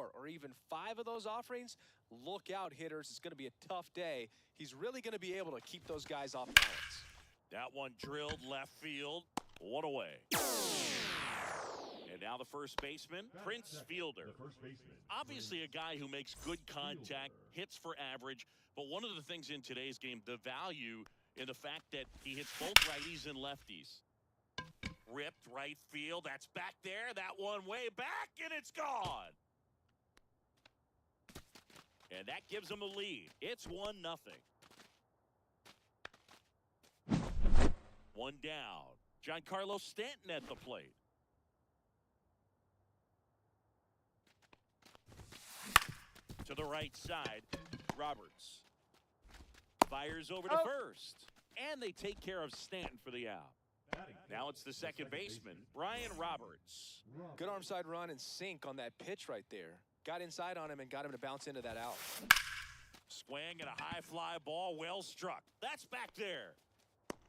4 or even 5 of those offerings, look out, hitters. It's going to be a tough day. He's really going to be able to keep those guys off balance. That one drilled left field. One away. And now the first baseman, Prince Fielder. Obviously a guy who makes good contact, hits for average, but one of the things in today's game, the value in the fact that he hits both righties and lefties. Ripped right field. That's back there. That one way back, and it's gone. And that gives him a lead. It's 1-0. One down. Giancarlo Stanton at the plate. To the right side, Roberts fires over to first, and they take care of Stanton for the out. Now it's the second baseman, Brian Roberts. Good arm side run and sink on that pitch right there. Got inside on him and got him to bounce into that out. Swing and a high fly ball, well struck. That's back there.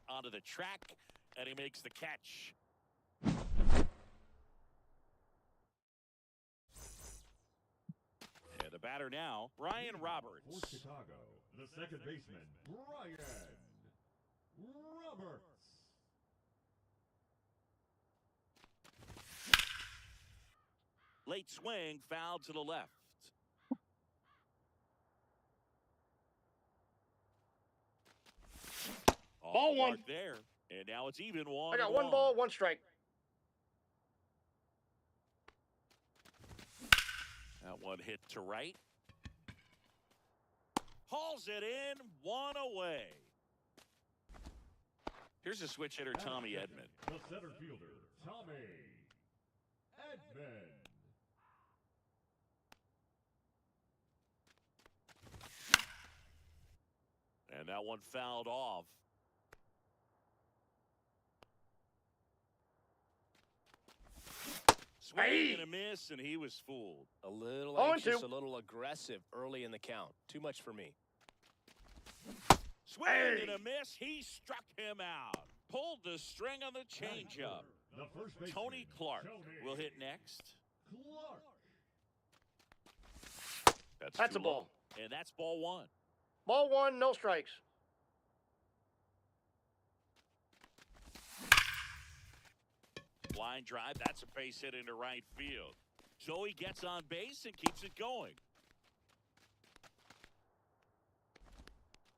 Onto the track, and he makes the catch. And the batter now, Brian Roberts. For Chicago, the second baseman, Brian Roberts. Late swing, foul to the left. Ball one. There, and now it's even 1-1. I got 1 ball, 1 strike. That one hit to right. Hauls it in, 1 away. Here's a switch hitter, Tommy Edman. The center fielder, Tommy Edman. And that one fouled off. Swing and a miss, and he was fooled. A little anxious, a little aggressive early in the count. Too much for me. Swing and a miss. He struck him out. Pulled the string on the changeup. Tony Clark will hit next. That's a ball. And that's ball 1. Ball 1, no strikes. Line drive, that's a base hit into right field. So he gets on base and keeps it going.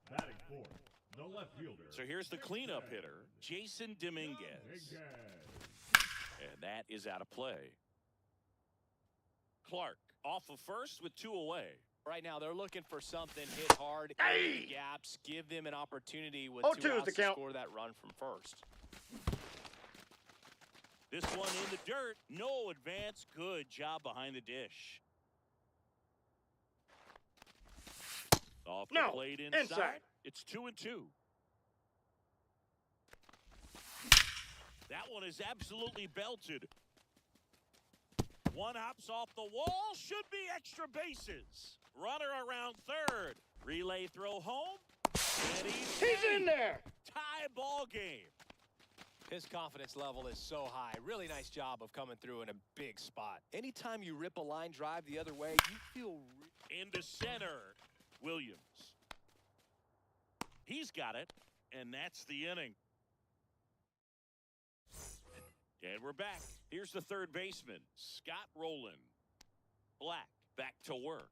Batting fourth, the left fielder. So here's the cleanup hitter, Jason Dominguez. And that is out of play. Clark off of first with 2 away. Right now, they're looking for something, hit hard, in gaps, give them an opportunity with 2 outs to score that run from first. This one in the dirt, no advance, good job behind the dish. Off the plate inside. It's 2-2. That one is absolutely belted. One hops off the wall, should be extra bases. Runner around third. Relay throw home. And he's in there. Tie ball game. His confidence level is so high. Really nice job of coming through in a big spot. Anytime you rip a line drive the other way, you feel... Into center, Williams. He's got it, and that's the inning. And we're back. Here's the third baseman, Scott Rowland. Black, back to work.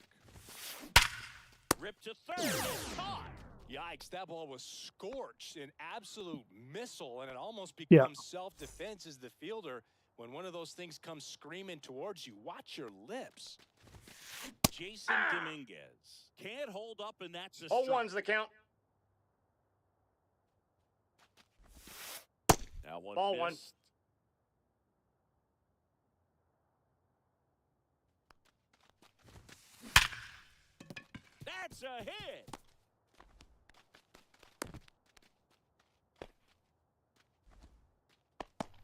Rip to third, it's caught. Yikes, that ball was scorched, an absolute missile, and it almost becomes self-defense as the fielder. When one of those things comes screaming towards you, watch your lips. Jason Dominguez can't hold up, and that's a All strike. 1's the count. Now one Ball missed. 1. That's a hit.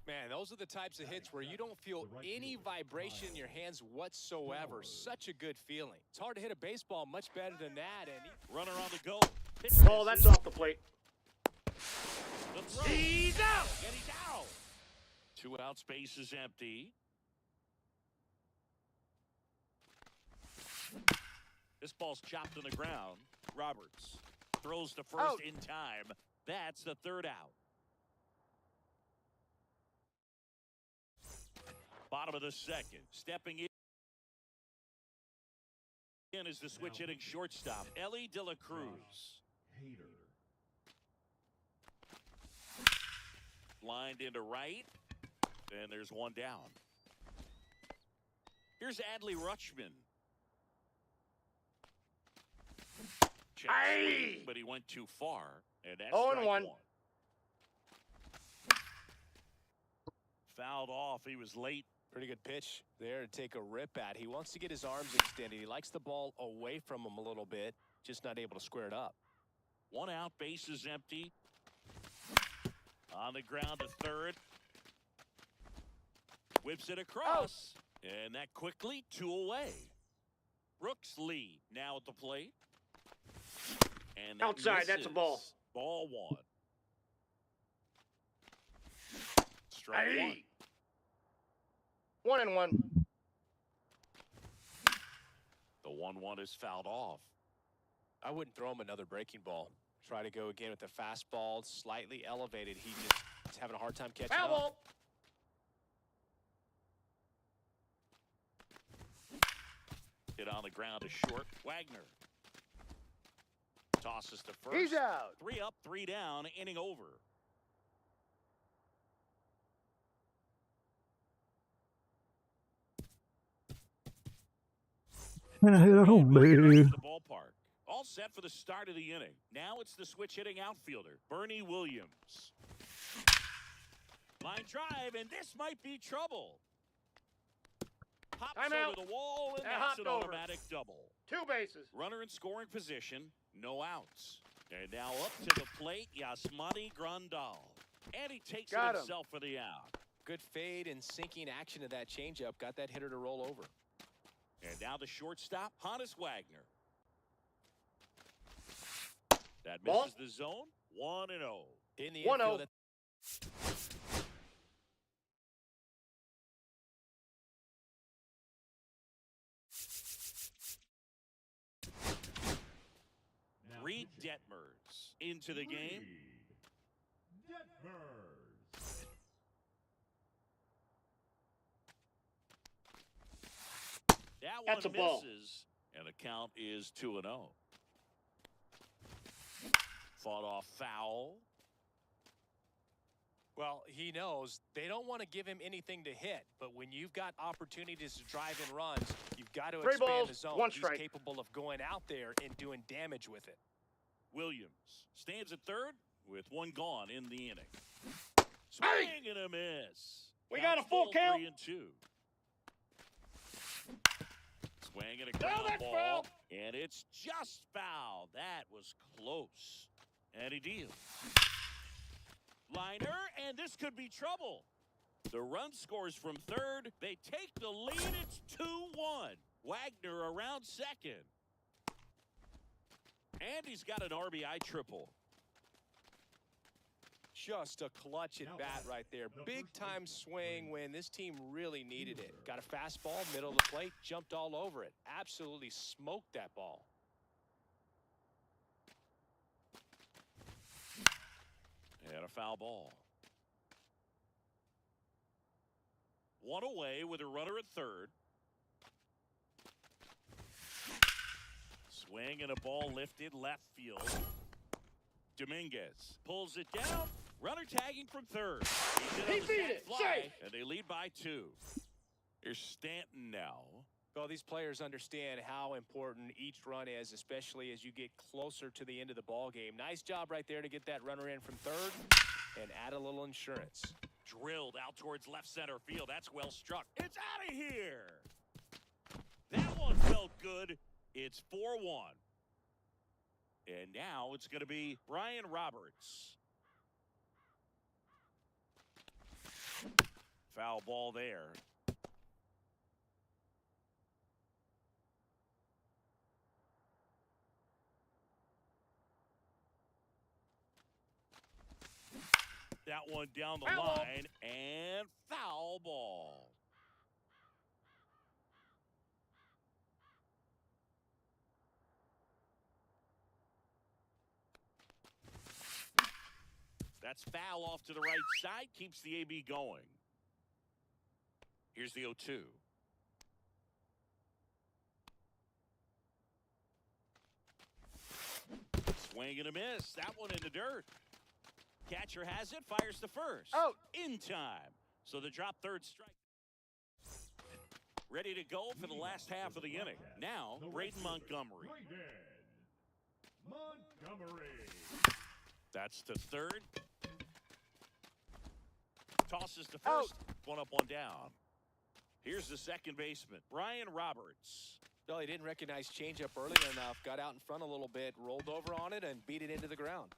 Man, those are the types of hits where you don't feel any vibration in your hands whatsoever. Such a good feeling. It's hard to hit a baseball much better than that. And Runner on the go. Oh, that's off the plate. He's out. And he's out. 2 outs, base is empty. This ball's chopped to the ground. Roberts throws to first Out. in time. That's the third out. Bottom of the second. Stepping in is the switch hitting shortstop, Ellie De La Cruz. Hater. Lined into right. And there's one down. Here's Adley Rutschman. Check swing, but he went too far. And that's 0-1. strike one. Fouled off. He was late. Pretty good pitch there to take a rip at. He wants to get his arms extended. He likes the ball away from him a little bit, just not able to square it up. One out, base is empty. On the ground to third. Whips it across. And that quickly, 2 away. Brooks Lee now at the plate. And that Outside, that's a ball. misses. Ball one. Strike one. 1-1. The 1-1 is fouled off. I wouldn't throw him another breaking ball. Try to go again with the fastball, slightly elevated. He's having a hard time catching Foul up. ball. Hit on the ground to short. Wagner tosses to first. He's out. 3 up, 3 down, inning over. Can I hit a home, baby? The ballpark. All set for the start of the inning. Now it's the switch hitting outfielder, Bernie Williams. Line drive, and this might be trouble. Pops Timeout. over the wall, and That that's hopped an over. automatic double. 2 bases. Runner in scoring position, no outs. And now up to the plate, Yasmani Grandal. And he takes Got it him. himself for the out. Good fade and sinking action of that changeup. Got that hitter to roll over. And now the shortstop, Hannes Wagner. That Ball. misses the zone. 1-0. In the 1-0. infield, Now Reed pitching. Detmers into the game. Detmers. That That's one a ball. misses, and the count is 2-0. Fought off foul. well, he knows they don't want to give him anything to hit, but when you've got opportunities to drive in runs, you've got to 3 expand balls, the zone. 1 He's strike. capable of going out there and doing damage with it. Williams stands at third with 1 gone in the inning. Swing and a miss. We got a full Count count. 3-2. Swing and a No, ground that's ball, foul. and it's just foul. That was close. And he deals. Liner, and this could be trouble. The run scores from third. They take the lead. It's 2-1. Wagner around second. And he's got an RBI triple. Just a clutch at bat right there. Big time swing when this team really needed it. Got a fastball, middle of the plate, jumped all over it. Absolutely smoked that ball. And a foul ball. 1 away with a runner at third. Swing and a ball lifted left field. Dominguez pulls it down. Runner tagging from third. He's in on He the beat sac it. fly, Safe. and they lead by 2. Here's Stanton now. Well, these players understand how important each run is, especially as you get closer to the end of the ball game. Nice job right there to get that runner in from third and add a little insurance. Drilled out towards left center field. That's well struck. It's out of here. That one felt good. It's 4-1. And now it's going to be Brian Roberts. Foul ball there. That one down the Foul ball. line, and foul ball. That's foul off to the right side. Keeps the AB going. Here's the 0-2. Swing and a miss. That one in the dirt. Catcher has it. Fires to first. Out. In time. So the drop third strike. Ready to go for the last half of the inning. Now, Braden Montgomery. That's to third. Tosses to first. One up, one down. Here's the second baseman, Brian Roberts. Well, he didn't recognize changeup early enough. Got out in front a little bit, rolled over on it, and beat it into the ground.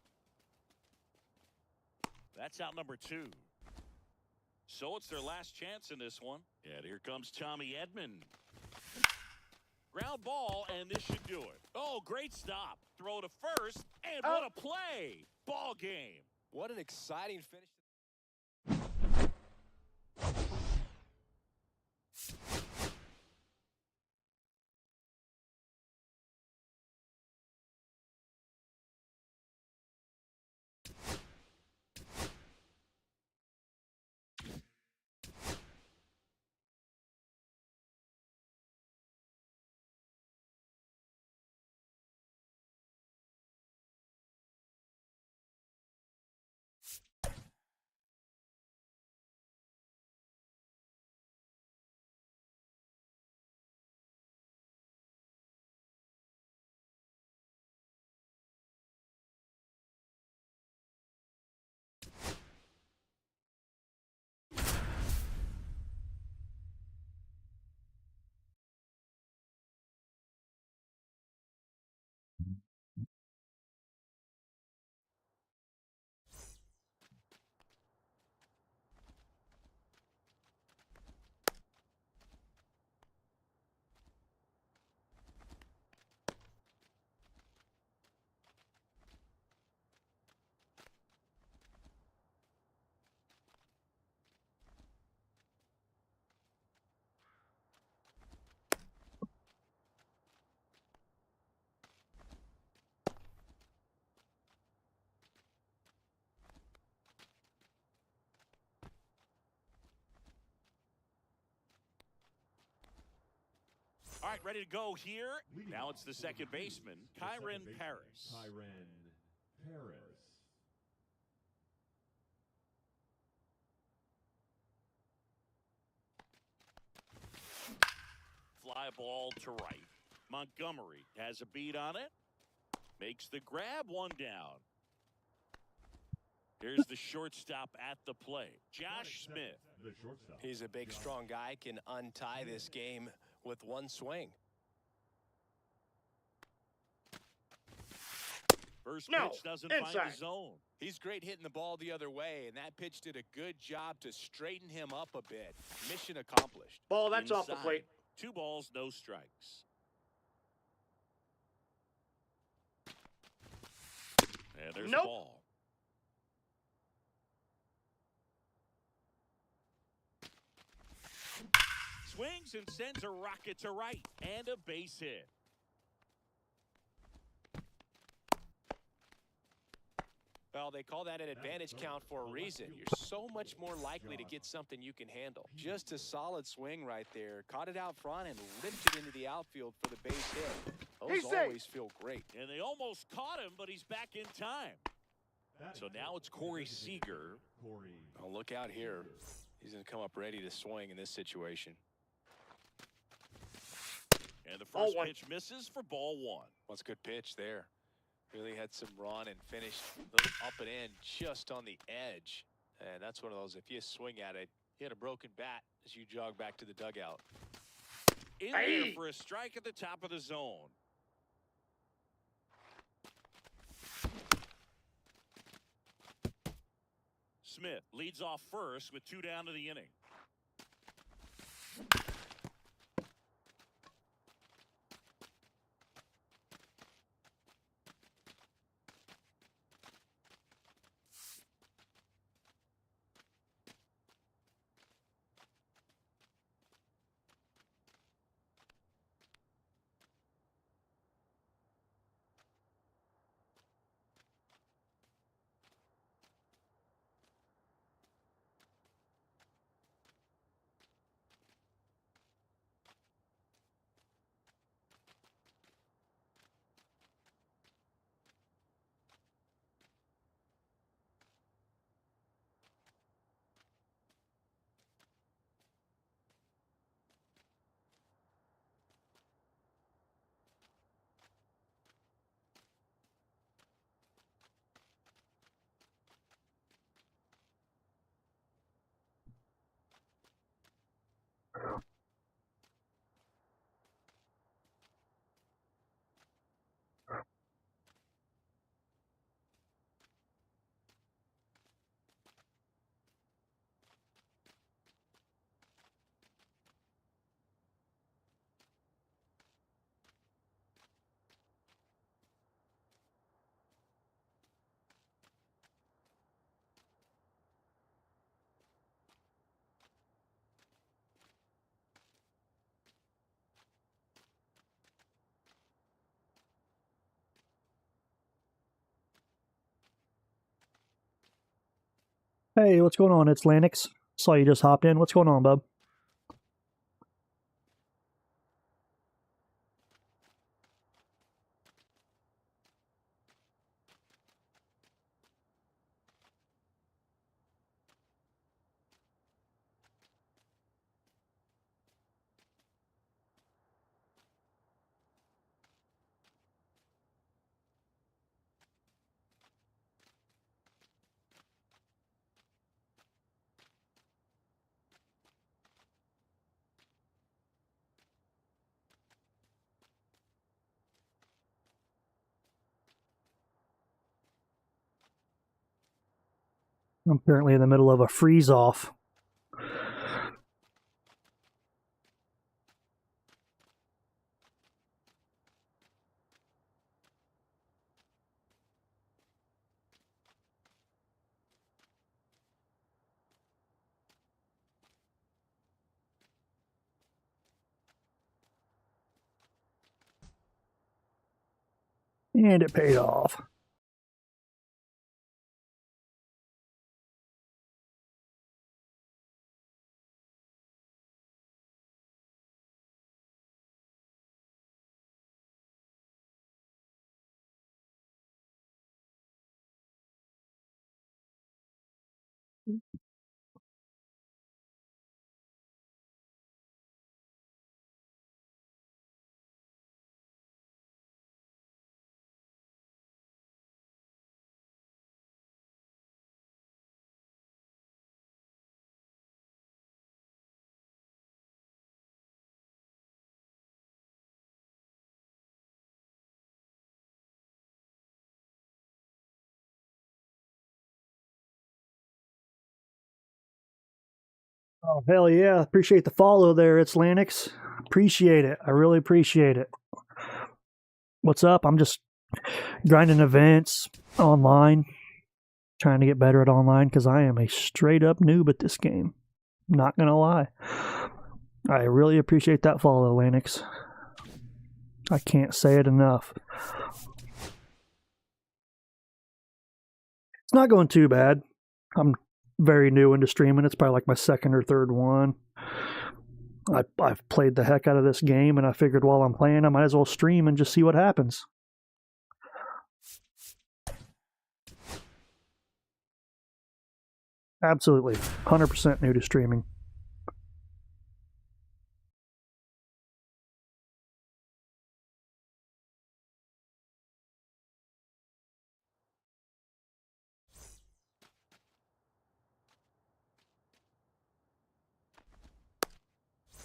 That's out number 2. So it's their last chance in this one. And here comes Tommy Edman. Ground ball, and this should do it. Oh, great stop. Throw to first, and what a play. Ball game. What an exciting finish. All right, ready to go here. Now it's the second baseman, Kyron Paris. Fly ball to right. Montgomery has a beat on it. Makes the grab, one down. Here's the shortstop at the plate, Josh Smith. He's a big, strong guy, can untie this game with one swing. First pitch doesn't find the zone. He's great hitting the ball the other way, and that pitch did a good job to straighten him up a bit. Mission accomplished. Ball, that's off the Inside. plate. 2 balls, no strikes. And there's the ball. Swings and sends a rocket to right, and a base hit. Well, they call that an advantage count for a reason. You're so much more likely to get something you can handle. Just a solid swing right there. Caught it out front and ripped it into the outfield for the base hit. Those always feel great. And they almost caught him, but he's back in time. So now it's Corey Seager. Oh, look out here. He's going to come up ready to swing in this situation. And the first pitch misses for ball 1. What's a good pitch there. Really had some run and finished those up and in just on the edge. And that's one of those, if you swing at it, hit a broken bat as you jog back to the dugout. In there for a strike at the top of the zone. Smith leads off first with 2 down to the inning. Hey, what's going on? It's Lanix. Saw you just hopped in. What's going on, bub? I'm currently in the middle of a freeze-off. And it paid off. Oh, hell yeah. Appreciate the follow there. It's Lanix. Appreciate it. I really appreciate it. What's up? I'm just grinding events online, trying to get better at online because I am a straight up noob at this game. Not going to lie. I really appreciate that follow, Lanix. I can't say it enough. It's not going too bad. I'm very new into streaming. It's probably like my second or third one. I've played the heck out of this game, and I figured while I'm playing, I might as well stream and just see what happens. Absolutely. 100% new to streaming.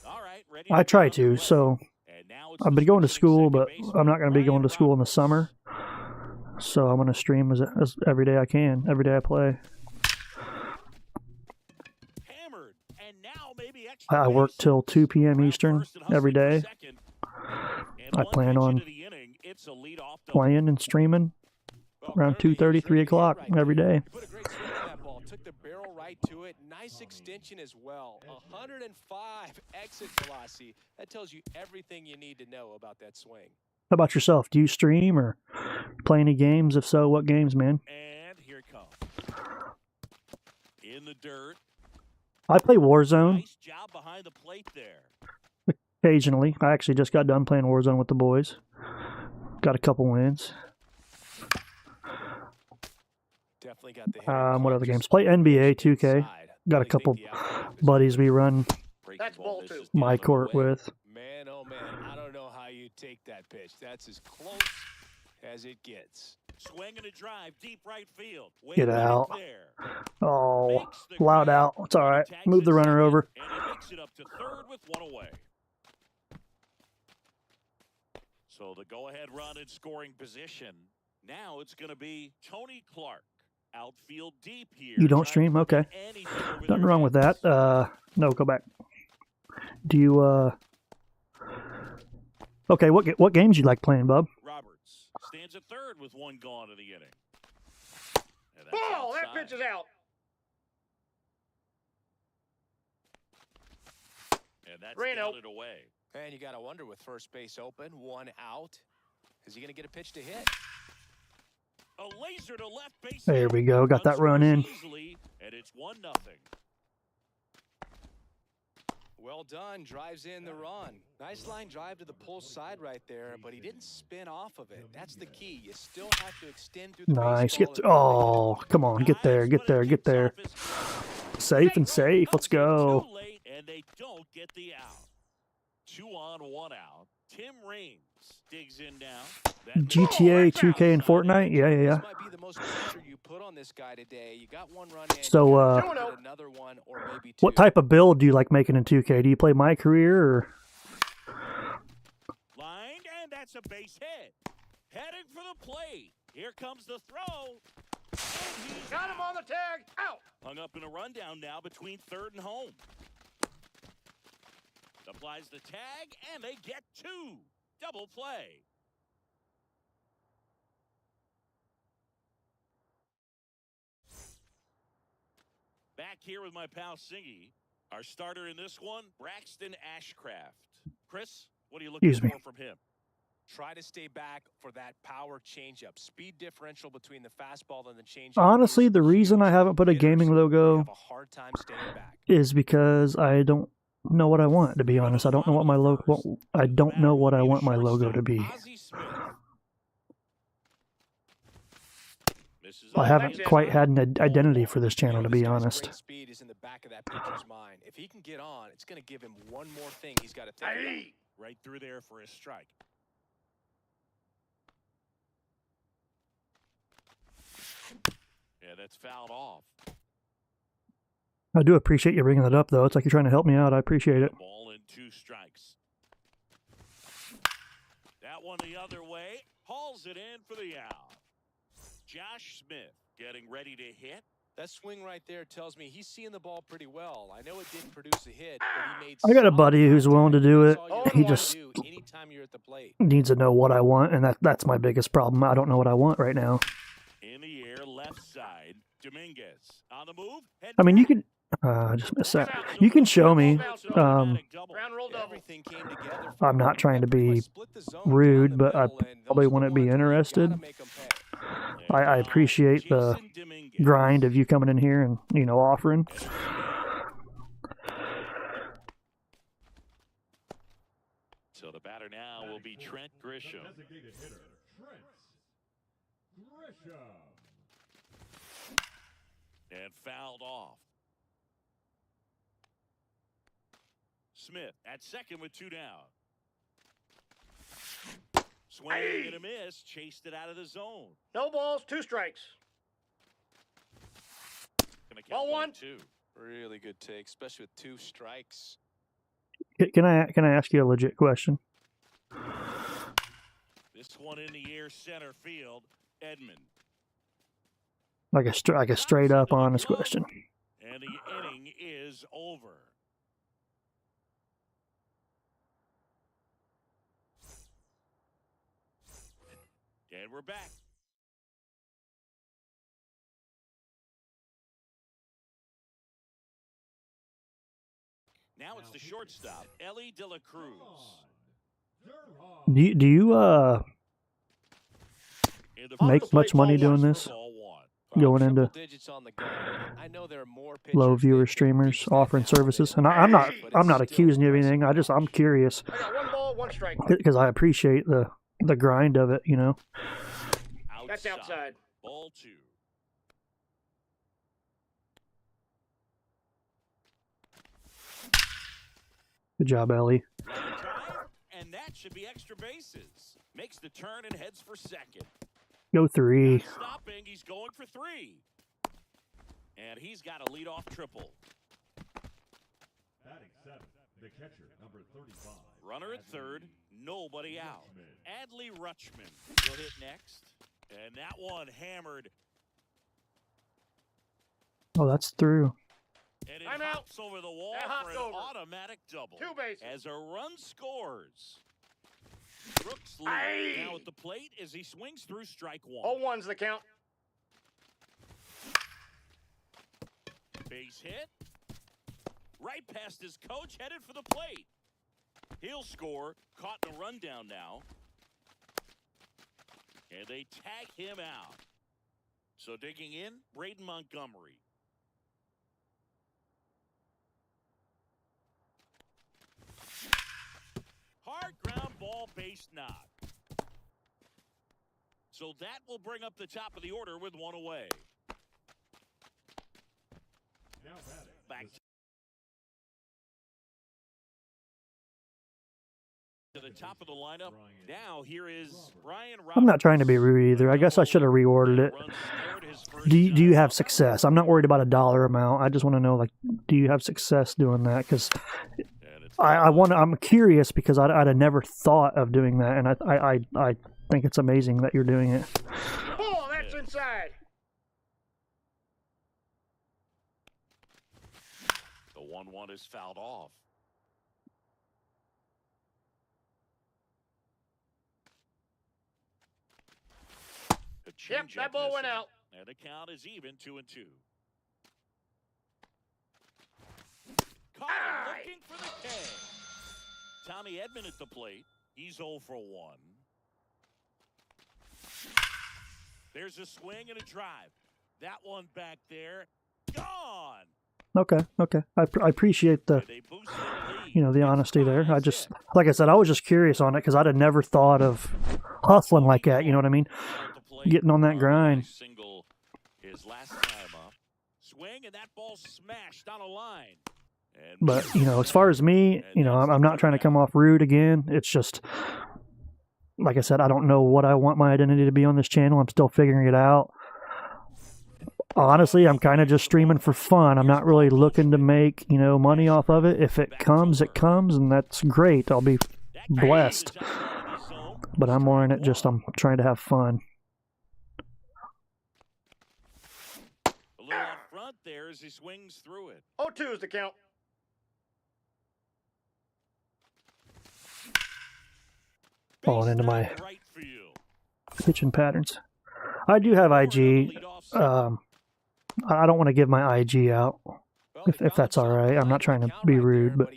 All right, ready I try go. to, so And now it's I've the been going to switching school, second but baseman, I'm not going to be going to school in the Roberts. summer. So I'm going to stream as every day I can, every day I play. Hammered. And now maybe I work extra till 2 p.m. base. Eastern First and every hustling day. for second. And I one plan pitch on into the inning, it's a leadoff double. playing and streaming around 2:30, 3 o'clock every day. You put a great swing on that ball. Took the barrel right to it. Nice extension as well. 105 exit velocity. That tells you everything you need to know about that swing. How about yourself? Do you stream or play any games? If so, what games, man? And here it comes. In the dirt. I play Warzone Nice job behind the plate there. occasionally. I actually just got done playing Warzone with the boys. Got a couple wins. Definitely got the hitter What other conscious games? Play NBA 2K. inside. Got a Really couple think the outfield is buddies we run Breaking That's ball this two. is the my other court way. with. Man, oh man, I don't know how you take that pitch. That's as close as it gets. Swing and a drive, deep right field. Way Get right out. there. Oh, Makes the loud grab. out. It's all right. Tags Move the at runner second, over. And he makes it up to third with one away. So the go-ahead run in scoring position. Now it's going to be Tony Clark. Outfield deep here. You don't Trying to stream? Okay. prevent anything over Nothing their wrong with that. heads. No, go back. Do you, Okay, what games you like playing, bub? Roberts stands at third with one gone in the inning. And that's Ball! That outside. pitch is out. And that's Reno. counted away. And you got to wonder with first base open, one out. Is he going to get a pitch to hit? A laser to left base. There we go. Got that run in. Easily, and it's 1-0. Well done, drives in the run. Nice line drive to the pull side right there, but he didn't spin off of it. That's the key. You still have to extend through the Nice. baseball. Oh, come on. Get there. Get there. Get there. Safe and safe. Let's go. Too late, and they don't get the out. 2 on, 1 out. Tim Raines digs in now. GTA, 2K, and Fortnite? Yeah. This might be the most pressure you put on this guy today. You got one run in. So, you gotta get another one or maybe two. what type of build do you like making in 2K? Do you play My Career or? Line, and that's a base hit. Heading for the plate. Here comes the throw. Got him on the tag. Out. Hung up in a rundown now between third and home. Applies the tag, and they get 2. Double play. Back here with my pal Singy. Our starter in this one, Braxton Ashcraft. Chris, what are you looking Excuse me. for from him? Try to stay back for that power changeup. Speed differential between the fastball and the changeup. Honestly, the reason I haven't put a gaming logo have a hard time staying back. is because I don't know what I want, to be honest. I don't know what my logo. I don't know what I want my logo to be. Ozzie Smith. Misses I on haven't base. quite had an identity for this channel, to This be guy's honest. great speed is in the back of that pitcher's mind. If he can get on, it's going to give him one more thing he's got to think about. Right through there for a strike. Yeah, that's fouled off. I do appreciate you bringing that up, though. It's like you're trying to help me out. I appreciate it. Ball in 2 strikes. That one the other way. Hauls it in for the out. Josh Smith getting ready to hit. That swing right there tells me he's seeing the ball pretty well. I know it didn't produce a hit, but he made I got a solid buddy who's willing to do it. contact. That's all you He wanna just do anytime you're at the plate. needs to know what I want, and that's my biggest problem. I don't know what I want right now. In the air, left side. Dominguez on the move. I mean, you could... I just missed that. You can show me. Ground roll double. Everything came together for I'm not him. trying to That pretty be much split the zone rude, down the but I middle, and probably those are the wouldn't be ones where you interested. gotta make 'em pay. I appreciate the Jason Dominguez. grind of you coming in here and, offering. So the batter now will be Trent Grisham. Designated hitter, Trent Grisham. And fouled off. Smith at second with 2 down. Swing and a miss. Chased it out of the zone. No balls, 2 strikes. Gonna count Ball 1. 2. Really good take, especially with 2 strikes. Can I ask you a legit question? This one in the air, center field. Edmund. Like a straight up honest question. And the inning is over. And we're back. Now it's the shortstop, Ellie De La Cruz. Do you In the make first much ball money doing was for this? ball 1. Going Triple into digits on the gun. I know there are more low pitchers viewer that streamers reach that offering nowadays. services? And I'm not But it's accusing you of still anything. I'm curious I got 1 ball, 1 strike. because I appreciate the grind of it. That's outside. Ball 2. Good job, Ellie. Line drive, and that should be extra bases. Makes the turn and heads for second. Go 3. Not stopping, he's going for 3. And he's got a leadoff triple. Batting 7th, the catcher, number 35. Runner at third, nobody out. Adley Rutschman will hit next. And that one hammered. Oh, that's through. And it I'm out. hops over the wall That for an hopped over. automatic double. 2 bases. As a run scores. Brooks lead. Aye. Now at the plate as he swings through strike 1. 0-1's the count. Base hit. Right past his coach, headed for the plate. He'll score. Caught in a rundown now. And they tag him out. So digging in, Braden Montgomery. Hard ground ball, base knock. So that will bring up the top of the order with one away. Now batting. Back to the top of the lineup. Now here is Brian Roberts. I'm not trying to be rude either. I guess I should have reordered it. Do you have success? I'm not worried about a dollar amount. I just want to know, like, do you have success doing that? Because I'm curious because I'd have never thought of doing that, and I think it's amazing that you're doing it. Oh, that's inside. The 1-1 is fouled off. Yep, that ball went out. And the count is even 2-2. Caught looking for the K. Tommy Edman at the plate. He's 0 for 1. There's a swing and a drive. That one back there, gone. Okay. I appreciate the, the honesty there. I just, like I said, I was just curious on it because I'd have never thought of hustling like that. You know what I mean? Getting on that grind. Single his last time up. Swing and that ball smashed on a line. But, as far as me, I'm not trying to come off rude again. It's just, like I said, I don't know what I want my identity to be on this channel. I'm still figuring it out. Honestly, I'm kind of just streaming for fun. I'm not really looking to make, money off of it. If it comes, and that's great. I'll be blessed. But I'm more in it just I'm trying to have fun. A little up front there as he swings through it. 0-2 is the count. Falling into my pitching patterns. I do have IG. I don't want to give my IG out, if that's all right. I'm not trying to be rude, but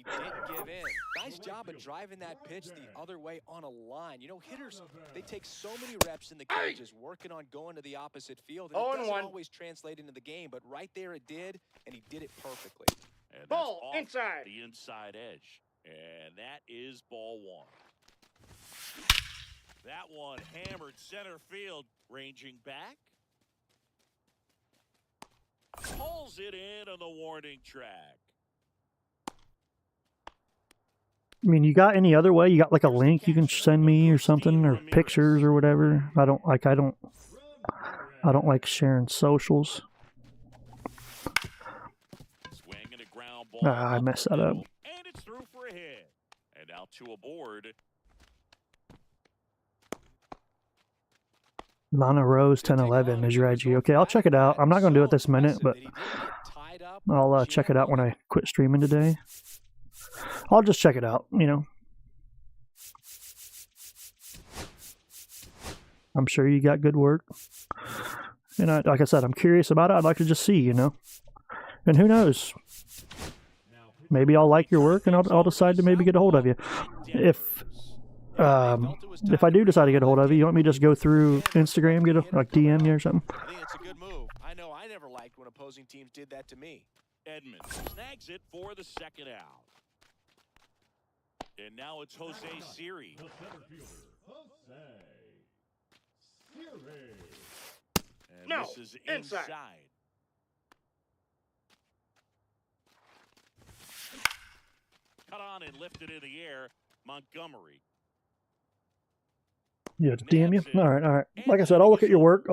nice job of driving that pitch the other way on a line. Hitters, they take so many reps in the cages working on going to the opposite field, and it doesn't always translate into the game, but right there it did, and he did it perfectly. And ball inside. The inside edge, and that is ball 1. That one hammered center field, ranging back. Pulls it in on the warning track. I mean, you got any other way? You got like a link you can send me or something, or pictures or whatever? I don't like sharing socials. Swing and a ground ball. I messed that up. And it's through for a hit. And now 2 aboard. Lana Rose 1011 is your IG. Okay, I'll check it out. I'm not going to do it this minute, but I'll check it out when I quit streaming today. I'll just check it out, I'm sure you got good work. And like I said, I'm curious about it. I'd like to just see, And who knows? Maybe I'll like your work and I'll decide to maybe get a hold of you. If I do decide to get a hold of you want me to just go through Instagram, DM you or something? I think it's a good move. I know I never liked when opposing teams did that to me. Edmund snags it for the second out. And now it's Jose Siri. The center fielder, Jose Siri. And this is inside. Cut on and lifted in the air. Montgomery. Yeah, to DM you? All right. Like I said, I'll look at your work.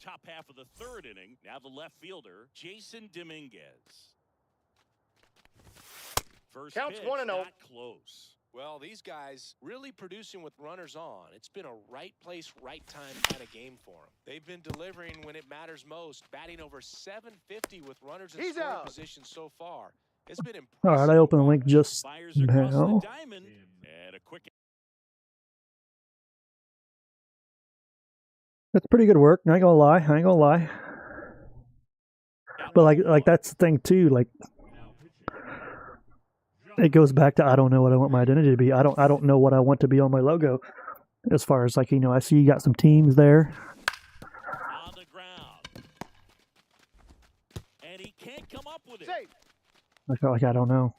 Top half of the 3rd inning. Now the left fielder, Jason Dominguez. First Counts pitch, 1-0. not close. Well, these guys really producing with runners on. It's been a right place, right time kind of game for them. They've been delivering when it matters most, batting over 750 with runners in scoring position so far. It's been impressive. All right, I opened the link just Fires across now. the diamond, and a quick. That's pretty good work. I ain't gonna lie. But like that's the thing too. Like it goes back to I don't know what I want my identity to be. I don't know what I want to be on my logo. As far as like I see you got some teams there. On the ground. And he can't come up with it. Safe. Like I don't know.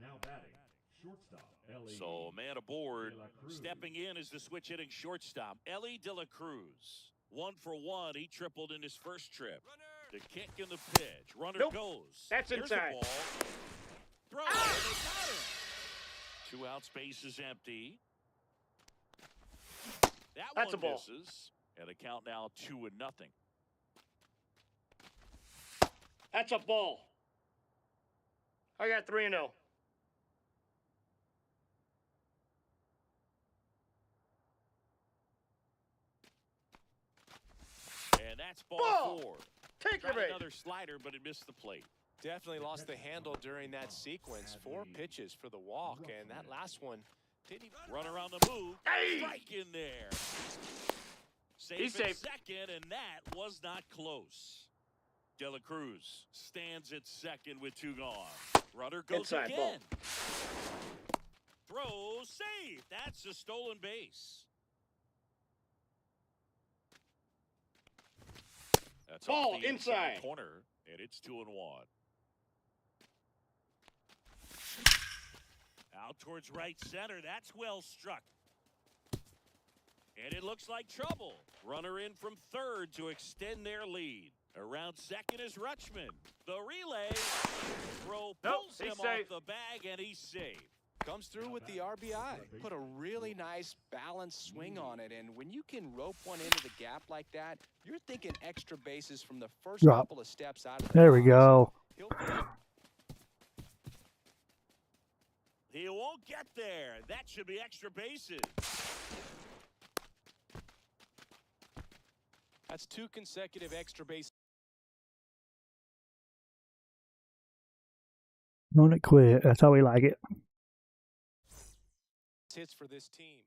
Now batting, shortstop, Ellie. So man aboard. Stepping in is the switch hitting shortstop, Ellie De La Cruz. 1 for 1. He tripled in his first trip. The kick and the pitch. Runner Nope. goes. That's Here's the inside. ball. Throw. And they got him. 2 out, space is empty. That's One a ball. misses. And the count now 2-0. That's a ball. I got 3-0. And that's ball Ball. 4. Take your Tried bait. another slider, but it missed the plate. Definitely lost the handle during that sequence. 4 pitches for the walk, and that last one didn't even Run around the move. Hey! Strike in there. He's Safe at safe. second, and that was not close. De La Cruz stands at second with 2 gone. Runner goes Inside ball. again. Throw safe. That's a stolen base. That's Ball off the inside. corner, and it's 2-1. Out towards right center. That's well struck. And it looks like trouble. Runner in from third to extend their lead. Around second is Rutschman. The relay. Throw pulls he's him safe. off the bag, and he's safe. comes through with the RBI. Put a really nice balanced swing on it, and when you can rope one into the gap like that, you're thinking extra bases from the first Drop. couple of steps out of the There we box. go. He'll He won't get there. That should be extra bases. That's 2 consecutive extra base Don't it quit. That's how we like it. hits for this team.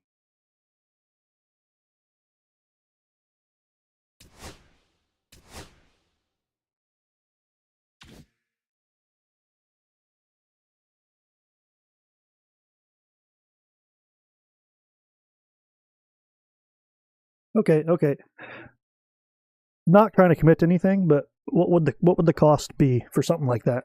Okay. Not trying to commit to anything, but what would the cost be for something like that?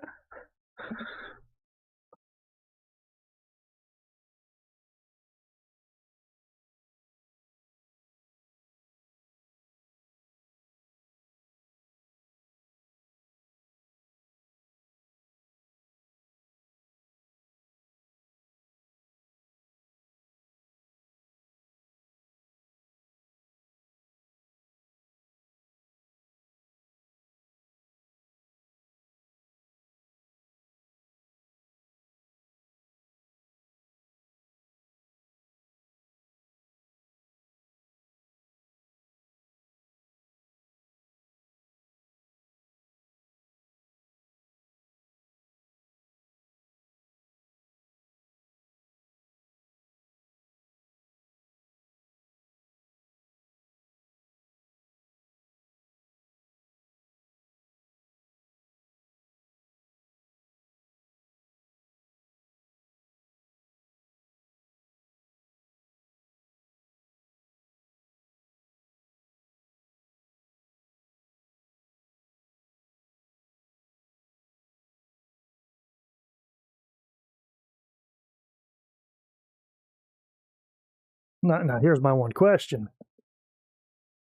Now, here's my one question.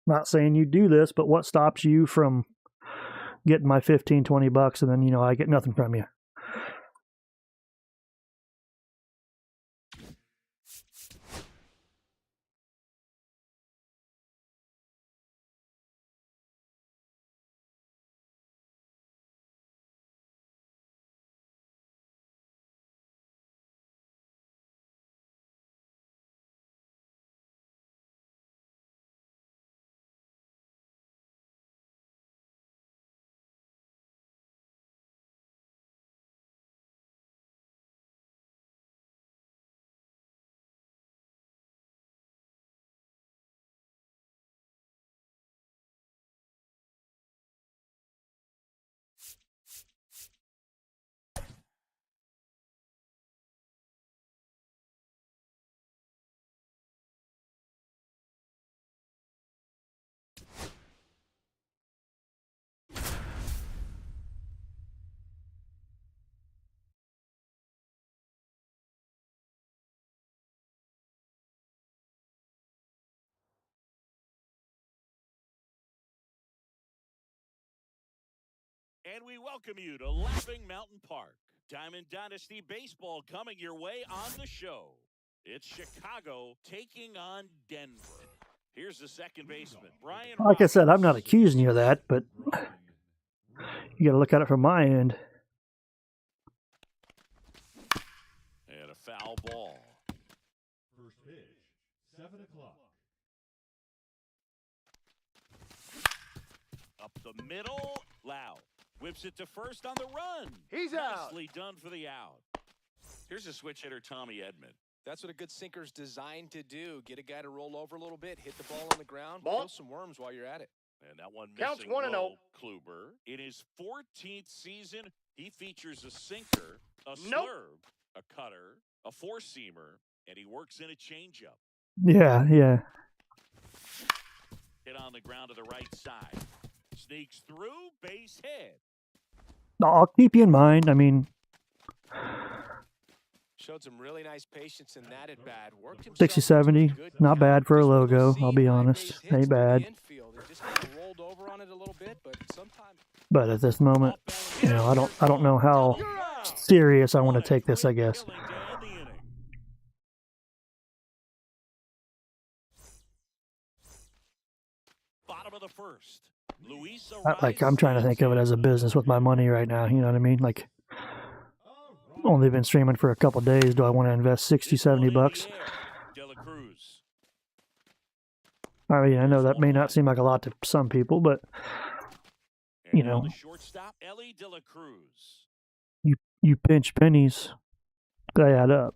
Not saying you do this, but what stops you from getting my $15-20 and then, I get nothing from you? And we welcome you to Laughing Mountain Park. Diamond Dynasty Baseball coming your way on the show. It's Chicago taking on Denver. Here's the second baseman, Brian. Like I said, I'm not Roberts. accusing you of that, but you got to look at it from my end. And a foul ball. First pitch, 7 o'clock. Up the middle, Lau. Whips it to first on the run. He's out. Nicely done for the out. Here's a switch hitter, Tommy Edman. That's what a good sinker's designed to do. Get a guy to roll over a little bit, hit the ball on the ground, Ball. kill some worms while you're at it. And that one Counts missing 1-0. low, Kluber. In his 14th season, he features a sinker, a Nope. slurve, a cutter, a four-seamer, and he works in a changeup. Yeah, yeah. Hit on the ground to the right side. Sneaks through, base hit. I'll keep you in mind. I mean, Showed some really nice patience in that at bat. Worked himself 60, 70, into a good not count. bad for a Just one of logo, those I'll be high honest. base hits Ain't to the bad. infield. It just kind of rolled over on it a little bit, but sometimes But at this moment, you know, I don't know how serious I want to take this, I guess. Killing to end the inning. Bottom of the first. Luis Like, I'm trying to think of it as a business with my money right now, you know what I mean? Like, only been streaming for a couple days. Do I want to invest 60, 70 bucks? I mean, I know that may not seem like a lot to some people, but you know, the shortstop, Ellie De La Cruz. you pinch pennies, they add up.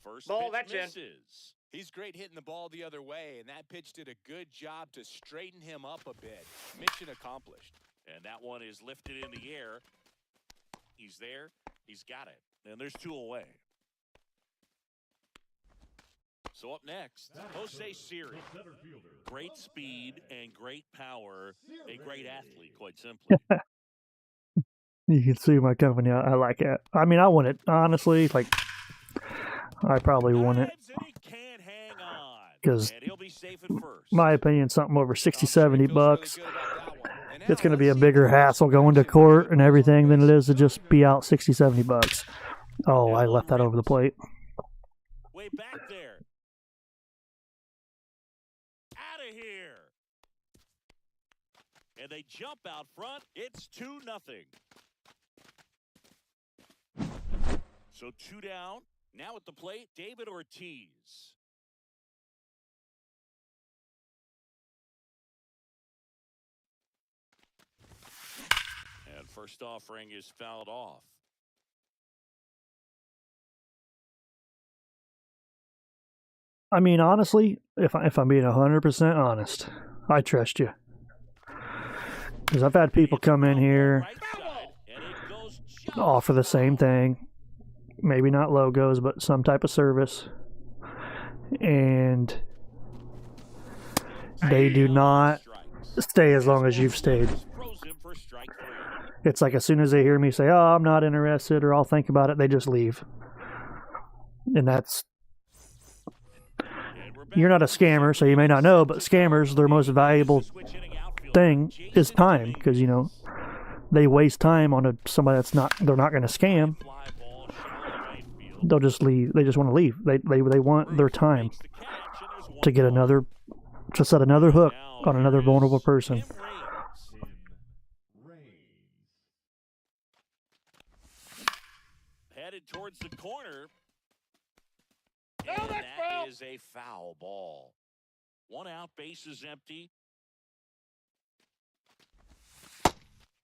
First Ball, pitch that's in. misses. he's great hitting the ball the other way, and that pitch did a good job to straighten him up a bit. Mission accomplished. And that one is lifted in the air. He's there. He's got it. And there's two away. So up next, Jose Siri. Center fielder. Great speed and great power. A great athlete, quite simply. You can see my company. I like it. I mean, I want it honestly. Like, I probably want it Dives and he can't hang on. 'Cause And he'll be safe at first. my opinion, something over 60, I'm sure he 70 feels really bucks. good about that one. And It's now going to be a let's see bigger if the hassle going to court and everything than it is to just be out 60, 70 bucks. Oh, I left that over the plate. Way back there. Out of here. And they jump out front. It's 2-0. So 2 down. Now at the plate, David Ortiz. And first offering is fouled off. I mean, honestly, if I'm being 100% honest, I trust you. Because I've had people come in here, Right side, and it goes just offer the same thing. Maybe not logos, but some type of service. And they do not strikes. stay as long as you've stayed. Throws him for strike 3. It's like as soon as they hear me say, oh, I'm not interested, or I'll think about it, they just leave. And that's, And we're back. you're not a scammer, so you may not know, but scammers, their most valuable Switch hitting outfield. thing is Jason time, Dominguez. because, you know, they waste time on somebody that's not, they're not going to scam. Fly ball, shallow right field. They'll just leave. They just want to leave. They want their time Makes the catch, and there's one to get more. another, to set another hook Now on another here vulnerable is person. Tim Raines. Tim Raines. Headed towards the corner. Oh, And that's that foul. is a foul ball. 1 out, base is empty.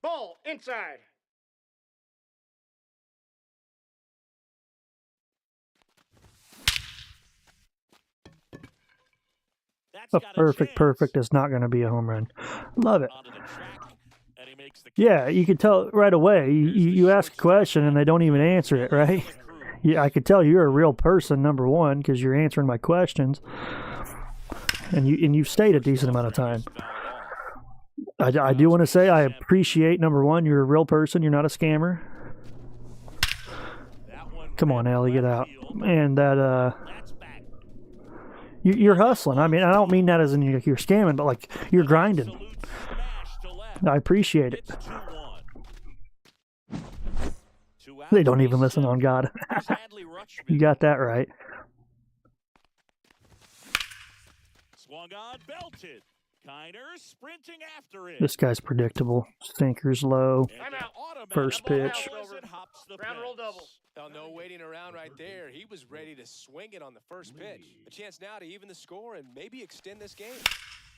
Ball, inside. That's A got perfect, chance. perfect is not going to be a home run. Love it. Onto the track, and he makes the Yeah, catch. you can tell right away. You ask a question and they don't even answer it, right? Yeah, I could tell you're a real person, number one, because you're answering my questions, and you've stayed a decent amount of time. I do want to say I appreciate, number one, you're a real person. You're not a scammer. That one Come on, ran Ellie, get left out. field. And that That's back. you're hustling. I mean, I don't mean that as in you're scamming, but like you're grinding. Absolute smash to left. I appreciate it. It's 2-1. They don't even listen on God. Here's Adley Rutschman. You got that right. Swung on, belted. Kiner sprinting after it. This guy's predictable. Sinker's low. And I'm the out. automatic First pitch. ball as it hops the Ground roll fence. double. Well, no waiting around right there. He was ready to swing it on the first pitch. A chance now to even the score and maybe extend this game.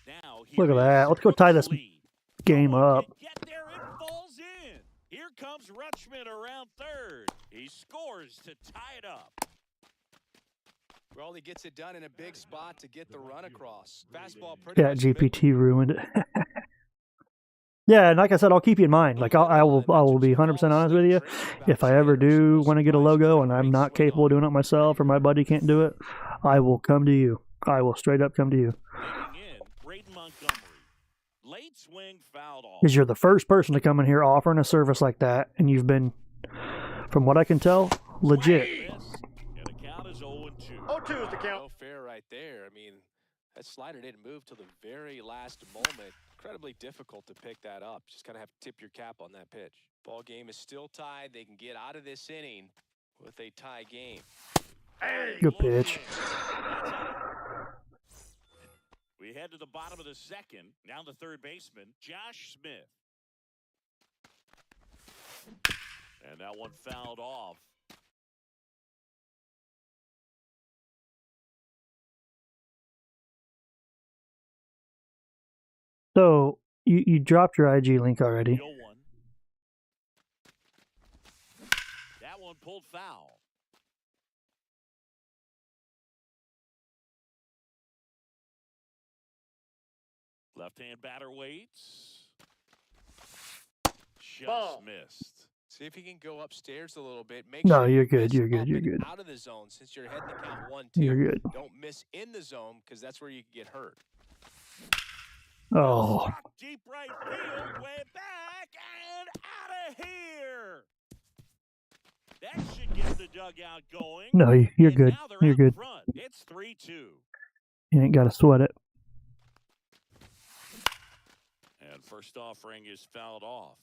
Now Look at here that. is Let's go tie this Brooks' lead. game No one up. can get there, it falls in. Here comes Rutschman around third. He scores to tie it up. Well, he gets it done in a big spot to get the run across. Fastball pretty Yeah, much GPT ruined it. Yeah, and like I said, I'll keep you in mind. Like I will be 100% honest with you. If I ever do want to get a logo and I'm not capable of doing it myself, or my buddy can't do it, I will come to you. I will straight up come to you. Digging in, Braden Montgomery. Late swing fouled off. Because you're the first person to come in here offering a service like that, and you've been, from what I can tell, legit. Miss, and the count is 0-2. 0-2 is the count. No fair right there. I mean, that slider didn't move till the very last moment. Incredibly difficult to pick that up. Just kind of have to tip your cap on that pitch. Ball game is still tied. They can get out of this inning with a tie game. Hey. Good pitch. We head to the bottom of the second. Now the third baseman, Josh Smith. And that one fouled off. So you dropped your IG link already. 0-1. That one pulled foul. Left-hand batter waits. Just Ball. missed. See if he can go upstairs a little bit. Make No, sure you're you good, miss you're good, up you're and good. out of the zone since you're heading to count 1-2. You're good. Don't miss in the zone because that's where you can get hurt. Oh, Shot deep right field, way back and out of here. That should get the dugout going. no, you're And good. now they're You're out good. front. It's 3-2. You ain't got to sweat it. And first offering is fouled off.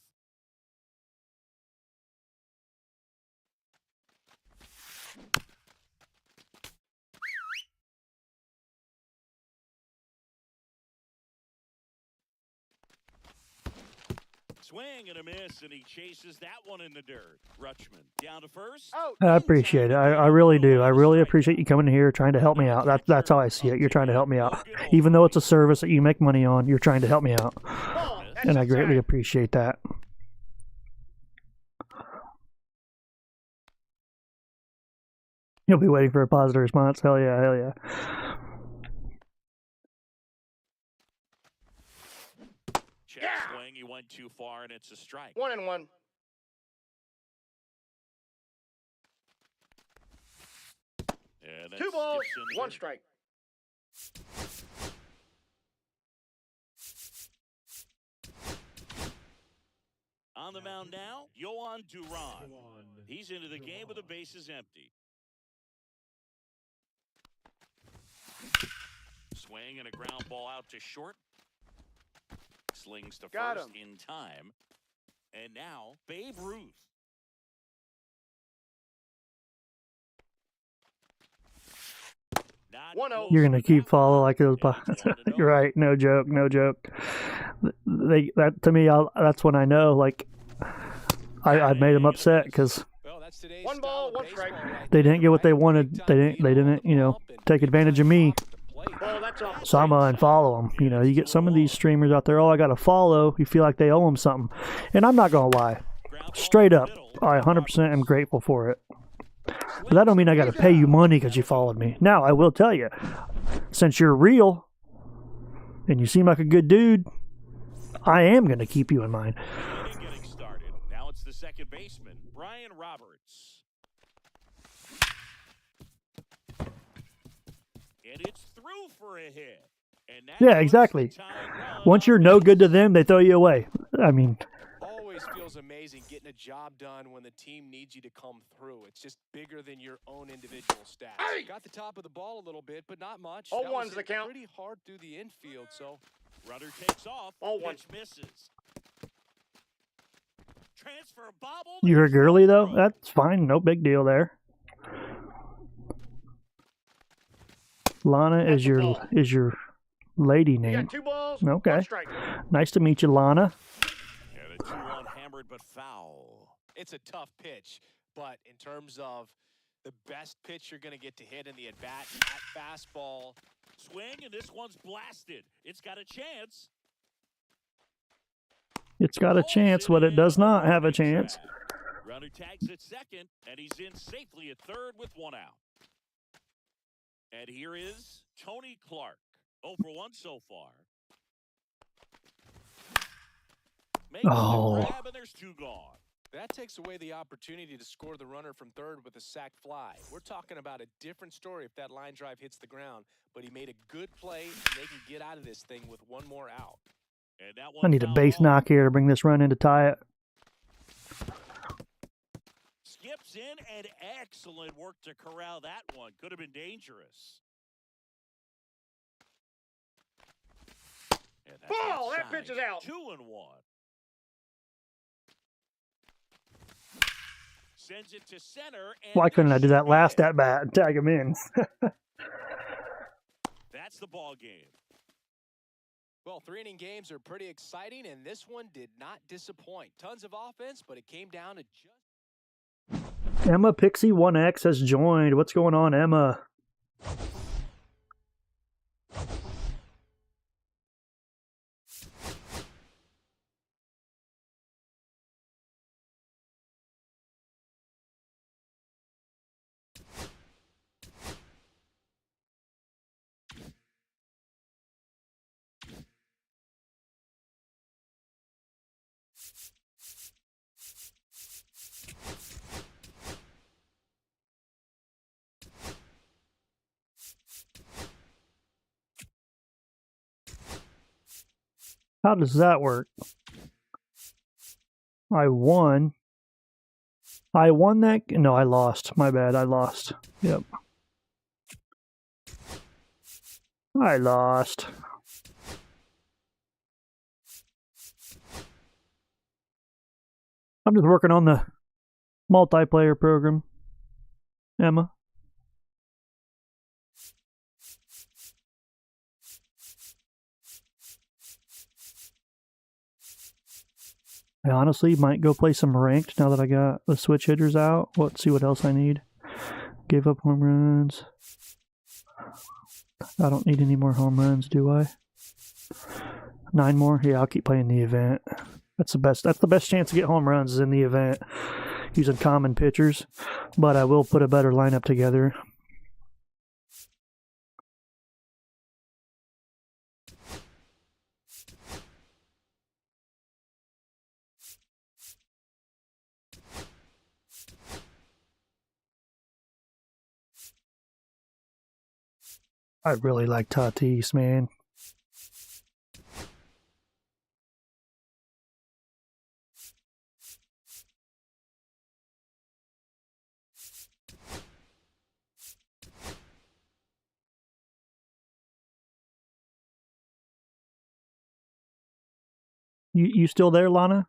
Swing and a miss, and he chases that one in the dirt. Rutschman down to first. Out. I appreciate it. I really do. I really appreciate you coming here trying to help me out. That's how I see it. You're trying to help me out. Even though it's a service that you make money on, you're trying to help me out. Ball. That's And I greatly inside. appreciate that. You'll be waiting for a positive response. Hell yeah, hell yeah. Check Yeah. swing, he went too far, and it's a strike. 1-1. And that 2 balls, skips in the 1 dirt. strike. On the mound now, Yohan Duran. He's into the game with the bases empty. Swing and a ground ball out to short. Slings to Got first him. in time. And now, Babe Ruth. Not 1-0. close You're gonna with keep that follow one. like those. And it's 1-0. You're right. No joke. No joke. That to me, that's when I know. Like, I made them upset because Well, that's today's 1 style ball, of 1 baseball strike. right they there, didn't get what they right? wanted. Big-time They didn't. They feel on didn't. the You know, bump and take big advantage of time me. off the plate. Ball. That's off. So I'm gonna unfollow them. You know, you get some of these streamers out there. Oh, I got to follow. You feel like they owe them something, and I'm not gonna lie. Ground ball Straight in the up, middle. I 100% am grateful for it. But that don't mean I got to pay you money because you followed me. Now I will tell you, since you're real and you seem like a good dude, I am gonna keep you in mind. Inning getting started. Now it's the second baseman, Brian Roberts. And it's through for a hit. And that Yeah, puts exactly. the tying run Once on you're no base. good to them, they throw you away. I mean, Always feels amazing getting a job done when the team needs you to come through. It's just bigger than your own individual stats. Hey! Got the top of the ball a little bit, but not much. 0-1's That was the count. Pretty hard through the infield, so Runner takes off. 0-1. Pitch misses. Transfer bobble. You heard Gurley, though? That's fine. No big deal there. Lana is your lady You name. got 2 balls, Okay. 1 strike. Nice to meet you, Lana. And a 2-1 hammered but foul. It's a tough pitch, but in terms of the best pitch you're going to get to hit in the at-bat, that fastball. Swing, and this one's blasted. It's got a chance. It's got a chance, but it does not have a chance. Runner tags at second, and he's in safely at third with 1 out. And here is Tony Clark. 0 for 1 so far. Makes the grab, and there's 2 gone. That takes away the opportunity to score the runner from third with a sac fly. We're talking about a different story if that line drive hits the ground, but he made a good play, and they can get out of this thing with 1 more out. And that I need a base knock here to bring this run in to tie it. Skips in, and excellent work to corral that one. Could have been dangerous. And that's Ball! That outside. pitch is out. 2-1. Sends it to center. And Why couldn't I do that last in. at bat and tag him in? That's the ball game. Well, 3-inning games are pretty exciting, and this one did not disappoint. Tons of offense, but it came down to just... Emma Pixie 1X has joined. What's going on, Emma? How does that work? I won. I won that? No, I lost. My bad. I lost. Yep. I lost. I'm just working on the multiplayer program, Emma. I honestly might go play some ranked now that I got the switch hitters out. Let's see what else I need. Gave up home runs. I don't need any more home runs, do I? 9 more? Yeah, I'll keep playing the event. That's the best chance to get home runs is in the event using common pitchers. But I will put a better lineup together. I really like Tatis, man. You still there, Lana?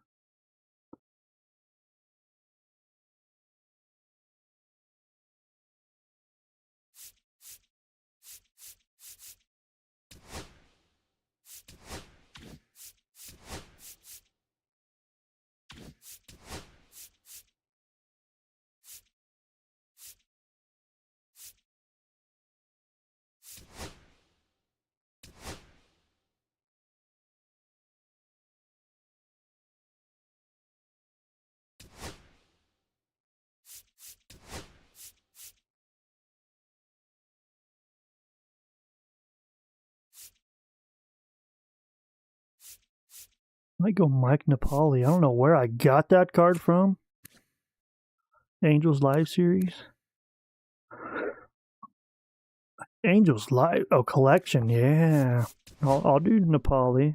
Might go Mike Napoli. I don't know where I got that card from. Angels Live Series. Angels Live. Oh, collection. Yeah. I'll do Napoli.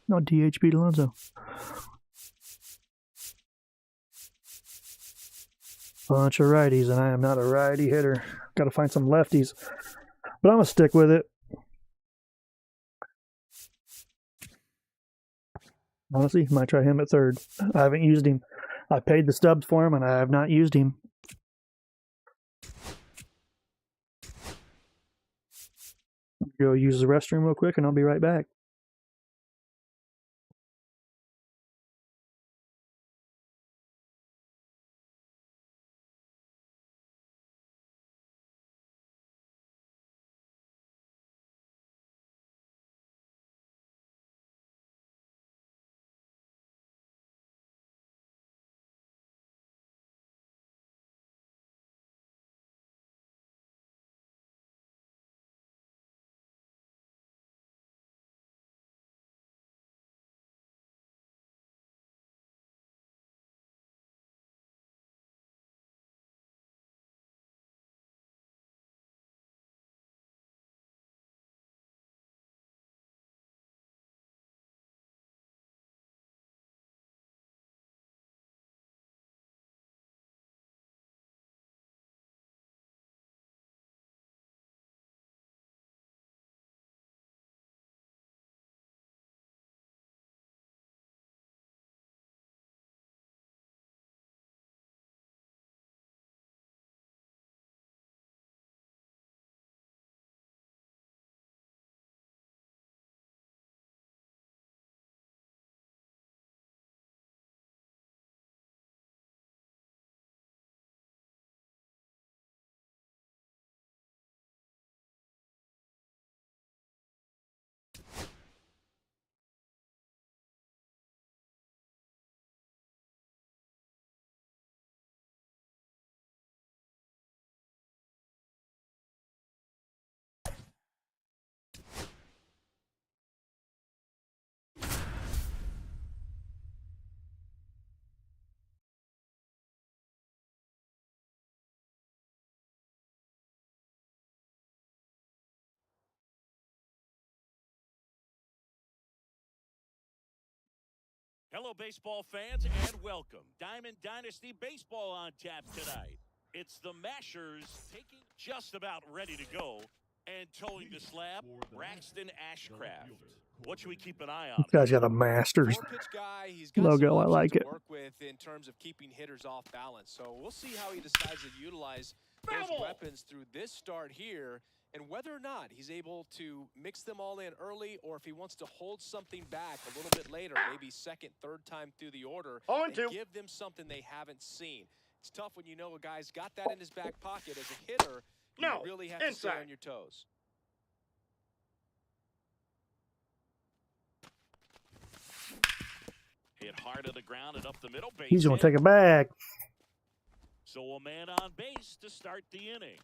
No, DHB Alonso. Bunch of righties, and I am not a righty hitter. Got to find some lefties. But I'm going to stick with it. Honestly, might try him at third. I haven't used him. I paid the stubs for him, and I have not used him. Go use the restroom real quick, and I'll be right back. Hello, baseball fans, and welcome. Diamond Dynasty Baseball on tap tonight. It's the Mashers taking just about ready to go and towing the slab, Braxton Ashcraft. What should we keep an eye on? This guy's got a Masters Four-pitch guy. He's got logo. some I like options it. to work with in terms of keeping hitters off balance. So we'll see how he decides to utilize those weapons through this start here, and whether or not he's able to mix them all in early, or if he wants to hold something back a little bit later, maybe second, third time through the order, and give them something they haven't seen. It's tough when you know a guy's got that in his back pocket. As a hitter, you really have to stay on your toes. Hit hard to the ground and up the middle base. He's going to take it back. So a man on base to start the inning.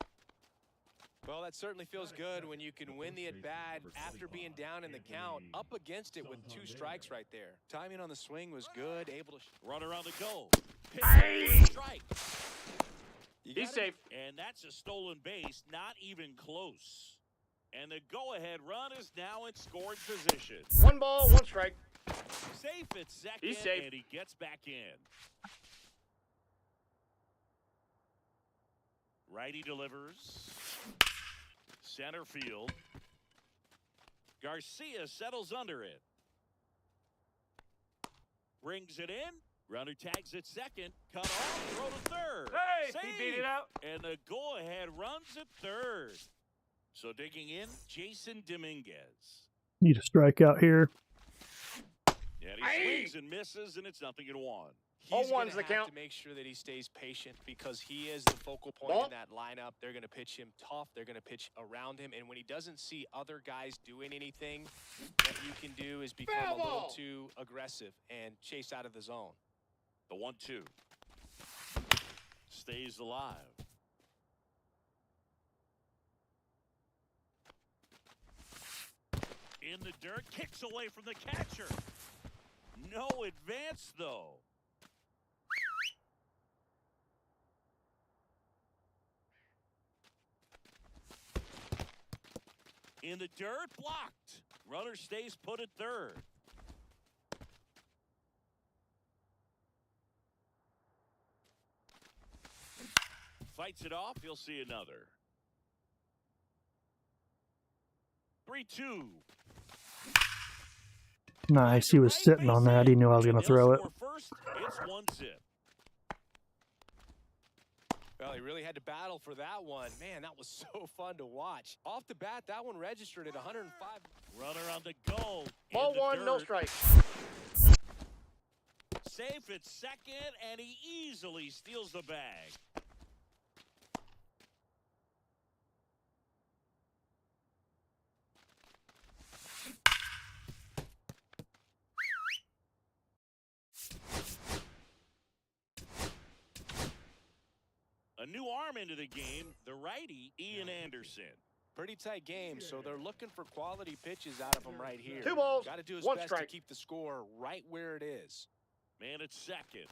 Well, that certainly feels good when you can win the at-bat after being down in the count, up against it with 2 strikes right there. Timing on the swing was good, able to... Runner on the go. Strike. He's safe. And that's a stolen base, not even close. And the go-ahead run is now in scoring position. 1 ball, 1 strike. Safe at second, He's safe. and he gets back in. Righty delivers. Center field. Garcia settles under it. Brings it in. Runner tags at second. Cut off. Throw to third. Hey, Save. he beat it out. And the go-ahead runs at third. So digging in, Jason Dominguez. Need a strikeout here. And he swings and misses, and it's 0-1. He's going the to have count. to make sure that he stays patient because he is the focal point in that lineup. They're going to pitch him tough. They're going to pitch around him. And when he doesn't see other guys doing anything, what you can do is become a little too aggressive and chase out of the zone. The 1-2. Stays alive. In the dirt, kicks away from the catcher. No advance, though. In the dirt, blocked. Runner stays put at third. Fights it off, he'll see another. 3-2. Nice. He was sitting on that. He knew I was going to throw it. First, it's 1-0. Well, he really had to battle for that one. Man, that was so fun to watch. Off the bat, that one registered at 105. Runner on the go. Ball one, no strike. Safe at second, and he easily steals the bag. A new arm into the game, the righty, Ian Anderson. Pretty tight game, so they're looking for quality pitches out of him right here. 2 balls, Got to do his 1 best strike. to keep the score right where it is. Man at second.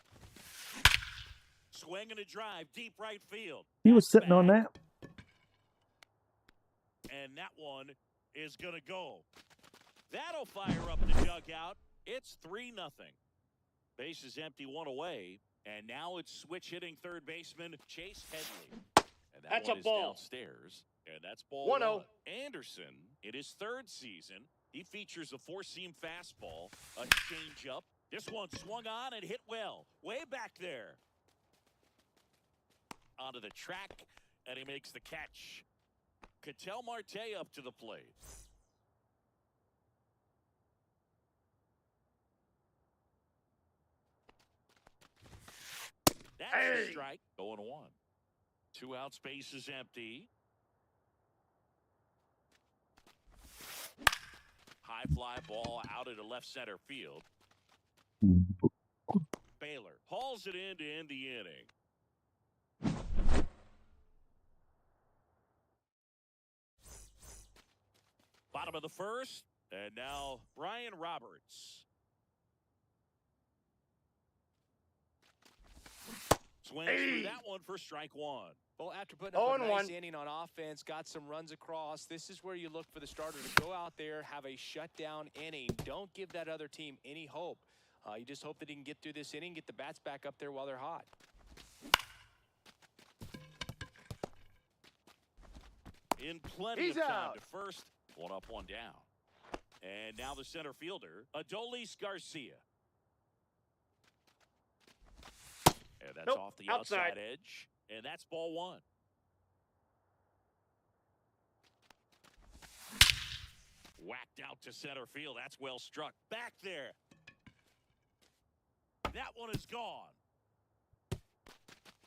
Swing and a drive, deep right field. He was That's sitting on back. that. And that one is going to go. That'll fire up the dugout. It's 3-0. Base is empty, one away. And now it's switch hitting third baseman Chase Headley. And That's one a is ball. downstairs. And that's ball 1-0. one. Anderson, in his third season, he features a four-seam fastball, a changeup. This one swung on and hit well. Way back there. Onto the track, and he makes the catch. Ketel Marte up to the plate. That's a strike. 0-1. 2 out, space is empty. High fly ball out into left center field. Baylor hauls it in to end the inning. Bottom of the first, and now Brian Roberts. Swings through that one for strike one. Well, after putting up a nice 0-1. inning on offense, got some runs across, this is where you look for the starter to go out there, have a shutdown inning. Don't give that other team any hope. You just hope that he can get through this inning, get the bats back up there while they're hot. In plenty He's of time out. to first. 1 up, 1 down. And now the center fielder, Adolis Garcia. And that's Nope, off the outside. outside edge. And that's ball one. Whacked out to center field. That's well struck. Back there. That one is gone.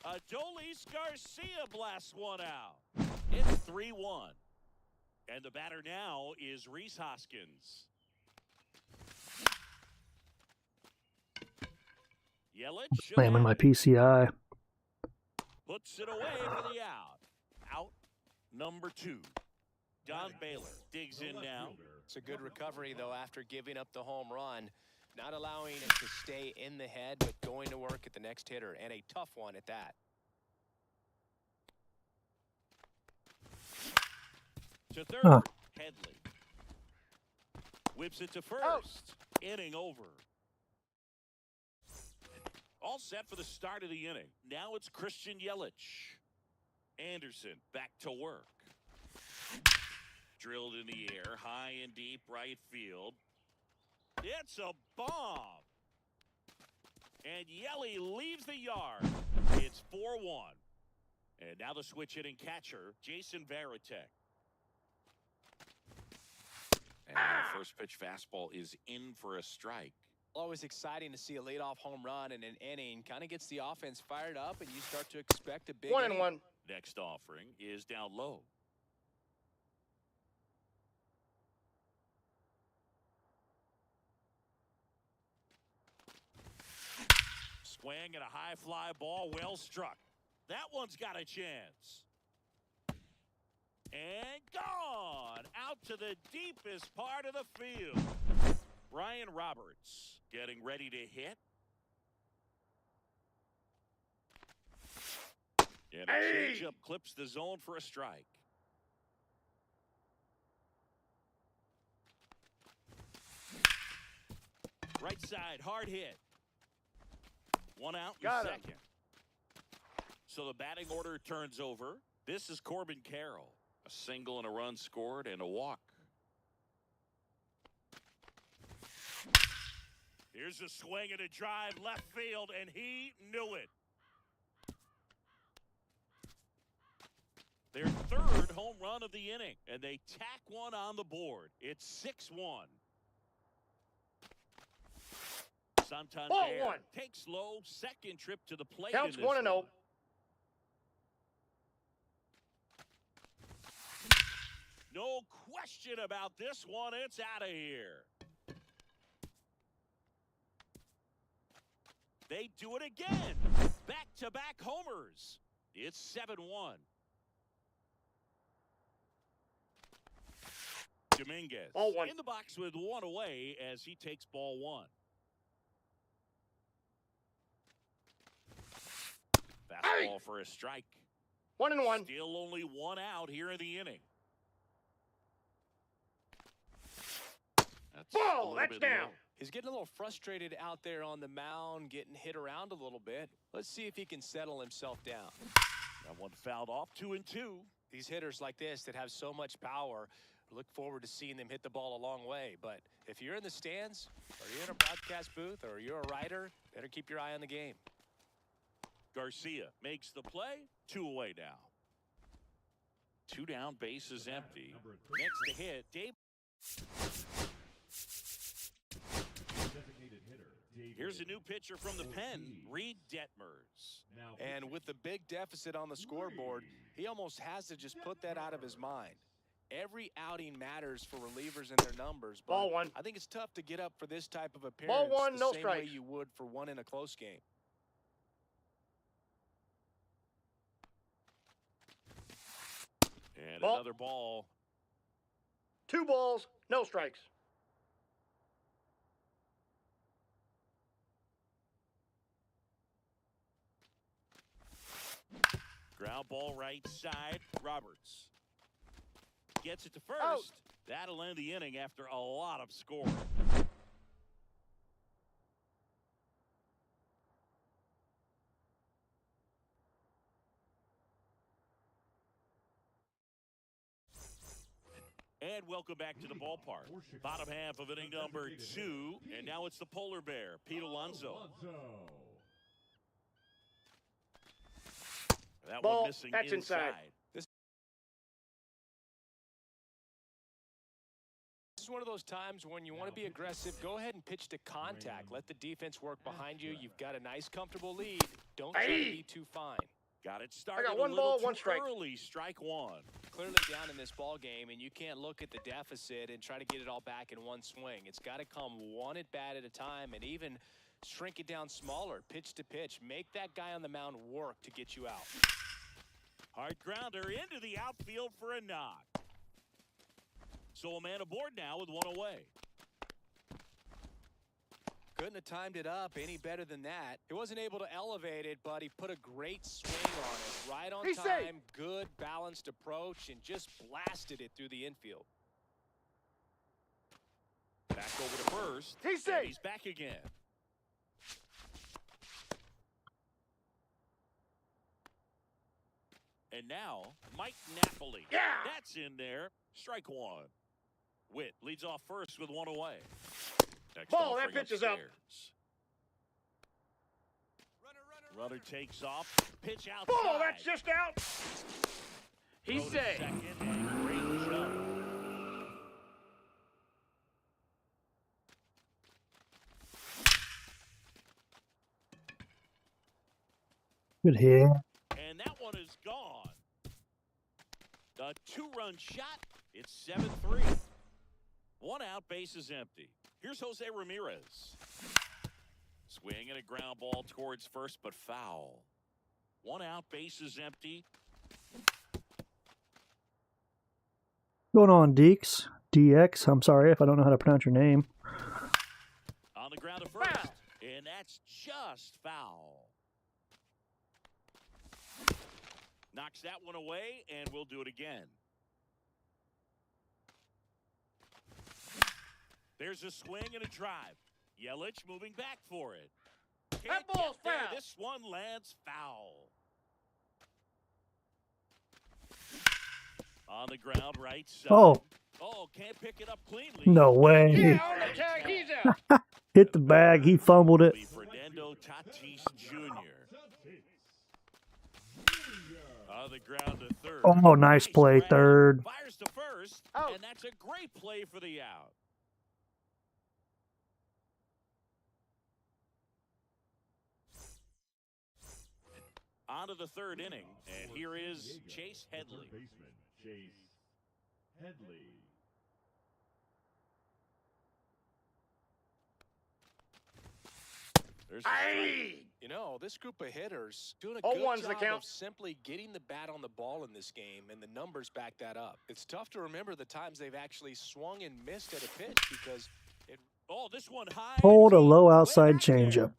Adolis Garcia blasts one out. It's 3-1. And the batter now is Reese Hoskins. Yelich Slamming my PCI. puts it away for the out. Out number 2. Don Baylor digs in now. It's a good recovery, though, after giving up the home run. Not allowing it to stay in the head, but going to work at the next hitter, and a tough one at that. To third, Huh. Headley. Whips it to first. Out. Inning over. All set for the start of the inning. Now it's Christian Yelich. Anderson back to work. Drilled in the air, high and deep right field. It's a bomb. And Yelly leaves the yard. It's 4-1. And now the switch hitting catcher, Jason Varitek. And the first pitch fastball is in for a strike. Always exciting to see a leadoff home run in an inning. Kind of gets the offense fired up, and you start to expect a big 1-1. Next offering is down low. Swing and a high fly ball, well struck. That one's got a chance. And gone out to the deepest part of the field. Brian Roberts getting ready to hit. And a changeup clips the zone for a strike. Right side, hard hit. One out in Got him. second. So the batting order turns over. This is Corbin Carroll. A single and a run scored and a walk. Here's a swing and a drive left field, and he knew it. Their third home run of the inning, and they tack one on the board. It's 6-1. Santander Ball one. takes low, second trip to the plate. Counts in this 1-0. one. No question about this one. It's out of here. They do it again. Back-to-back homers. It's 7-1. Dominguez Ball one. in the box with one away as he takes ball one. Fastball for a strike. 1-1. Still only one out here in the inning. That's a Ball, little that's bit down. low. He's getting a little frustrated out there on the mound, getting hit around a little bit. Let's see if he can settle himself down. That one fouled off, 2-2. These hitters like this that have so much power, look forward to seeing them hit the ball a long way. But if you're in the stands, or you're in a broadcast booth, or you're a writer, better keep your eye on the game. Garcia makes the play, 2 away now. 2 down, bases empty. Next to hit, Dave. Designated hitter, David. Here's a new pitcher from the pen, Reed Detmers. Now And with the big deficit on the scoreboard, he almost has to just put that out of his mind. Every outing matters for relievers and their numbers, but Ball one. I think it's tough to get up for this type of appearance one, the no same way strikes. you would for one in a close game. And Ball. another ball. 2 balls, no strikes. Ground ball right side, Roberts. Gets it to first. Out. That'll end the inning after a lot of scoring. And welcome back to the ballpark. Bottom half of inning number 2, and now it's the polar bear, Pete Alonso. That Ball, one missing that's inside. This is one of those times when you want to be aggressive. Go ahead and pitch to contact. Let the defense work behind you. You've got a nice, comfortable lead. Don't try to be too fine. Got it started one a little ball, too one strike. early. Strike one. Clearly down in this ball game, and you can't look at the deficit and try to get it all back in one swing. It's got to come one at bat at a time, and even shrink it down smaller, pitch to pitch. Make that guy on the mound work to get you out. Hard grounder into the outfield for a knock. So a man aboard now with one away. Couldn't have timed it up any better than that. He wasn't able to elevate it, but he put a great swing on it. Right on He's time, safe. good balanced approach, and just blasted it through the infield. Back over to first. He's safe. And he's back again. And now, Mike Napoli. Yeah. That's in there. Strike one. Witt leads off first with one away. Next Ball, that offering pitch is up. upstairs. Runner takes off. Pitch outside. Ball, that's just out. He's Throw to safe. second, and great jump. Good hit. And that one is gone. A 2-run shot. It's 7-3. One out, base is empty. Here's Jose Ramirez. Swing and a ground ball towards first, but foul. One out, base is empty. Going on, Deeks. DX. I'm sorry if I don't know how to pronounce your name. On the ground to first. Foul. And that's just foul. Knocks that one away, and we'll do it again. There's a swing and a drive. Yelich moving back for it. Can't ball's get there. foul. This one lands foul. On the ground, right side. Oh. Oh, can't pick it up cleanly. No way. Yeah, on the tag, he's out. Hit the bag. He fumbled it. Fernando Tatis Jr. On the ground to third. Oh, nice play, grab. third. Fires to first, Out. and that's a great play for the out. On to the third inning, and here is Chase Headley. Third baseman, Chase Headley. There's a strike. You know, this group of hitters doing a Oh, good one's the job count. of simply getting the bat on the ball in this game, and the numbers back that up. It's tough to remember the times they've actually swung and missed at a pitch because it. Oh, this one high. Pulled a and deep. low Way outside back there. changeup.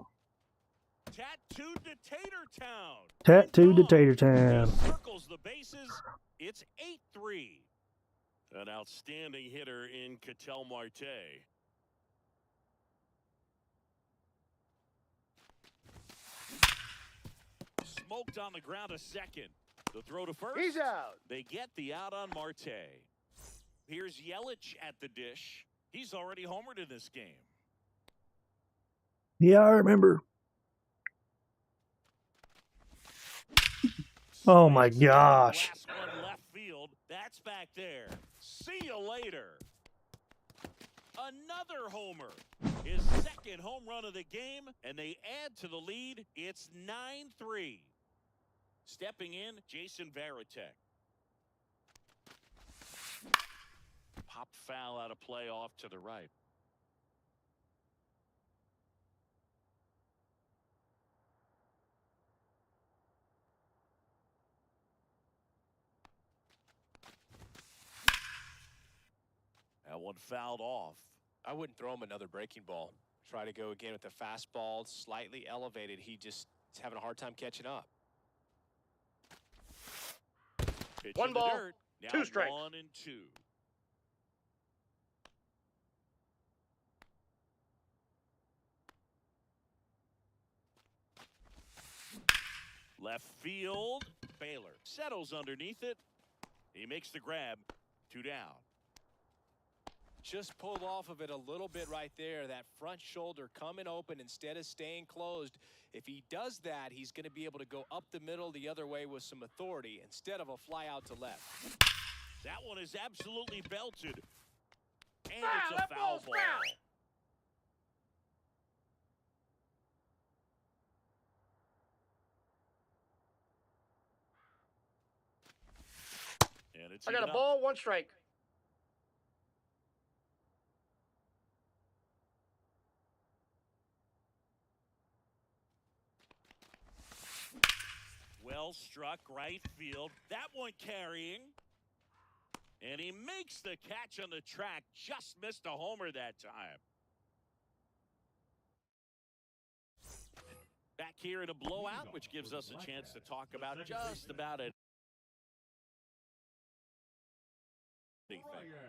Tattooed to Tater Town. Tattooed to Gone. Tater Town. Circles the bases. It's 8-3. An outstanding hitter in Ketel Marte. Smoked on the ground a second. The throw to first. He's out. They get the out on Marte. Here's Yelich at the dish. He's already homered in this game. Yeah, I remember. Oh my Swings. gosh. Last one left field. That's back there. See you later. Another homer. His second home run of the game, and they add to the lead. It's 9-3. Stepping in, Jason Varitek. Pop foul out of play off to the right. That one fouled off. I wouldn't throw him another breaking ball. Try to go again with the fastball, slightly elevated. He just is having a hard time catching up. Pitch One in the ball, dirt. Now 2 strikes. 1-2. Left field. Baylor settles underneath it. He makes the grab. 2 down. Just pulled off of it a little bit right there. That front shoulder coming open instead of staying closed. If he does that, he's going to be able to go up the middle the other way with some authority instead of a fly out to left. That one is absolutely belted. And Foul, it's a that foul ball's ball. foul. And it's I got even a up. ball, 1 strike. Well struck right field. That one carrying. And he makes the catch on the track. Just missed a homer that time. Back here in a blowout, which gives us a chance to talk about just about it.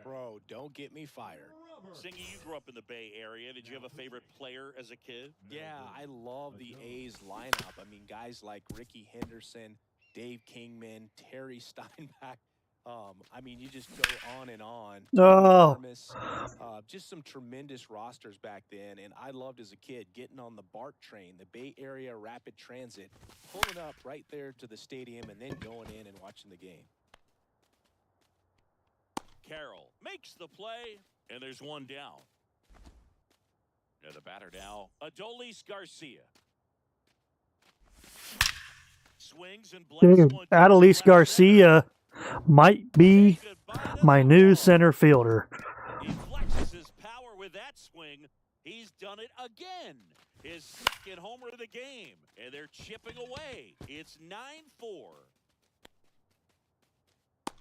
Bro, don't get me fired. Singy, you grew up in the Bay Area. Did you have a favorite player as a kid? Yeah, I love the A's lineup. I mean, guys like Ricky Henderson, Dave Kingman, Terry Steinbach. I mean, you just go on and on. Oh. Enormous, just some tremendous rosters back then. And I loved as a kid getting on the BART train, the Bay Area Rapid Transit, pulling up right there to the stadium and then going in and watching the game. Carroll makes the play, and there's one down. And the batter now, Adolis Garcia. Swings and blasts Dude, one. Adolis Garcia might be my new center fielder. He flexes his power with that swing. He's done it again. His second homer of the game. And they're chipping away. It's 9-4.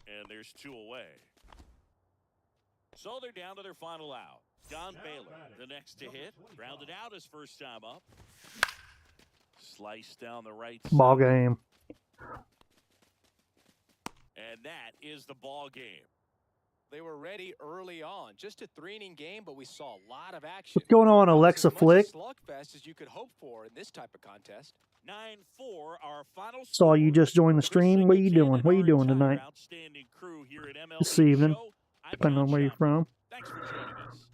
And there's 2 away. So they're down to their final out. Don Baylor, the next to hit. Grounded out his first time up. Sliced down the right side. Ball game. And that is the ball game. They were ready early on. Just a 3-inning game, but we saw a lot of action. What's going on, It was Alexa as much Flick? a slugfest as you could hope for in this type of contest. 9-4, our final Saw you score. just joined the Chris stream. What are you Singleton doing? and What are you our doing entire tonight? outstanding crew here at MLB This evening, Show. I'm depending John on where you're Schaffner. from. Thanks for joining us.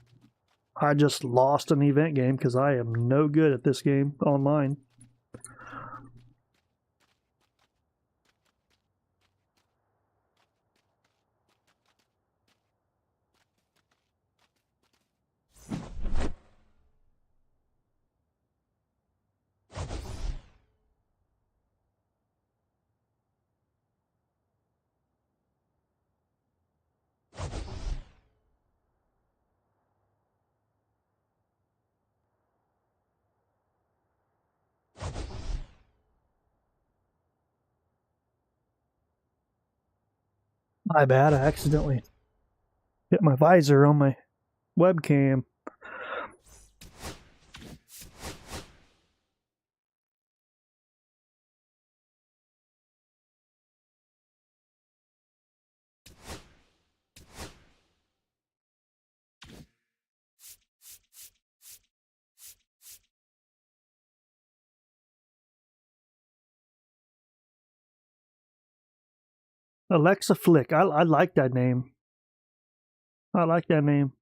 I just lost an event game because I am no good at this game online. My bad, I accidentally hit my visor on my webcam. Alexa Flick. I like that name. I like that name.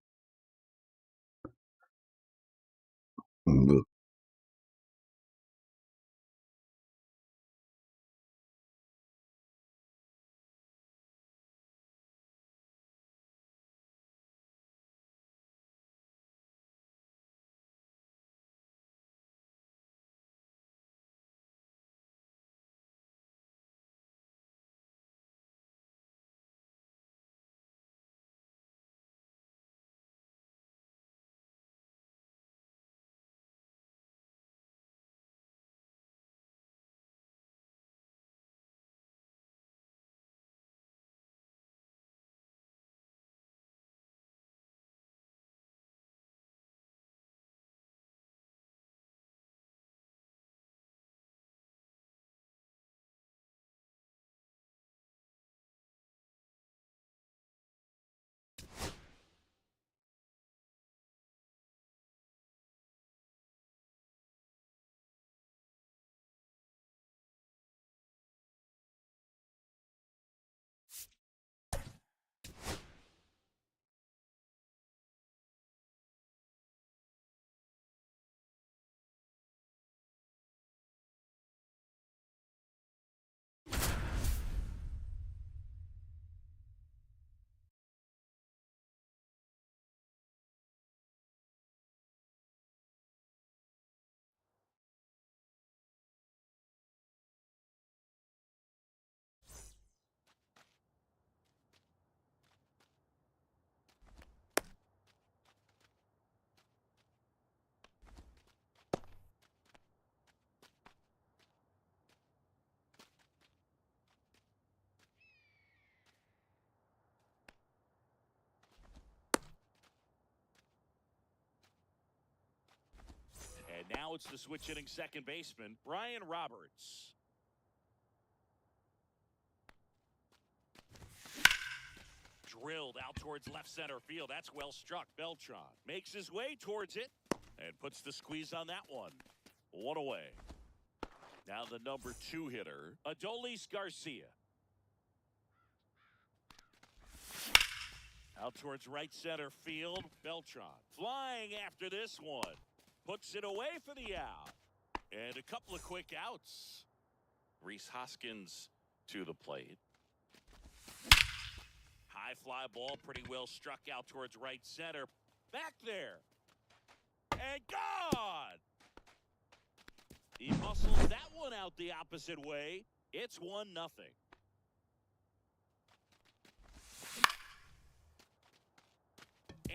And now it's the switch hitting second baseman, Brian Roberts. Drilled out towards left center field. That's well struck. Beltran makes his way towards it and puts the squeeze on that one. One away. Now the number 2 hitter, Adolis Garcia. Out towards right center field. Beltran flying after this one. Puts it away for the out. And a couple of quick outs. Rhys Hoskins to the plate. High fly ball, pretty well struck out towards right center. Back there. And gone! He muscles that one out the opposite way. It's 1-0.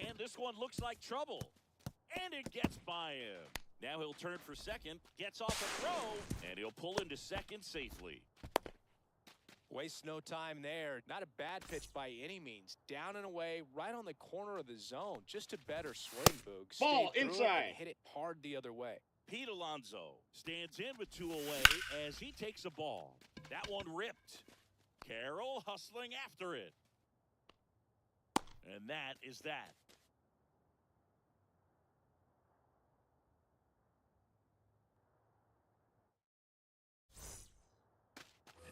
And this one looks like trouble. And it gets by him. Now he'll turn for second, gets off a throw, and he'll pull into second safely. Wastes no time there. Not a bad pitch by any means. Down and away, right on the corner of the zone. Just a better swing, Boog. Ball Stayed through it inside. and hit it hard the other way. Pete Alonso stands in with 2 away as he takes a ball. That one ripped. Carroll hustling after it. And that is that.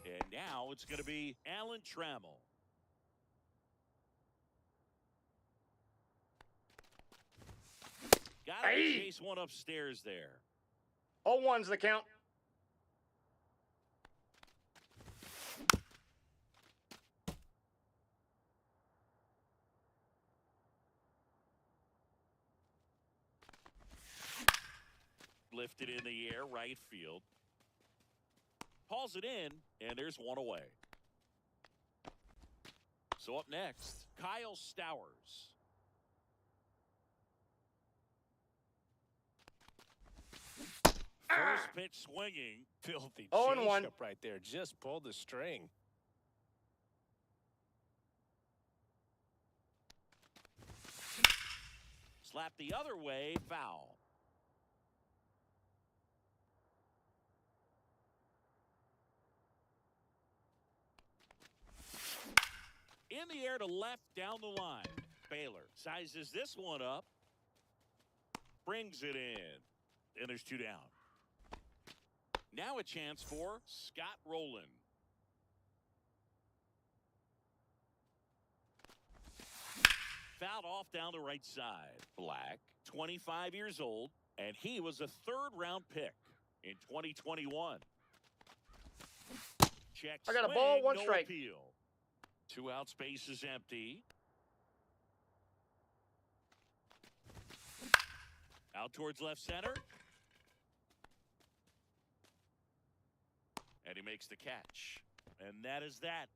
And now it's going to be Alan Trammell. Got to chase one upstairs there. 0-1's the count. Lifted in the air, right field. Hauls it in, and there's one away. So up next, Kyle Stowers. First pitch swinging. Filthy 0-1. changeup right there. Just pulled the string. Slap the other way, foul. In the air to left, down the line. Baylor sizes this one up. Brings it in. And there's two down. Now a chance for Scott Rowland. Fouled off down the right side. Black, 25 years old, and he was a third-round pick in 2021. Check I got a swing, ball, one no strike. appeal. 2 out, space is empty. Out towards left center. And he makes the catch. And that is that.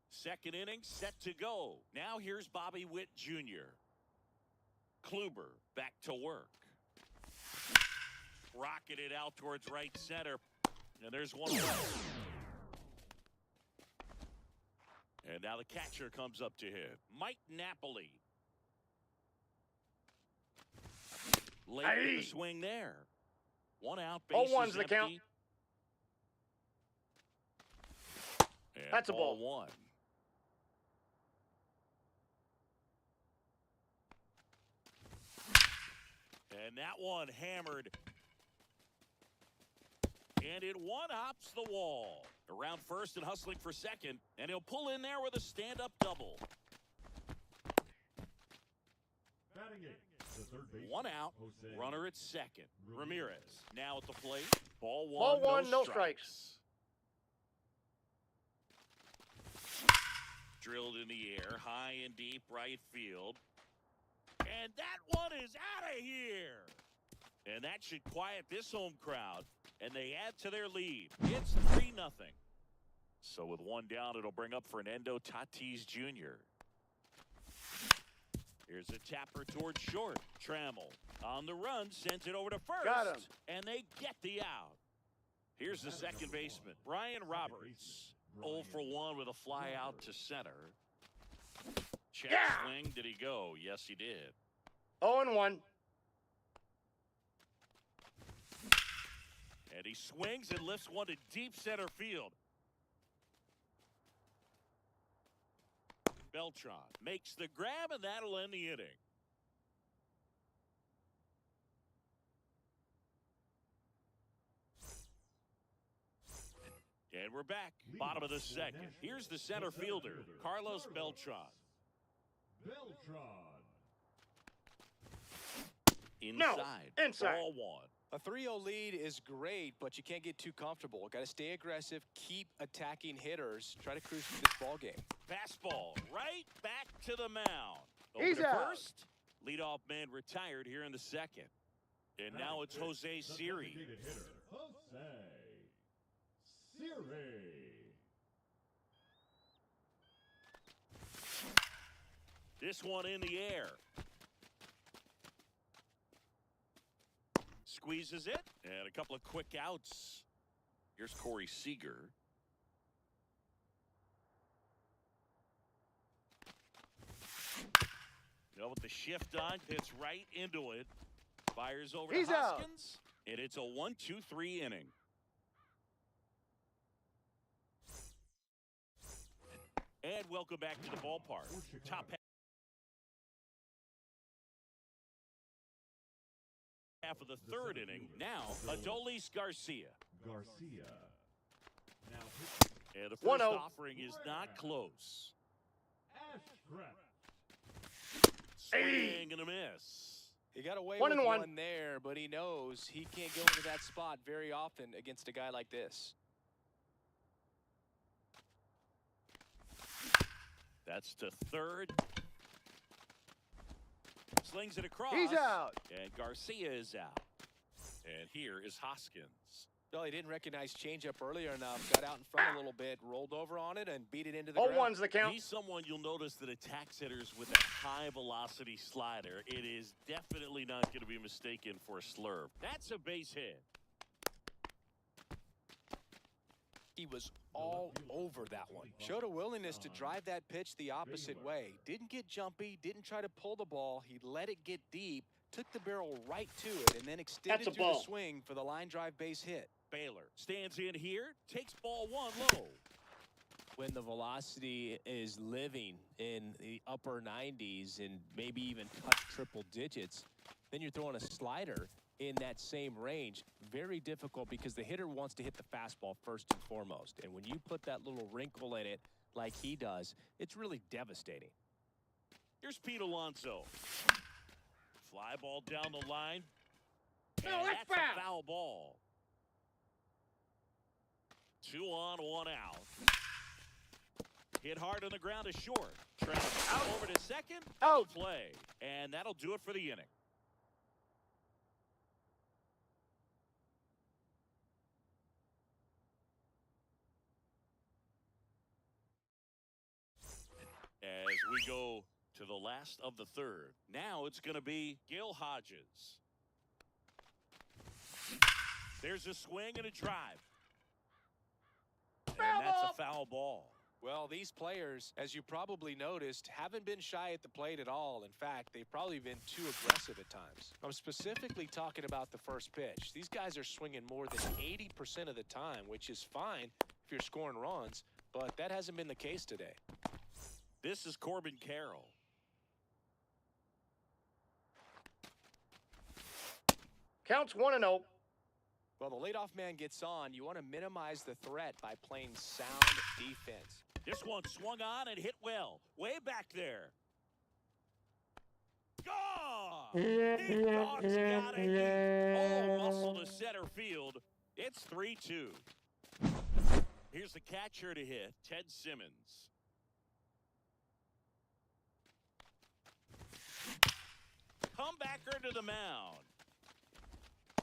Second inning set to go. Now here's Bobby Witt Jr. Kluber back to work. Rocketed out towards right center. And there's one away. And now the catcher comes up to him. Mike Napoli. Late in the swing there. 1 out, bases 0-1's the empty. count. And That's a ball. 1. And that one hammered. And it one-hops the wall. Around first and hustling for second. And he'll pull in there with a stand-up double. Batting eighth, the third baseman, 1 out. Jose Runner at second. Ramirez now at the plate. Ball Ball 1, one, no strikes. Drilled in the air, high and deep right field. And that one is out of here. And that should quiet this home crowd. And they add to their lead. It's 3-0. So with 1 down, it'll bring up Fernando Tatis Jr. Here's a tapper towards short. Trammell on the run, sends it over to first. Got him. And they get the out. Here's the second baseman, Brian Roberts. 0 for 1 with a fly out to center. Check swing. Did he go? Yes, he did. 0-1. And he swings and lifts one to deep center field. Beltran makes the grab, and that'll end the inning. And we're back. Bottom of the second. Here's the center fielder, Carlos Beltran. Beltran. Inside. inside. Ball 1. A 3-0 lead is great, but you can't get too comfortable. Got to stay aggressive, keep attacking hitters, try to cruise through this ball game. Fastball right back to the mound. Over He's to out. first. Leadoff man retired here in the second. And now it's Jose Siri. Designated hitter, Jose Siri. This one in the air. Squeezes it. And a couple of quick outs. Here's Corey Seager. With the shift on, hits right into it. Fires over He's to out. Hoskins. And it's a 1-2-3 inning. And welcome back to the ballpark. Top half of the third inning. Now, Adolis Garcia. Garcia. Now And the 1-0. first offering is not close. Ashcraft. Swing and a miss. He got away One with and one. one there, but he knows he can't go into that spot very often against a guy like this. That's to third. Slings it across. He's out. And Garcia is out. And here is Hoskins. Well, he didn't recognize changeup earlier enough, got out in front a little bit, rolled over on it, and beat it into the ground. 0-1's the count. He's someone you'll notice that attacks hitters with a high velocity slider. It is definitely not going to be mistaken for a slurve. That's a base hit. He was all over that one. Showed a willingness to drive that pitch the opposite way. Didn't get jumpy, didn't try to pull the ball. He let it get deep, took the barrel right to it, and then extended That's a through ball. the swing for the line drive base hit. Baylor stands in here, takes ball one low. When the velocity is living in the upper 90s and maybe even touch triple digits, then you're throwing a slider in that same range. Very difficult because the hitter wants to hit the fastball first and foremost. And when you put that little wrinkle in it like he does, it's really devastating. Here's Pete Alonso. Fly ball down the line. No, And that's that's foul. a foul ball. 2 on, 1 out. Hit hard on the ground is short. Travis out over to second. Out. Play. And that'll do it for the inning. As we go to the last of the third. Now it's going to be Gil Hodges. There's a swing and a drive. And that's a foul ball. Well, these players, as you probably noticed, haven't been shy at the plate at all. In fact, they've probably been too aggressive at times. I'm specifically talking about the first pitch. These guys are swinging more than 80% of the time, which is fine if you're scoring runs, but that hasn't been the case today. This is Corbin Carroll. Counts 1-0. Well, the leadoff man gets on. You want to minimize the threat by playing sound defense. This one swung on and hit well. Way back there. Gone! He knocks it out of heat. Oh, muscle to center field. It's 3-2. Here's the catcher to hit, Ted Simmons. Comebacker to the mound.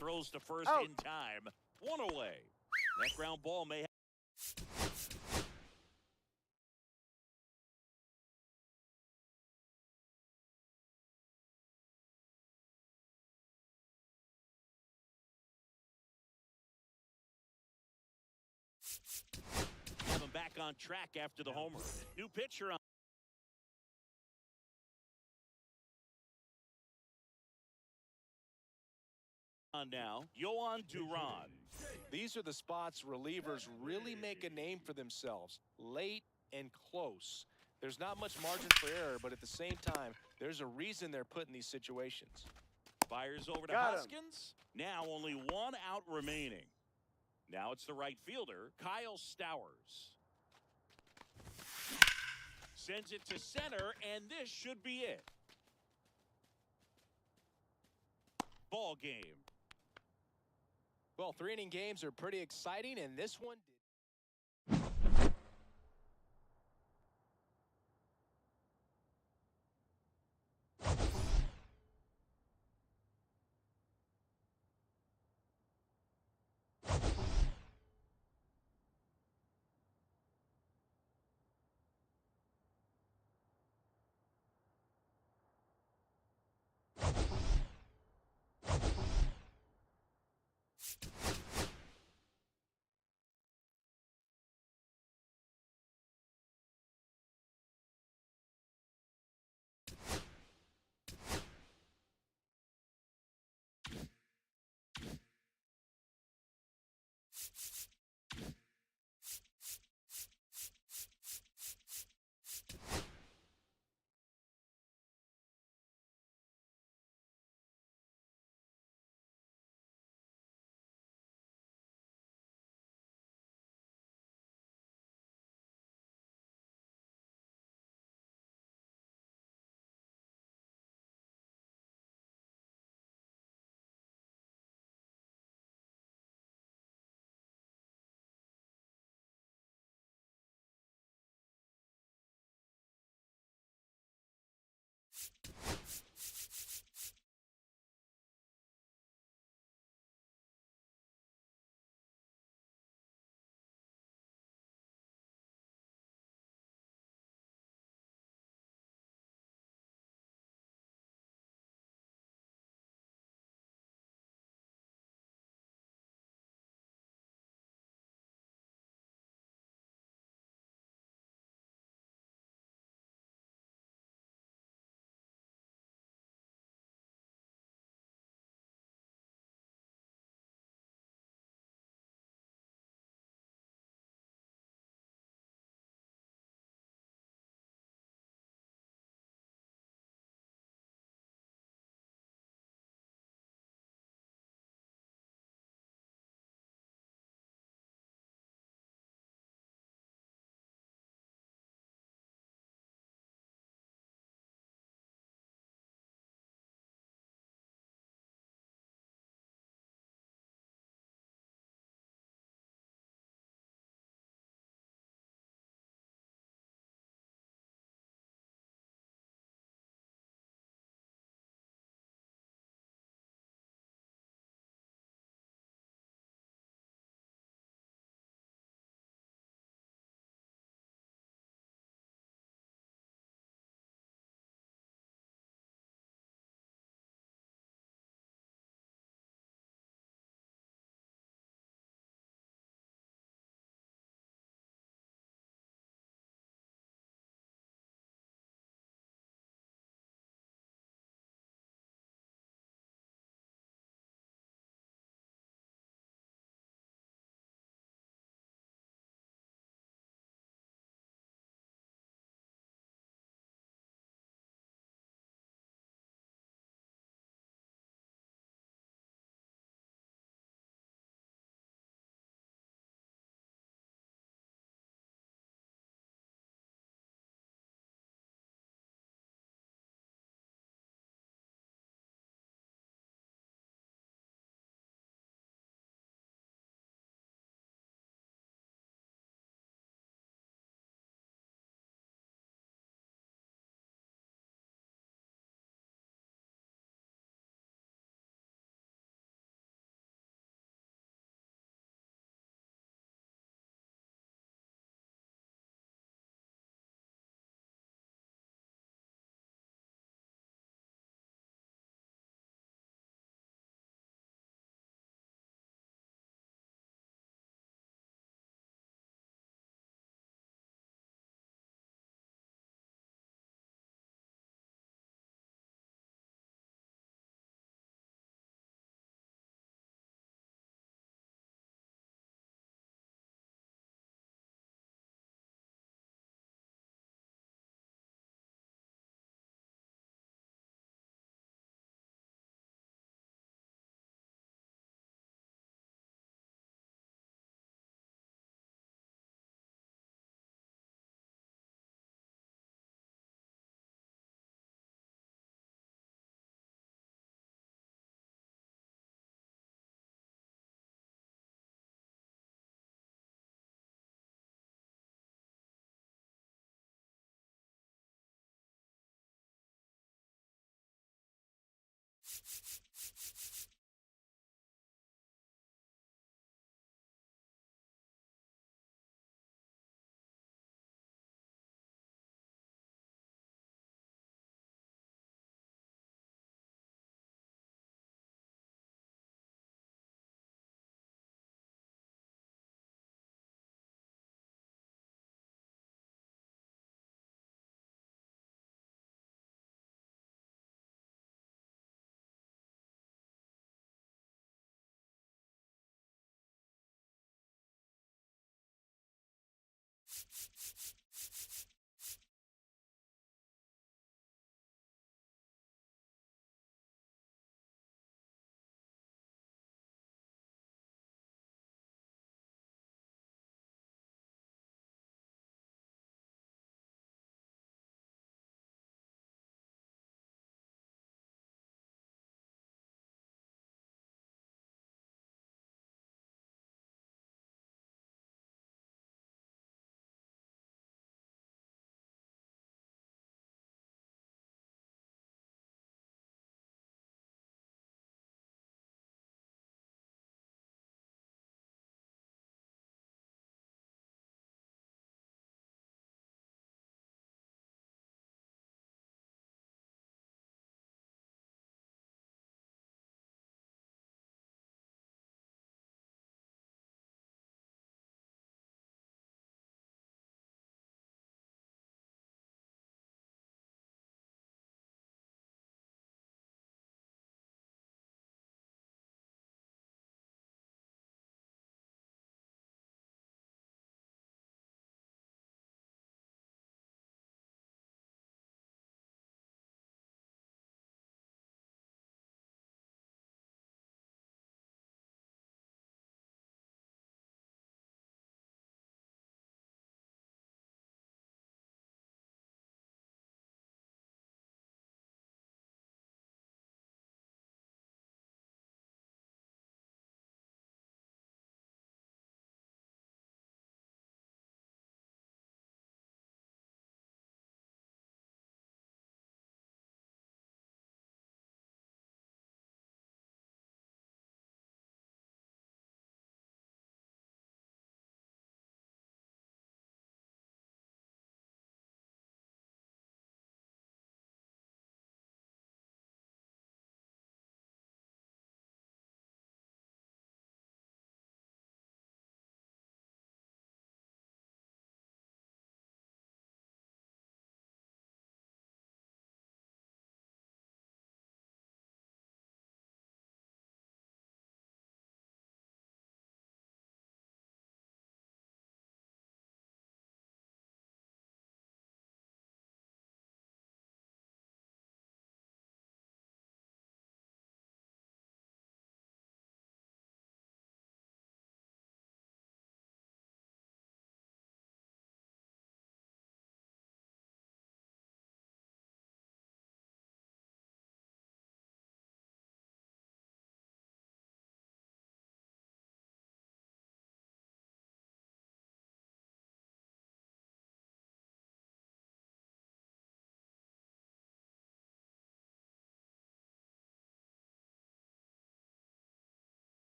Throws to first Out. in time. 1 away. That ground ball may have him back on track after the homer. New pitcher on now. Yohan Duran. These are the spots relievers really make a name for themselves. Late and close. There's not much margin for error, but at the same time, there's a reason they're put in these situations. Fires over to Got him. Hoskins. Now only 1 out remaining. Now it's the right fielder, Kyle Stowers. Sends it to center, and this should be it. Ball game. Well, 3-inning games are pretty exciting, and this one did.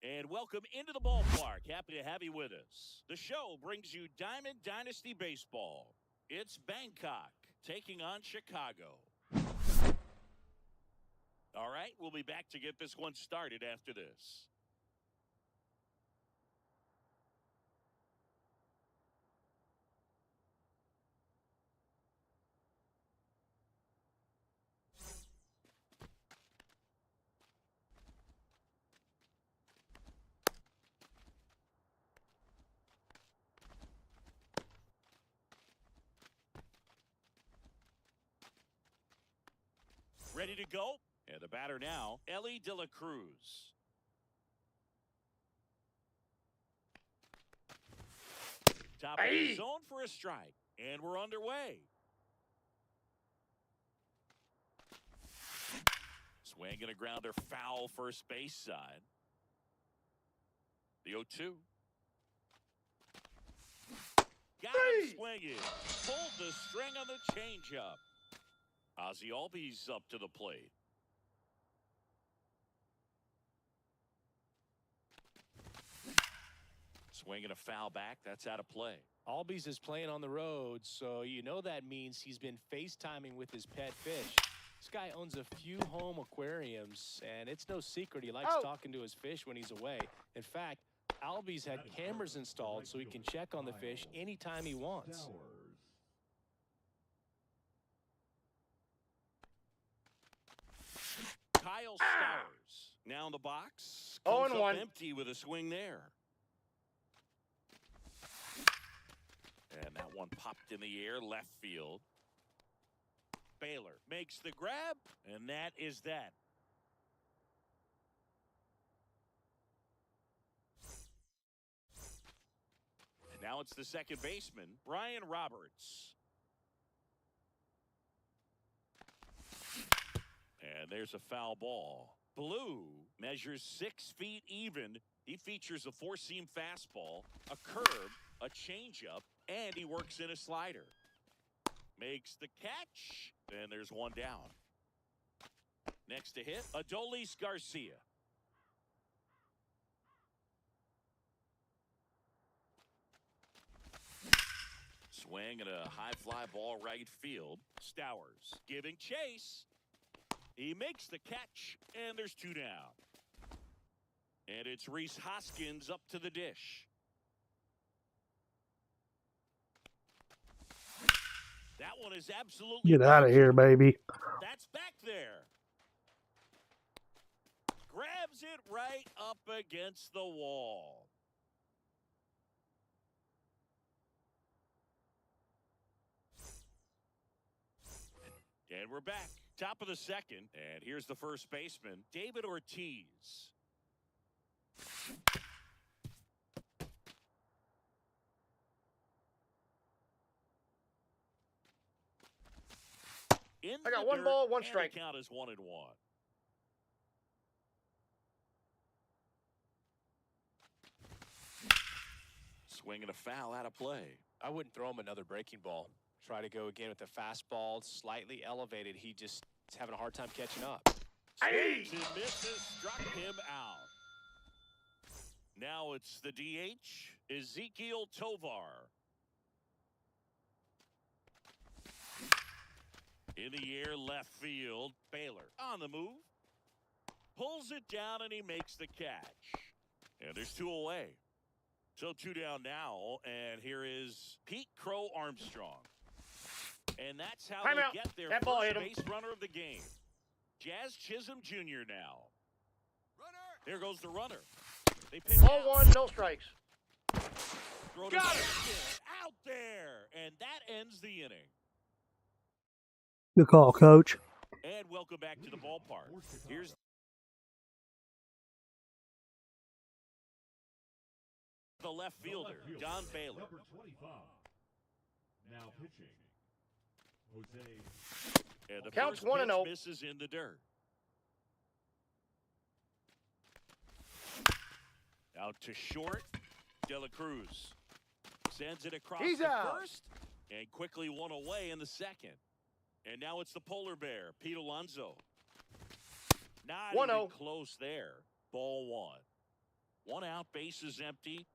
And welcome into the ballpark. Happy to have you with us. The show brings you Diamond Dynasty Baseball. It's Bangkok taking on Chicago. All right, we'll be back to get this one started after this. Ready to go? And the batter now, Ellie De La Cruz. Top of the zone for a strike. And we're underway. Swing and a grounder foul first base side. The 0-2. Got him swinging. Pulled the string on the changeup. Ozzie Albies up to the plate. Swinging a foul back. That's out of play. Albies is playing on the road, so you know that means he's been FaceTiming with his pet fish. This guy owns a few home aquariums, and it's no secret he likes talking to his fish when he's away. In fact, Albies had cameras installed so he can check on the fish anytime he wants. Kyle Stowers now in the box. 0-1. Empty with a swing there. And that one popped in the air, left field. Baylor makes the grab, and that is that. And now it's the second baseman, Brian Roberts. And there's a foul ball. Blue measures 6 feet even. He features a four-seam fastball, a curve, a changeup, and he works in a slider. Makes the catch, and there's one down. Next to hit, Adolis Garcia. Swing and a high fly ball right field. Stowers giving chase. He makes the catch, and there's 2 down. And it's Rhys Hoskins up to the dish. That one is absolutely... Get out of here, baby. That's back there. Grabs it right up against the wall. And we're back. Top of the second. And here's the first baseman, David Ortiz. I got 1 ball, 1 strike. Count is 1-1. Swinging a foul out of play. I wouldn't throw him another breaking ball. Try to go again with the fastball, slightly elevated. He just is having a hard time catching up. Swings and misses, struck him out. Now it's the DH, Ezekiel Tovar. In the air, left field, Baylor on the move. Pulls it down, and he makes the catch. And there's 2 away. So 2 down now, and here is Pete Crow Armstrong. And that's how they get their first base runner of the game. Jazz Chisholm Jr. now. There goes the runner. They pitch Ball 1, no strikes. Got it! Out there, and that ends the inning. Good call, Coach. And welcome back to the ballpark. Here's the left fielder, Don Baylor. Number 25. Now pitching. Jose. And the Counts first 1-0. pitch misses in the dirt. Out to short, De La Cruz sends it across He's the out. first and quickly 1 away in the second. And now it's the polar bear, Pete Alonso. Not 1-0. even close there. Ball 1. One out, base is empty.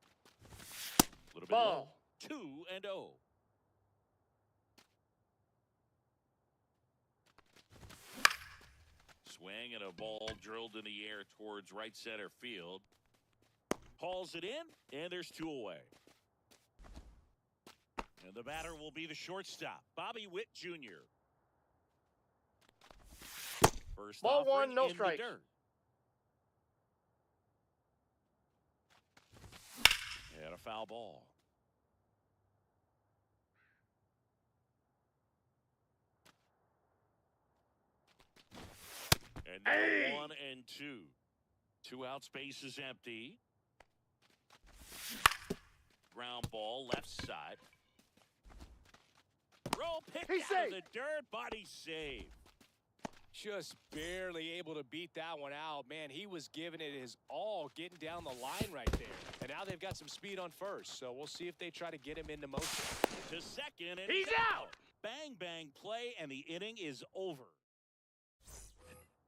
A little bit Ball. low. 2-0. Swing and a ball drilled in the air towards right center field. Hauls it in, and there's 2 away. And the batter will be the shortstop, Bobby Witt Jr. First Ball offering 1, no in strikes. the dirt. And a foul ball. And now 1 and 2. 2 outs, base is empty. Ground ball, left side. Roll pick He's out of safe. the dirt, body save. Just barely able to beat that one out. Man, he was giving it his all, getting down the line right there. And now they've got some speed on first, so we'll see if they try to get him into motion. To second, and He's out. Bang, bang play, and the inning is over.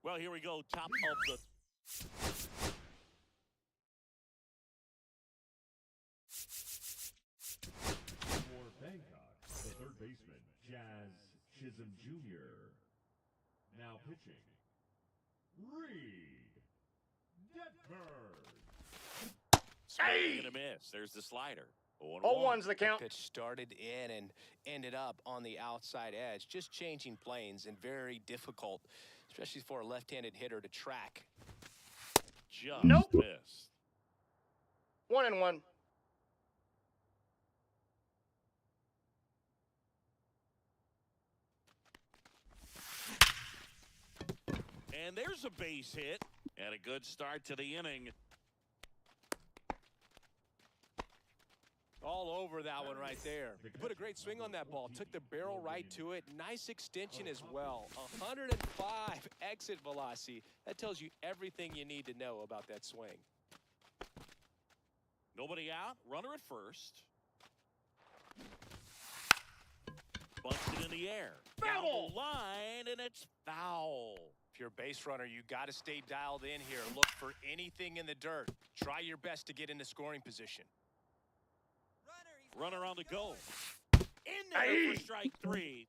Well, here we go, top of the... For Bangkok, the third baseman, Jazz Chisholm Jr. Now pitching, Reed Detford. Swing and a miss. There's the slider. 0-1. 0-1's the count. Pitch started in and ended up on the outside edge, just changing planes and very difficult, especially for a left-handed hitter to track. Just Nope. missed. 1-1. And there's a base hit and a good start to the inning. All over that one right there. He put a great swing on that ball. Took the barrel right to it. Nice extension as well. 105 exit velocity. That tells you everything you need to know about that swing. Nobody out. Runner at first. Bunts it in the air. Down Foul. the line, and it's foul. If you're a base runner, you got to stay dialed in here. Look for anything in the dirt. Try your best to get into scoring position. Runner on the go. In there for strike 3.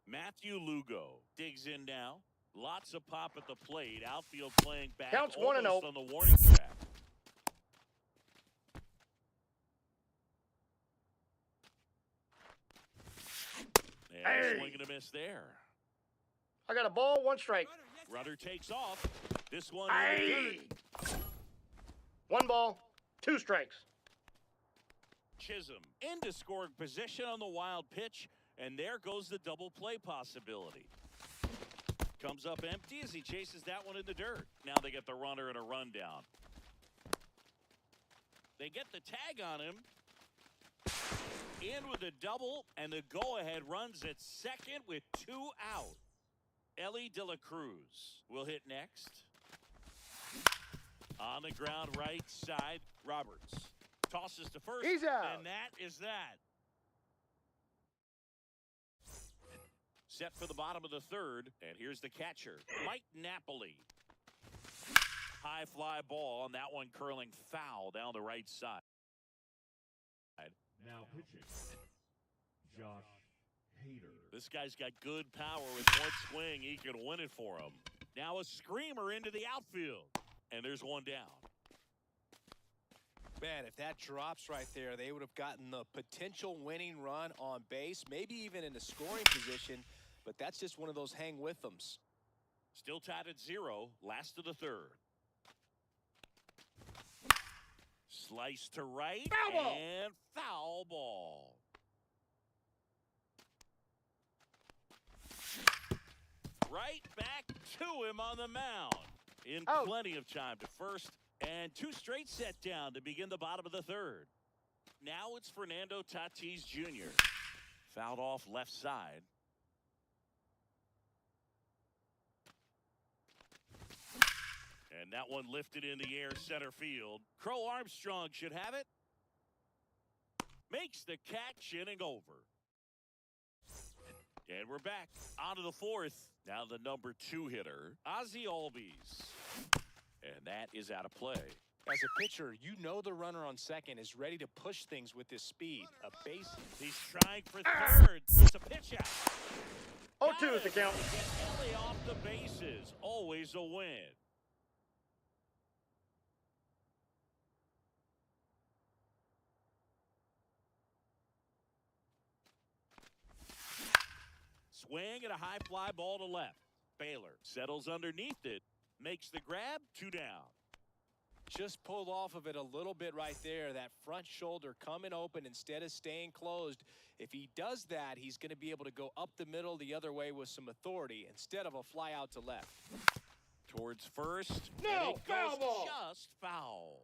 Matthew Lugo digs in now. Lots of pop at the plate. Outfield playing back. Counts 1-0. Almost on the warning track. And a swing and a miss there. I got a ball, 1 strike. Runner takes off. This one in the dirt. 1 ball, 2 strikes. Chisholm into scoring position on the wild pitch, and there goes the double play possibility. Comes up empty as he chases that one in the dirt. Now they get the runner and a rundown. They get the tag on him. In with a double, and the go-ahead runs at second with 2 out. Ellie De La Cruz will hit next. On the ground, right side, Roberts tosses to first. He's out. And that is that. Set for the bottom of the third, and here's the catcher, Mike Napoli. High fly ball, and that one curling foul down the right side. Now pitching, Josh Hader. This guy's got good power. With one swing, he can win it for him. Now a screamer into the outfield, and there's one down. Man, if that drops right there, they would have gotten the potential winning run on base, maybe even in a scoring position, but that's just one of those hang with thems. Still tied at 0, last of the third. Slice to right, Foul ball. and foul ball. Right back to him on the mound. In Out. plenty of time to first, and 2 straight set down to begin the bottom of the third. Now it's Fernando Tatis Jr. Fouled off left side. And that one lifted in the air center field. Crow Armstrong should have it. Makes the catch, inning over. And we're back on to the fourth. Now the number 2 hitter, Ozzie Albies. And that is out of play. As a pitcher, you know the runner on second is ready to push things with his speed. A base. He's trying for third. It's a pitch out. 0-2 is the count. Get Ellie off the bases. Always a win. Swing and a high fly ball to left. Baylor settles underneath it. Makes the grab. 2 down. Just pulled off of it a little bit right there. That front shoulder coming open instead of staying closed. If he does that, he's going to be able to go up the middle the other way with some authority instead of a fly out to left. Towards first. No, and it foul goes ball. just foul.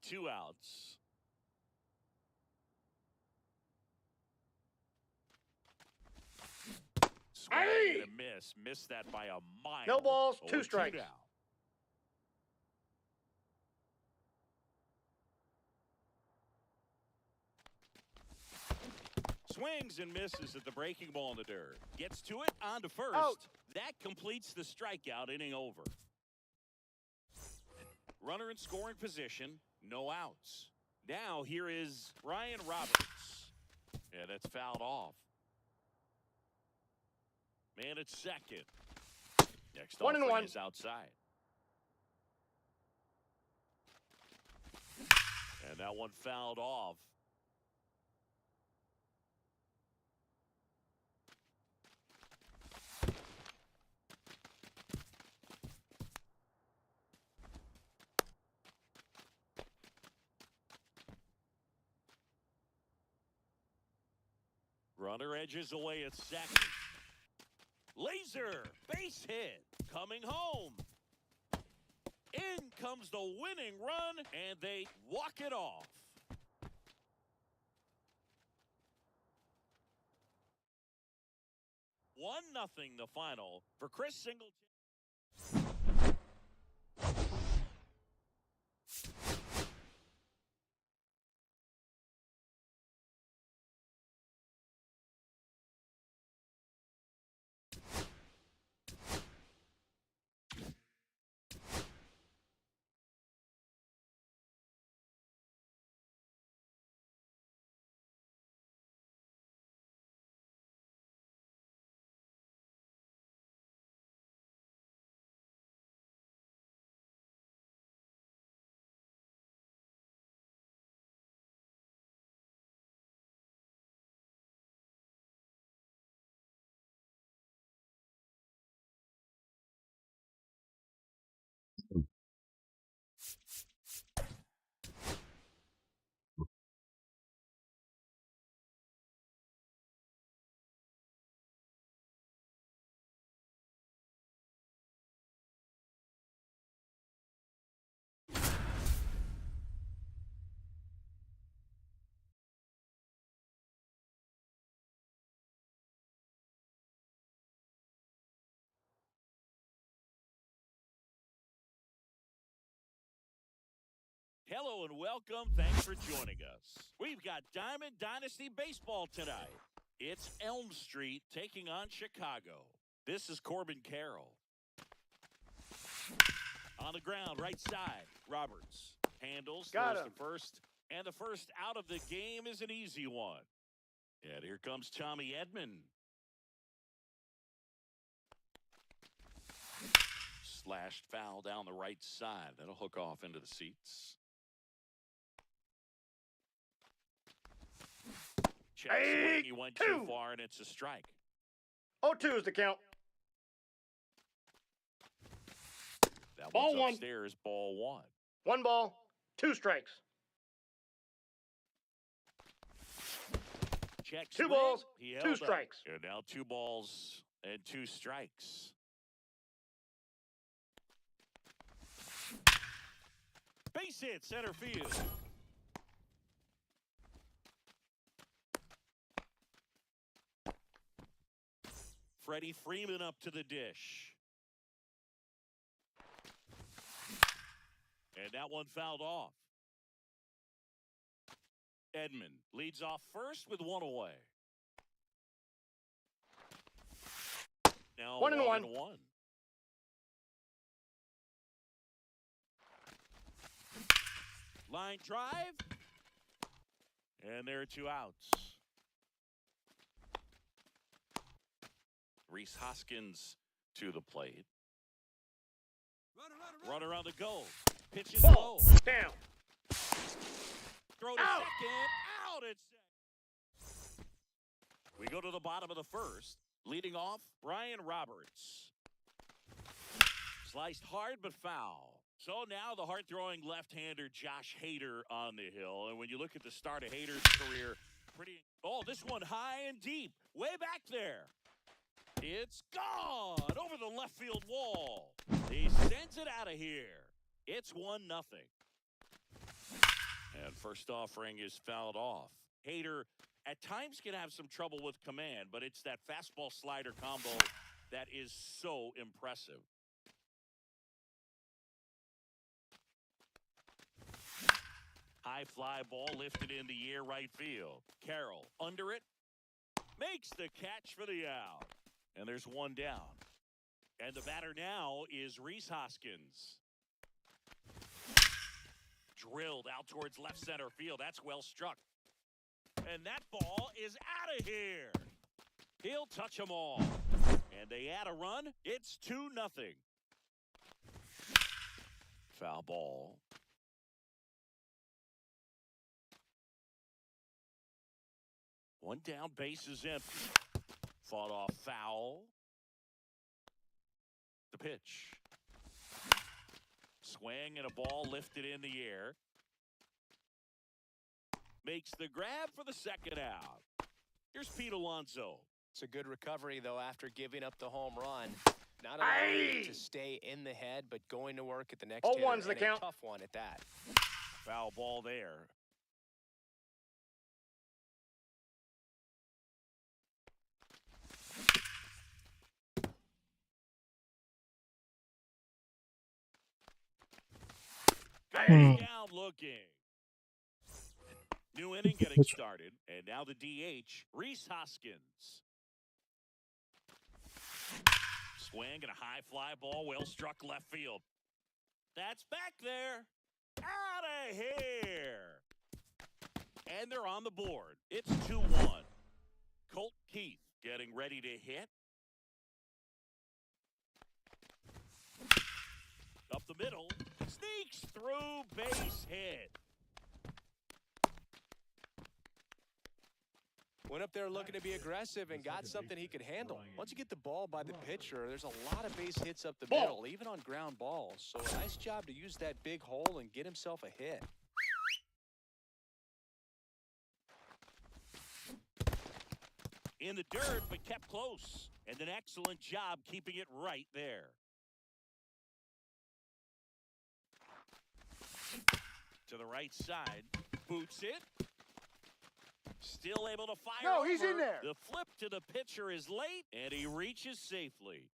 2 outs. Swing Hey! and a miss. Missed that by a mile. No balls, 2 0-2 strikes. down. Swings and misses at the breaking ball in the dirt. Gets to it, on to first. Out. That completes the strikeout, inning over. Runner in scoring position, no outs. Now here is Ryan Roberts. And it's fouled off. Man at second. Next 1 and offering 1. is outside. And that one fouled off. Runner edges away at second. Laser, base hit, coming home. In comes the winning run, and they walk it off. One nothing the final for Chris Singleton. Hello and welcome. Thanks for joining us. We've got Diamond Dynasty Baseball tonight. It's Elm Street taking on Chicago. This is Corbin Carroll. On the ground, right side, Roberts. Handles, Got throws him. to first. And the first out of the game is an easy one. And here comes Tommy Edman. Slashed foul down the right side. That'll hook off into the seats. Check swing. He went too 2. far, and it's a strike. 0-2 is the count. That Ball one's 1. upstairs, ball 1. 1 ball, 2 strikes. Check 2 swing. balls, He 2 held up. strikes. And now 2 balls and 2 strikes. Base hit, center field. Freddie Freeman up to the dish. And that one fouled off. Edman leads off first with one away. Now 1-1. 1-1. Line drive. And there are 2 outs. Rhys Hoskins to the plate. Runner on the go. Pitch is Ball. low. Down. Throw to Out. second. Out at second. We go to the bottom of the first. Leading off, Brian Roberts. Sliced hard but foul. So now the hard-throwing left-hander Josh Hader on the hill. And when you look at the start of Hader's career, oh, this one high and deep. Way back there. It's gone over the left field wall. He sends it out of here. It's 1-0. And first offering is fouled off. Hader at times can have some trouble with command, but it's that fastball slider combo that is so impressive. High fly ball lifted in the air right field. Carroll under it. Makes the catch for the out. And there's 1 down. And the batter now is Rhys Hoskins. Drilled out towards left center field. That's well struck. And that ball is out of here. He'll touch them all. And they add a run. It's 2-0. Foul ball. One down, base is empty. Fought off foul. The pitch. Swing and a ball lifted in the air. Makes the grab for the second out. Here's Pete Alonso. It's a good recovery, though, after giving up the home run. Not only to stay in the head, but going to work at the next hitter, 0-1's the and count. a tough one at that. Foul ball there. Going down looking. New inning getting started. And now the DH, Rhys Hoskins. Swing and a high fly ball, well struck left field. That's back there. Out of here. And they're on the board. It's 2-1. Colt Keith getting ready to hit. Up the middle. Sneaks through, base hit. Went up there looking to be aggressive and got something he could handle. Once you get the ball by the pitcher, there's a lot of base hits up the middle, even on ground balls. So nice job to use that big hole and get himself a hit. In the dirt, but kept close. And an excellent job keeping it right there. To the right side. Boots it. Still able to fire. No, he's over. in there. The flip to the pitcher is late, and he reaches safely.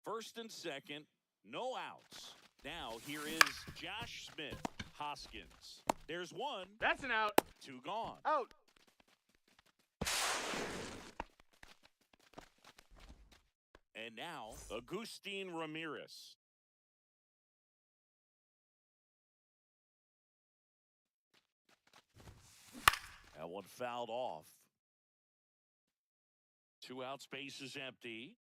First and second, no outs. Now here is Josh Smith, Hoskins. There's one. That's an out. 2 gone. Out. And now, Agustin Ramirez. That one fouled off. 2 out, space is empty.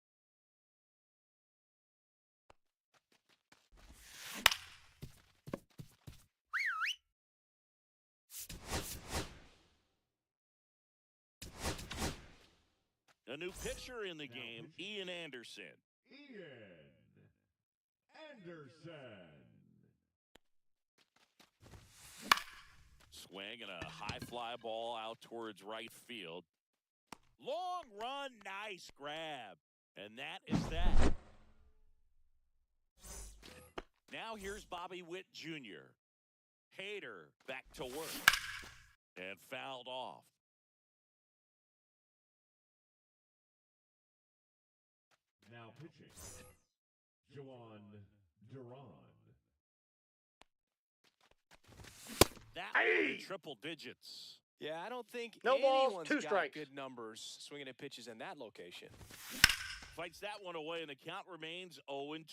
A new pitcher in the game, Ian Anderson. Ian Anderson. Swing and a high fly ball out towards right field. Long run, nice grab. And that is that. Now here's Bobby Witt Jr. Hader back to work. And fouled off. Now pitching, Juan Duran. That one in triple digits. Yeah, I don't think No balls, anyone's 2 got strikes. good numbers swinging at pitches in that location. Fights that one away, and the count remains 0-2.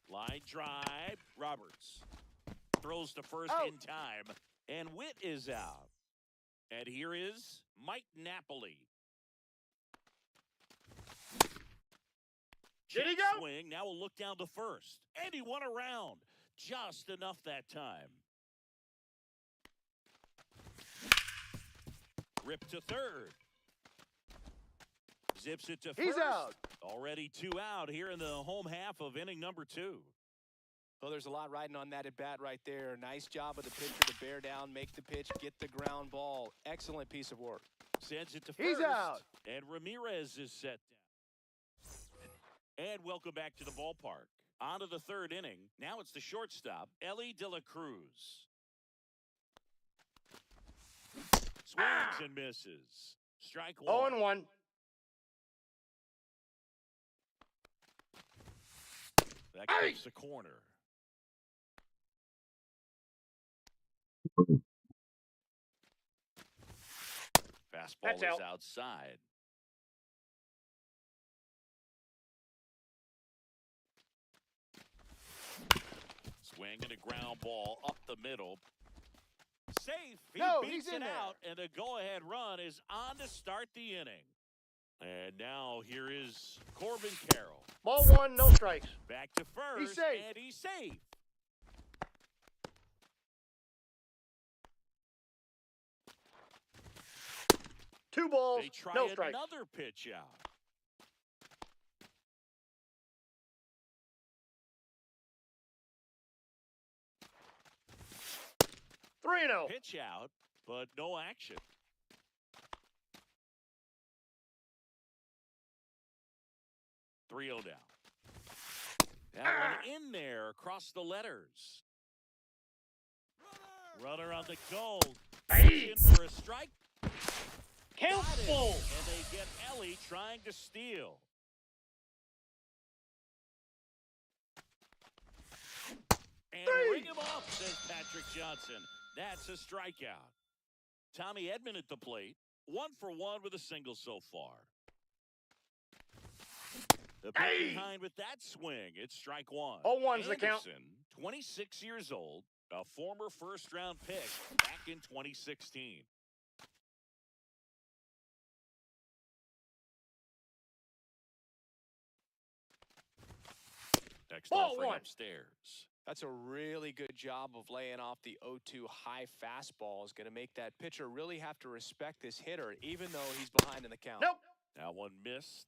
Line drive. Roberts throws to first Out. in time, and Witt is out. And here is Mike Napoli. Did he Check go? swing. Now we'll look down to first. And he won around. Just enough that time. Rip to third. Zips it to He's first. out. Already 2 out here in the home half of inning number 2. Well, there's a lot riding on that at bat right there. Nice job of the pitcher to bear down, make the pitch, get the ground ball. Excellent piece of work. Sends it to He's first. out. And Ramirez is set down. And welcome back to the ballpark. On to the third inning. Now it's the shortstop, Ellie De La Cruz. Swings and misses. Strike 1. 0-1. That clips the corner. Fastball That's is out. outside. Swing and a ground ball up the middle. Safe. He No, beats he's in it there. out, and the go-ahead run is on to start the inning. And now here is Corbin Carroll. Ball 1, no strikes. Back to first, He's safe. and he's safe. Two balls, They try no strikes. another pitch out. Three and 0. Pitch out, but no action. Three-0 down. That one in there across the letters. Runner on the go. In for a strike. Count Got it. full. And they get Ellie trying to steal. And ring him up, says Patrick Johnson. That's a strikeout. Tommy Edman at the plate. 1 for 1 with a single so far. The pitch behind with that swing. It's strike 1. 0-1's the count. Anderson, 26 years old, a former first-round pick back in 2016. Next Ball offering 1. upstairs. That's a really good job of laying off the 0-2 high fastball. Is going to make that pitcher really have to respect this hitter, even though he's behind in the count. Nope. That one missed.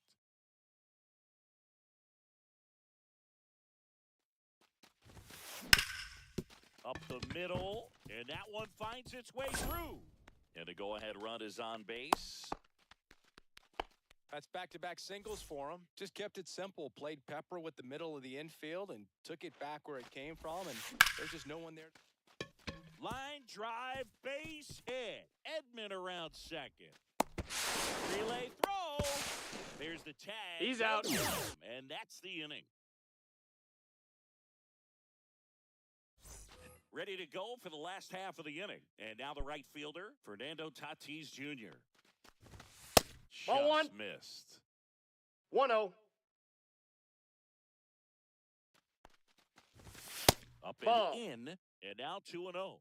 Up the middle, and that one finds its way through. And the go-ahead run is on base. That's back-to-back singles for him. Just kept it simple. Played pepper with the middle of the infield and took it back where it came from, and there's just no one there. Line drive, base hit. Edman around second. Relay throw. There's the tag. He's out. And that's the inning. Ready to go for the last half of the inning. And now the right fielder, Fernando Tatis Jr. Ball 1. Just missed. 1-0. Up Ball. and in, and now 2-0.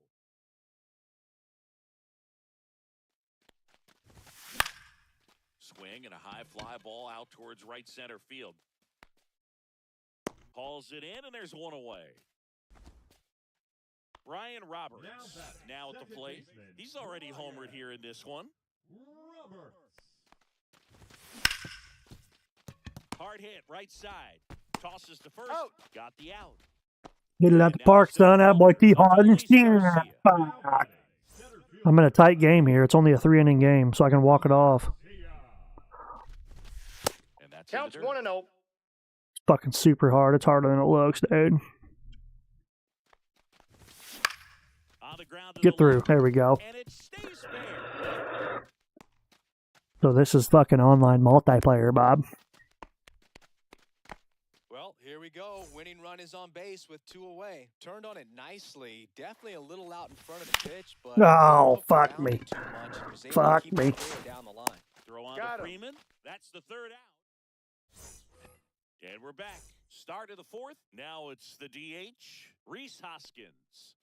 Swing and a high fly ball out towards right center field. Hauls it in, and there's one away. Brian Roberts now at the plate. He's already homered here in this one. Roberts. Hard hit, right side. Tosses to first. Out. Got the out. Get it out the park, son. That boy T. Harden. I'm in a tight game here. It's only a 3-inning game, so I can walk it off. And that's in the Counts dirt. 1-0. It's fucking super hard. It's harder than it looks, dude. On the ground to Get the through. left, There we go. and it stays fair. So this is fucking online multiplayer, Bob. Well, here we go. Winning Incoming run is on base with 2 away. Turned on it nicely. Definitely a little out in front of the pitch, but Oh, didn't fuck look around me. it too much and was able Fuck to keep me. the player down the line. Throw on Got to him. Freeman. That's the third out. And we're back. Start of the fourth. Now it's the DH, Reese Hoskins.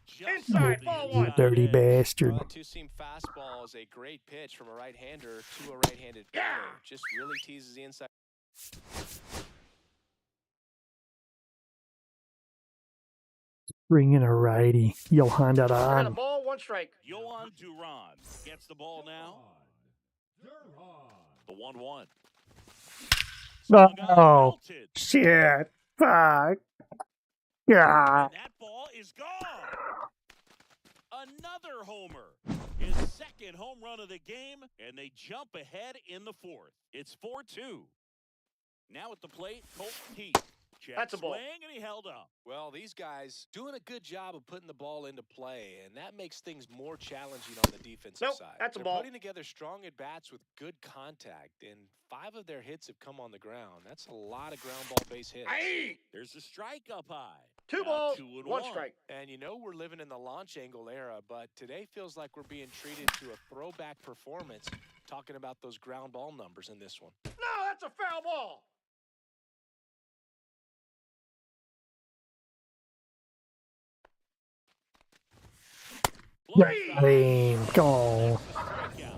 Just Inside, the ball You one. inside dirty edge. bastard. Well, that two-seam fastball is a great pitch from a right-hander to a right-handed Yeah. batter. Just really teases the inside. Bring in a righty. Johan And a Duran. ball, 1 strike. Johan Duran gets the ball now. The 1-1. Swung on, Oh, belted. shit. Fuck. Yeah. And that ball is gone. Another homer. His second home run of the game, and they jump ahead in the fourth. It's 4-2. Now at the plate, Colt Heath. Check That's a ball. swing, and he held up. Well, these guys doing a good job of putting the ball into play, and that makes things more challenging on the defensive Nope, side. that's a They're ball. putting together strong at-bats with good contact, and 5 of their hits have come on the ground. That's a lot of ground ball base hits. Aye. There's a strike up high. 2 Now balls, 2-1. 1 strike. And you know we're living in the launch angle era, but today feels like we're being treated to a throwback performance, talking about those ground ball numbers in this one. No, that's a foul ball. Lame. Come on. Strikeout.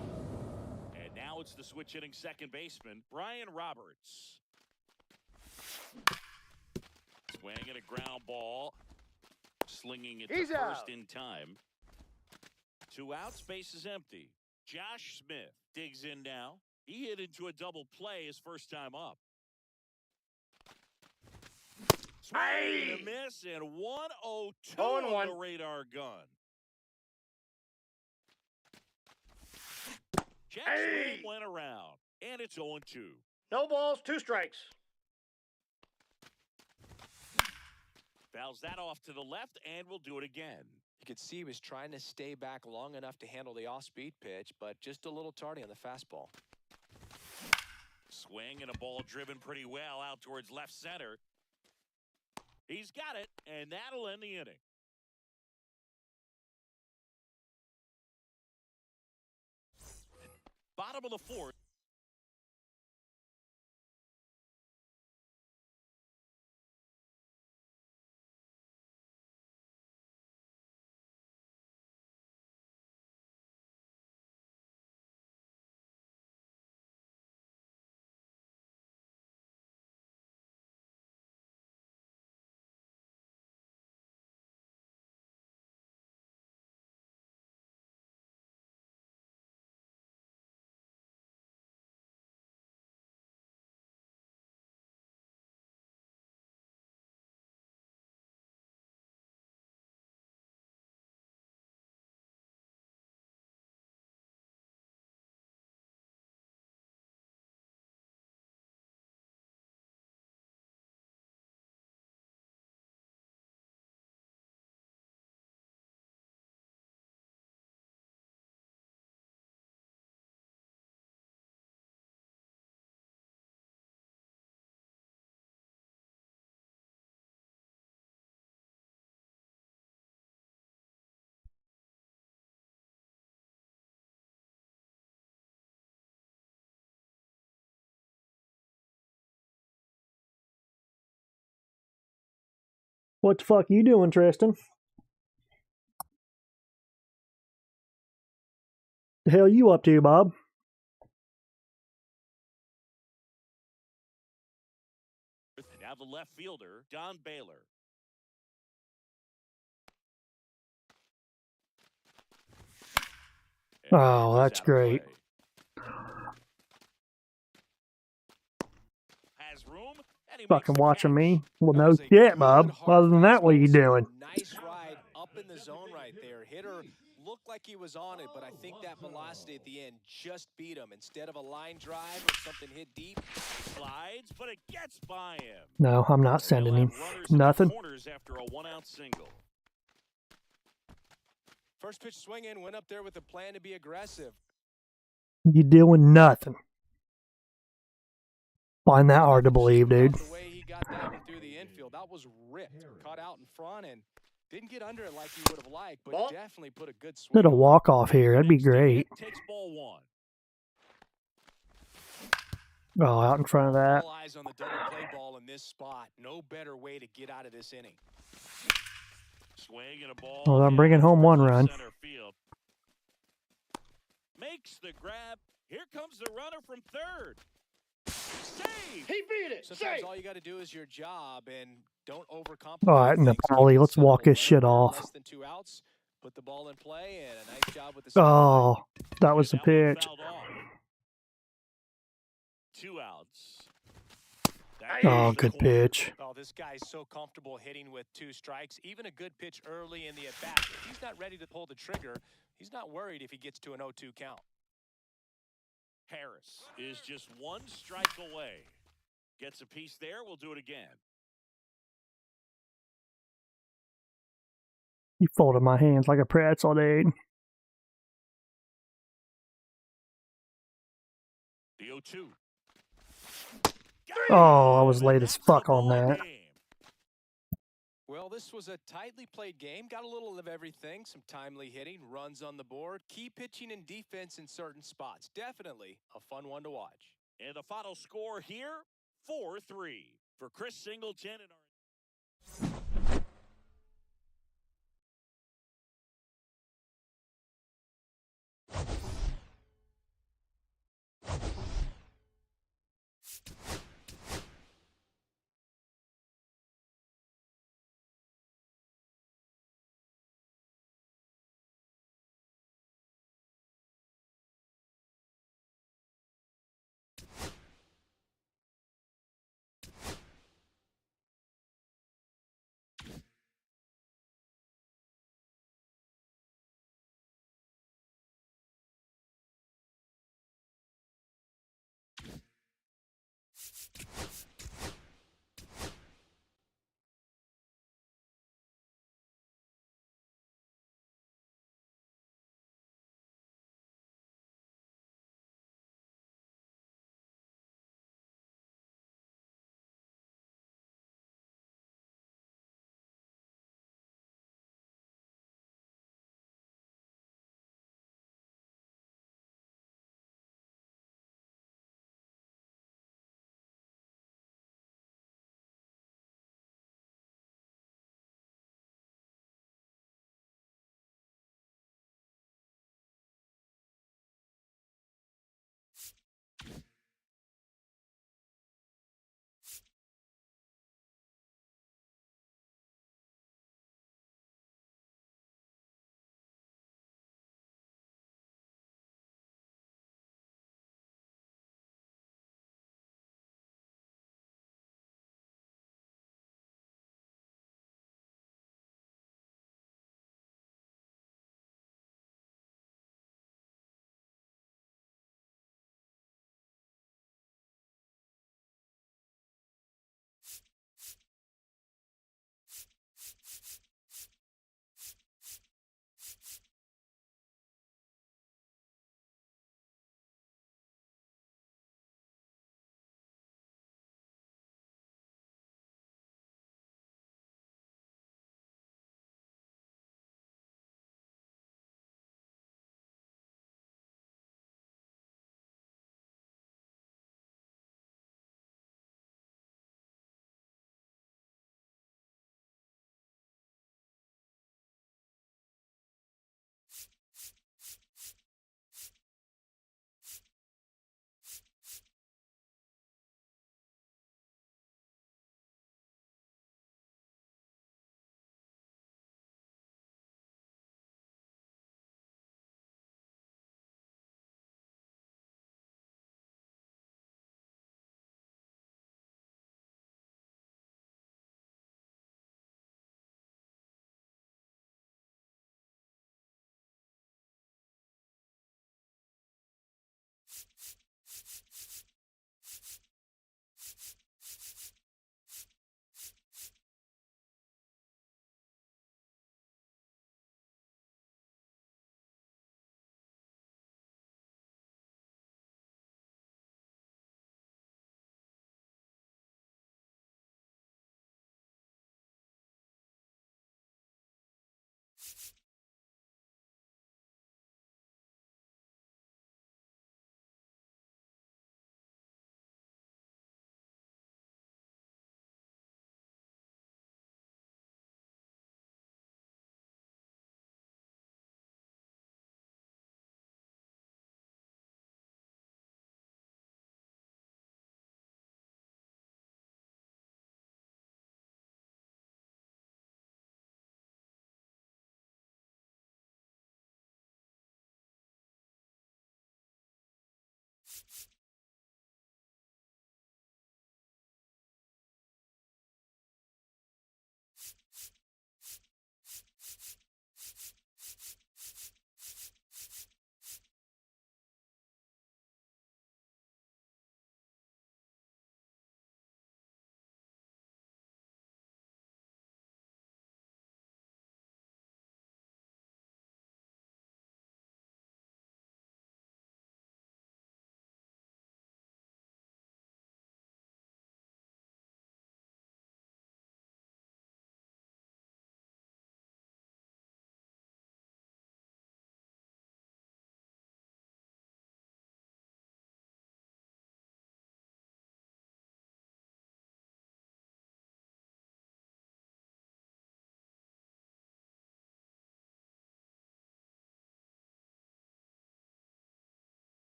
And now it's the switch hitting second baseman, Brian Roberts. Swinging a ground ball, slinging it to He's first out. in time. 2 outs, base is empty. Josh Smith digs in now. He hit into a double play his first time up. Swing and a miss, and 1-0-2 on 0-1. the radar gun. Jack Hey. Swing went around, and it's 0-2. No balls, 2 strikes. Fouls that off to the left, and we'll do it again. You could see he was trying to stay back long enough to handle the off-speed pitch, but just a little tardy on the fastball. Swing and a ball driven pretty well out towards left center. He's got it, and that'll end the inning. Bottom of the fourth. What the fuck you doing, Tristan? The hell you up to, Bob? Now the left fielder, Don Baylor. And Oh, he's that's out of great. play. Has room, and he makes Fucking the watching catch. me? Well, That no was a shit, good, Bob. hard Other than that, what are you fastball. doing? Nice ride up in the zone right there. Hitter looked like he was on it, but I think that velocity at the end just beat him. Instead of a line drive or something hit deep, Slides, but it gets by him. No, I'm not sending They'll him. have runners in the Nothing. corners after a 1-out single. first pitch swing in, went up there with a plan to be aggressive. You doing nothing. Find that hard to believe, dude. The way he got outfield. That was ripped. Caught out in front and didn't get under it like he would have liked, but Ball. definitely put a good swing. Did a walk-off here. That'd be Next to great. hit takes ball one. Oh, out in front of that. All eyes on the double play ball in this spot. No better way to get out of this inning. Swing and a ball. Well, I'm down bringing home one towards run. center field. Makes the grab. Here comes the runner from third. Save. He beat it. Sometimes Safe. all you got to do is your job and don't overcomplicate. All right, things. Nepali, Keep it let's walk simple. this shit Runner off. Less than 2 outs. Put the ball in play and a nice job with the. Oh, that was the That one pitch. fouled off. 2 outs. Oh, good pitch. Oh, this guy's so comfortable hitting with 2 strikes. Even a good pitch early in the at-bat. If he's not ready to pull the trigger, he's not worried if he gets to an 0-2 count. Harris is just 1 strike away. Gets a piece there. We'll do it again. He folded my hands like a pretzel, dude. The 0-2. Oh, I was late as fuck on that. Well, this was a tightly played game. Got a little of everything. Some timely hitting, runs on the board, key pitching and defense in certain spots. Definitely a fun one to watch. And the final score here, 4-3 for Chris Singleton and our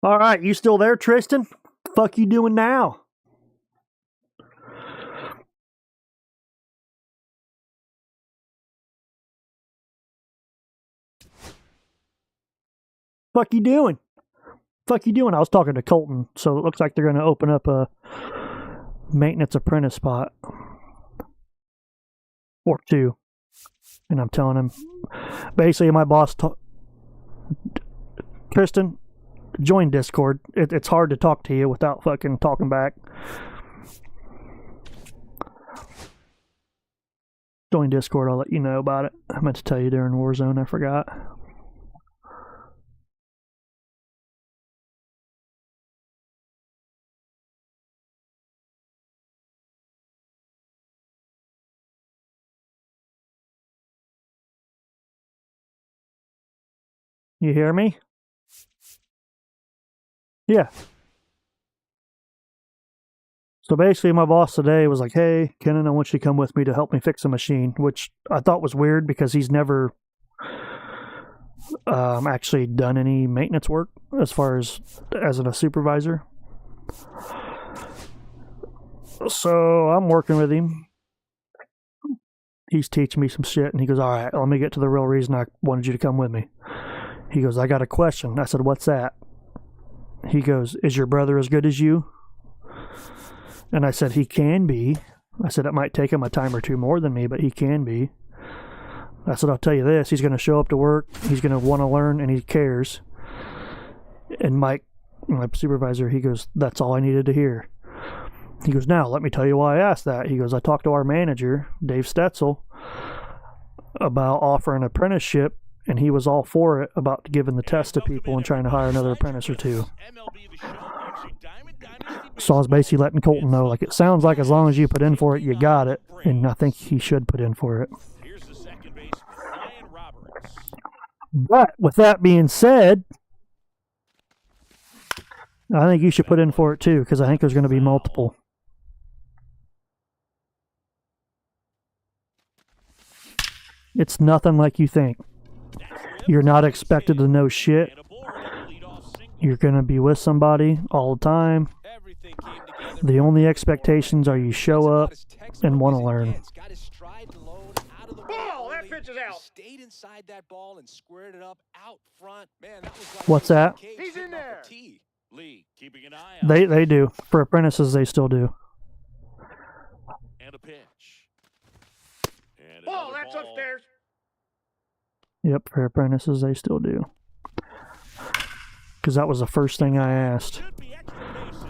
All right, you still there, Tristan? Fuck you doing now? Fuck you doing? Fuck you doing? I was talking to Colton, so it looks like they're going to open up a maintenance apprentice spot. Or two. And I'm telling him, basically my boss, Tristan, join Discord. It's hard to talk to you without fucking talking back. Join Discord, I'll let you know about it. I meant to tell you during Warzone, I forgot. You hear me? Yeah. So basically, my boss today was like, hey, Kenan, I want you to come with me to help me fix a machine, which I thought was weird because he's never actually done any maintenance work as far as a supervisor. So I'm working with him. He's teaching me some shit, and he goes, all right, let me get to the real reason I wanted you to come with me. He goes, I got a question. I said, what's that? He goes, is your brother as good as you? And I said, he can be. I said, it might take him a time or two more than me, but he can be. I said, I'll tell you this, he's going to show up to work, he's going to want to learn, and he cares. And Mike, my supervisor, he goes, that's all I needed to hear. He goes, now, let me tell you why I asked that. He goes, I talked to our manager, Dave Stetzel, about offering an apprenticeship, and he was all for it, about giving the test to people and trying to hire another apprentice or two. So I was basically letting Colton know, like, it sounds like as long as you put in for it, you got it, and I think he should put in for it. But with that being said, I think you should put in for it too, because I think there's going to be multiple. It's nothing like you think. You're not expected to know shit. You're going to be with somebody all the time. The only expectations are you show up and want to learn. Ball, that pitch is out. Stayed inside that ball and squared it up out front. Man, that was like What's that? He's in there. Lee, keeping an eye out. They do. For apprentices, they still do. And a pitch. And Ball, another that's ball. upstairs. Yep, for apprentices, they still do. Because that was the first thing I asked. Should be extra bases.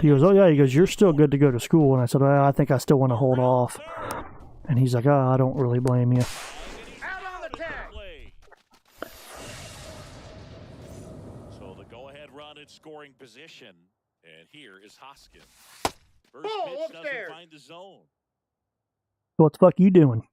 He goes, oh yeah, he goes, you're still good to go to school. And I said, well, I think I still want to hold off. And he's like, oh, I don't really blame you. Out on the tag. So the go-ahead run in scoring position. And here is Hoskins. First Ball pitch upstairs. doesn't find the zone. What the fuck you doing?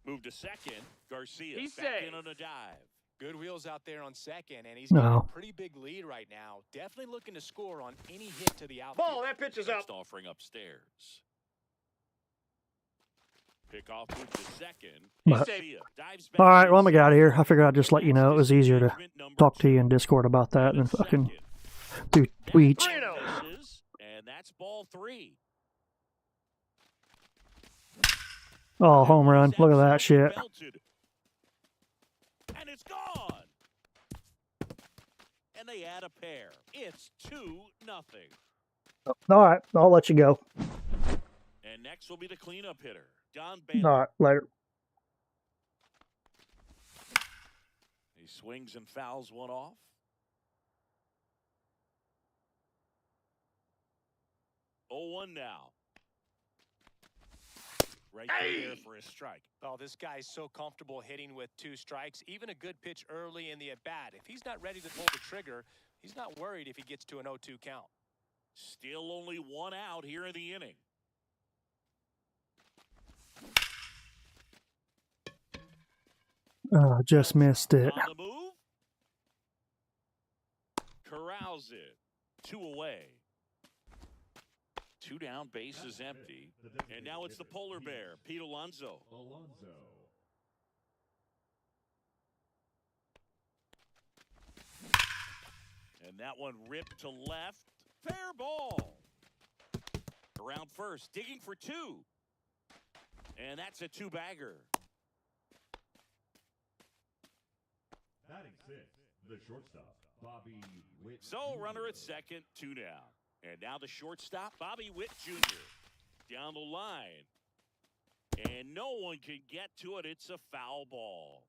Move to second. Garcia He's back safe. in on a dive. Good wheels out there on second, and he's got No. a pretty big lead right now. Definitely looking to score on any hit to the outfield. Ball, that pitch is out. Next offering upstairs. Pickoff move to second. But- Garcia dives back All right, well, I'm inside. going to get out of here. I figured I'd just let you know it was easier to talk to you in Discord about that than fucking through tweets. And that's ball 3. Oh, home run. Look at that shit. And it's gone. And they add a pair. It's 2-0. All right, I'll let you go. And next will be the cleanup hitter, Don All Bailey. right, later. He swings and fouls one off. 0-1 now. Right there for a strike. Oh, this guy's so comfortable hitting with 2 strikes. Even a good pitch early in the at-bat. If he's not ready to pull the trigger, he's not worried if he gets to an 0-2 count. Still only 1 out here in the inning. Oh, just missed it. On the move. Corrals it. 2 away. 2 down, base is empty. And now it's the polar bear, Pete Alonso. And that one ripped to left. Fair ball. Around first, digging for two. And that's a two-bagger. Batting sixth, the shortstop, Bobby Witt. So runner at second, 2 down. And now the shortstop, Bobby Witt Jr. down the line. And no one can get to it. It's a foul ball.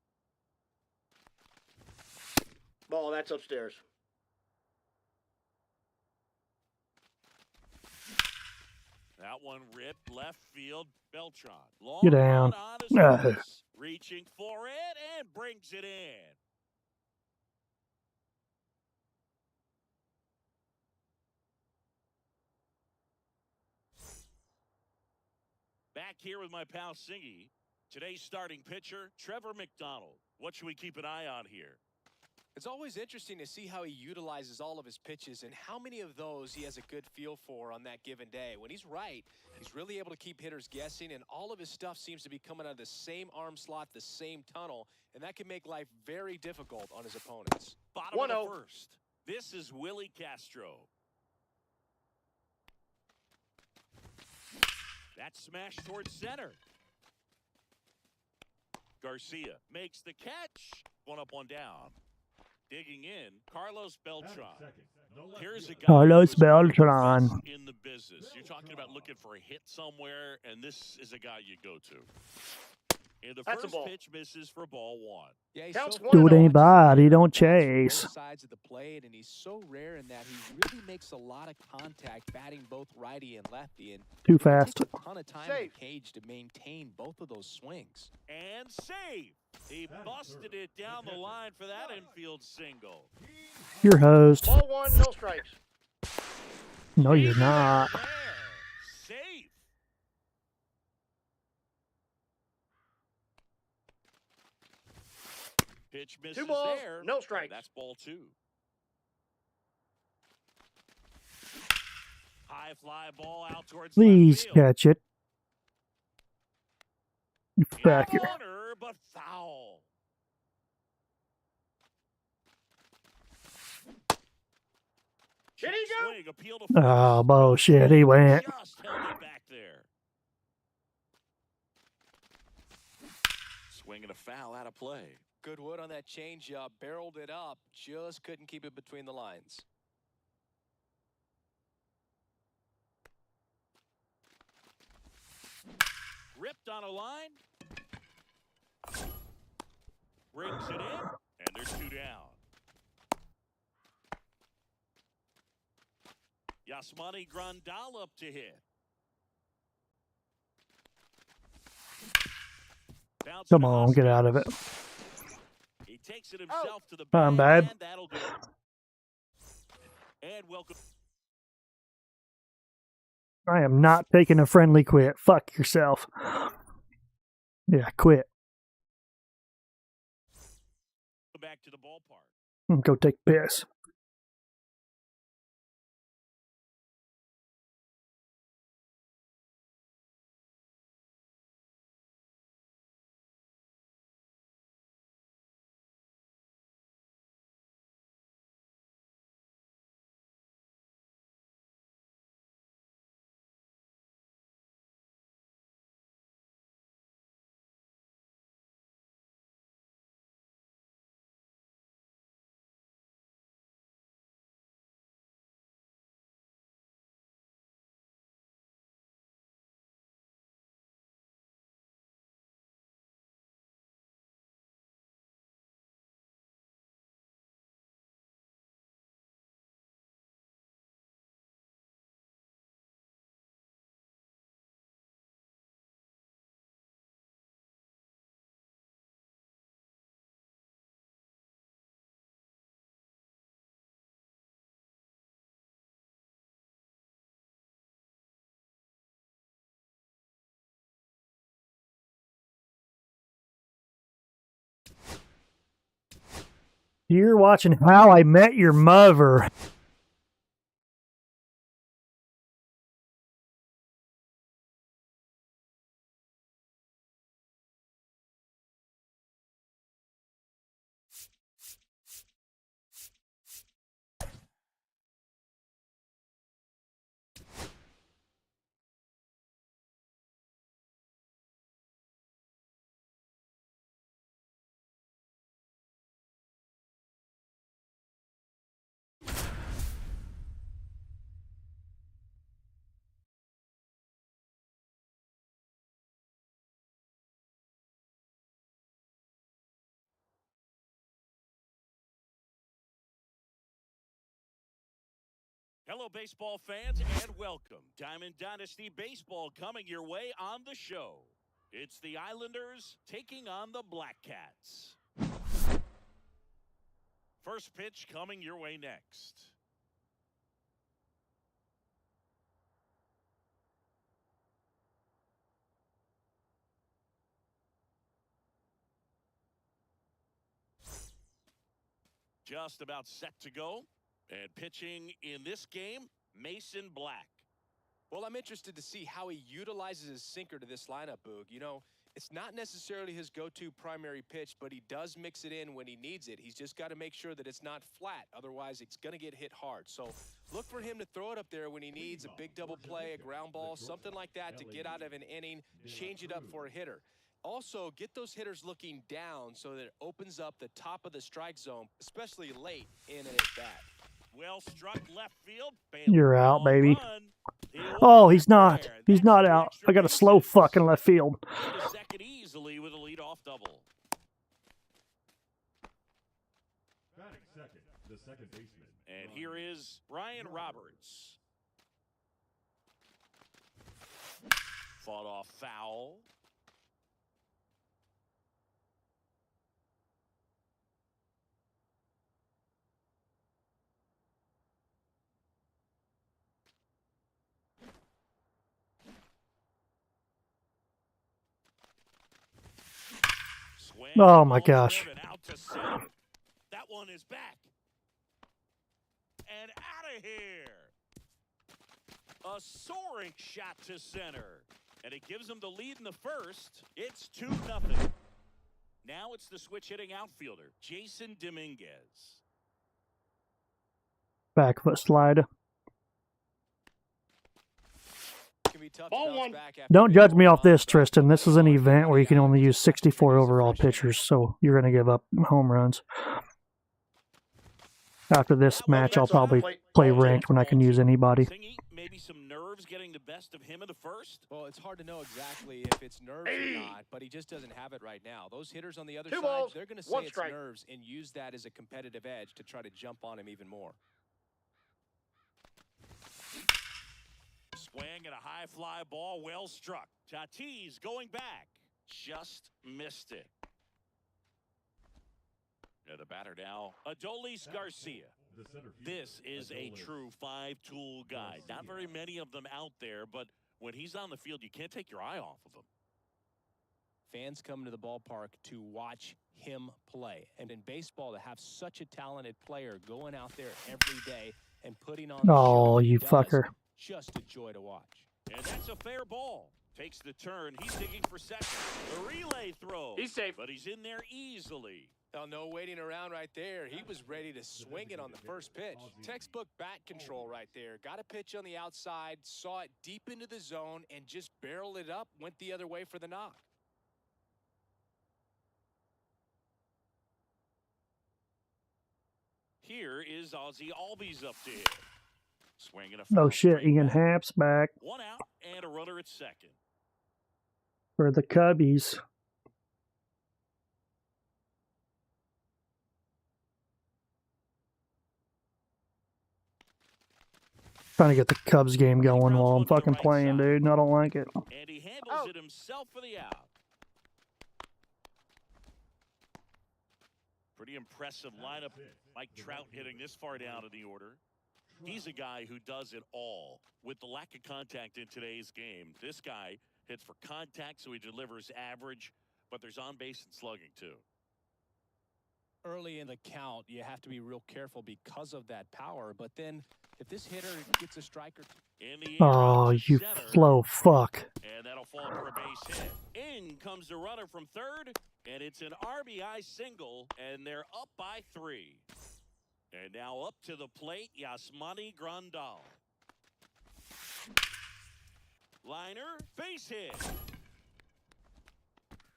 Ball, that's upstairs. That one ripped left field. Beltran. Long Get down. run on his horse. Reaching for it and brings it in. Back here with my pal Singy. Today's starting pitcher, Trevor McDonald. What should we keep an eye on here? It's always interesting to see how he utilizes all of his pitches and how many of those he has a good feel for on that given day. When he's right, he's really able to keep hitters guessing, and all of his stuff seems to be coming out of the same arm slot, the same tunnel, and that can make life very difficult on his opponents. Bottom of the 1-0. first. This is Willie Castro. That smash towards center. Garcia makes the catch. One up, one down. Digging in, Carlos Beltran. Here's a guy Carlos who's one of the Beltran. best in the business. You're talking about looking for a hit somewhere, and this is a guy you go to. And the That's a first ball. pitch misses for ball one. Yeah, he's Counts so 1-0. Do it anybody, don't both chase. sides of the plate, and he's so rare in that he really makes a lot of contact batting both righty and lefty, and Too it fast. takes a ton of time in Safe. the cage to maintain both of those swings. And save. He busted it down the line for that infield single. Your host. Ball 1, no strikes. No, you're not. There. Safe. Pitch misses 2 balls, there. no strikes. That's ball 2. High fly ball out towards Please left field. catch it. Back In here. corner, but foul. Did he go? Swing, appeal to Oh, first. bullshit. He went. Just held it back there. Swinging a foul out of play. Good wood on that changeup, barreled it up, just couldn't keep it between the lines. Ripped on a line. Brings it in, and there's 2 down. Yasmani Grandal up to hit. Bounce Come to on, get out of it. He takes it himself to the I'm bag, bad. and that'll do it. And welcome. I am not taking a friendly quit. Fuck yourself. Yeah, quit. Back to the ballpark. Go take a piss. You're watching How I Met Your Mother. Hello, baseball fans, and welcome. Diamond Dynasty Baseball coming your way on the show. It's the Islanders taking on the Black Cats. First pitch coming your way next. Just about set to go. And pitching in this game, Mason Black. Well, I'm interested to see how he utilizes his sinker to this lineup, Boog. You know, it's not necessarily his go-to primary pitch, but he does mix it in when he needs it. He's just got to make sure that it's not flat. Otherwise, it's going to get hit hard. So look for him to throw it up there when he needs a big double play, a ground ball, something like that to get out of an inning, change it up for a hitter. Also, get those hitters looking down so that it opens up the top of the strike zone, especially late in an at-bat. Well struck left field. You're out, baby. Oh, he's not. He's not out. I got a slow fucking left field. Second easily with a leadoff double. Batting second, the second baseman. And here is Brian Roberts. Fought off foul. Oh my gosh. That one is back. And out of here. A soaring shot to center. And it gives them the lead in the first. It's 2-0. Now it's the switch hitting outfielder, Jason Dominguez. Back foot slide. Ball one. Don't judge me off this, Tristan. This is an event where you can only use 64 overall pitchers, so you're going to give up home runs. After this match, I'll probably play ranked when I can use anybody. Maybe some nerves getting the best of him in the first. Well, it's hard to know exactly if it's nerves or not, but he just doesn't have it right now. Those hitters on the other side, they're going to say it's nerves and use that as a competitive edge to try to jump on him even more. Swing and a high fly ball, well struck. Tatis going back. Just missed it. And the batter now, Adolis Garcia. This is a true five-tool guy. Not very many of them out there, but when he's on the field, you can't take your eye off of him. Fans come to the ballpark to watch him play. And in baseball, to have such a talented player going out there every day and putting on the Oh, show you does, fucker. just a joy to watch. And that's a fair ball. Takes the turn. He's digging for second. The relay throw. He's safe. But he's in there easily. Well, no waiting around right there. He was ready to swing it on the first pitch. Textbook bat control right there. Got a pitch on the outside, saw it deep into the zone, and just barreled it up, went the other way for the knock. Here is Ozzie Albies up to hit. Swinging a No foul shit, straight Ian back. Happ's back One out and a runner at second. for the Cubbies. Trying to get the Cubs game going while I'm fucking playing, dude, and I don't like it. And he handles it himself for the out. Pretty impressive lineup. Mike Trout hitting this far down in the order. He's a guy who does it all. With the lack of contact in today's game, this guy hits for contact, so he delivers average, but there's on-base and slugging, too. Early in the count, you have to be real careful because of that power. But then, if this hitter gets a strike or two. In the air, Oh, out to you center, slow fuck. and that'll fall for a base hit. In comes the runner from third, and it's an RBI single, and they're up by 3. And now up to the plate, Yasmani Grandal. Liner, base hit.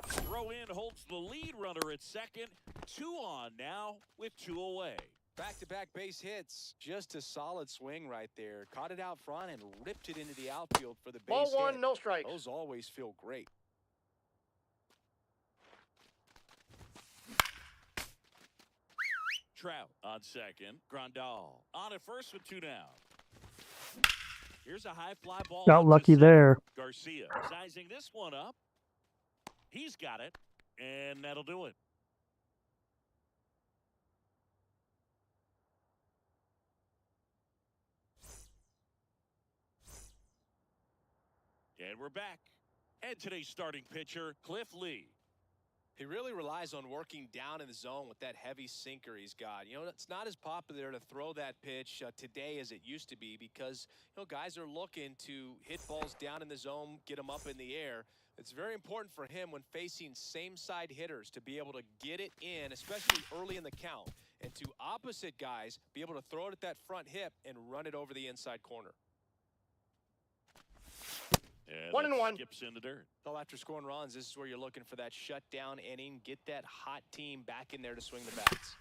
Throw in holds the lead runner at second. 2 on now with 2 away. Back-to-back base hits. Just a solid swing right there. Caught it out front and ripped it into the outfield for the base Ball one, hit. no strikes. Those always feel great. Trout on second. Grandal on at first with 2 down. Here's a high fly ball. Got up to lucky center. there. Garcia sizing this one up. He's got it, and that'll do it. And we're back. And today's starting pitcher, Cliff Lee. He really relies on working down in the zone with that heavy sinker he's got. You know, it's not as popular to throw that pitch today as it used to be because, you know, guys are looking to hit balls down in the zone, get them up in the air. It's very important for him when facing same-side hitters to be able to get it in, especially early in the count, and to opposite guys be able to throw it at that front hip and run it over the inside corner. And 1-1. skips in the dirt. Well, after scoring runs, this is where you're looking for that shutdown inning. Get that hot team back in there to swing the bats.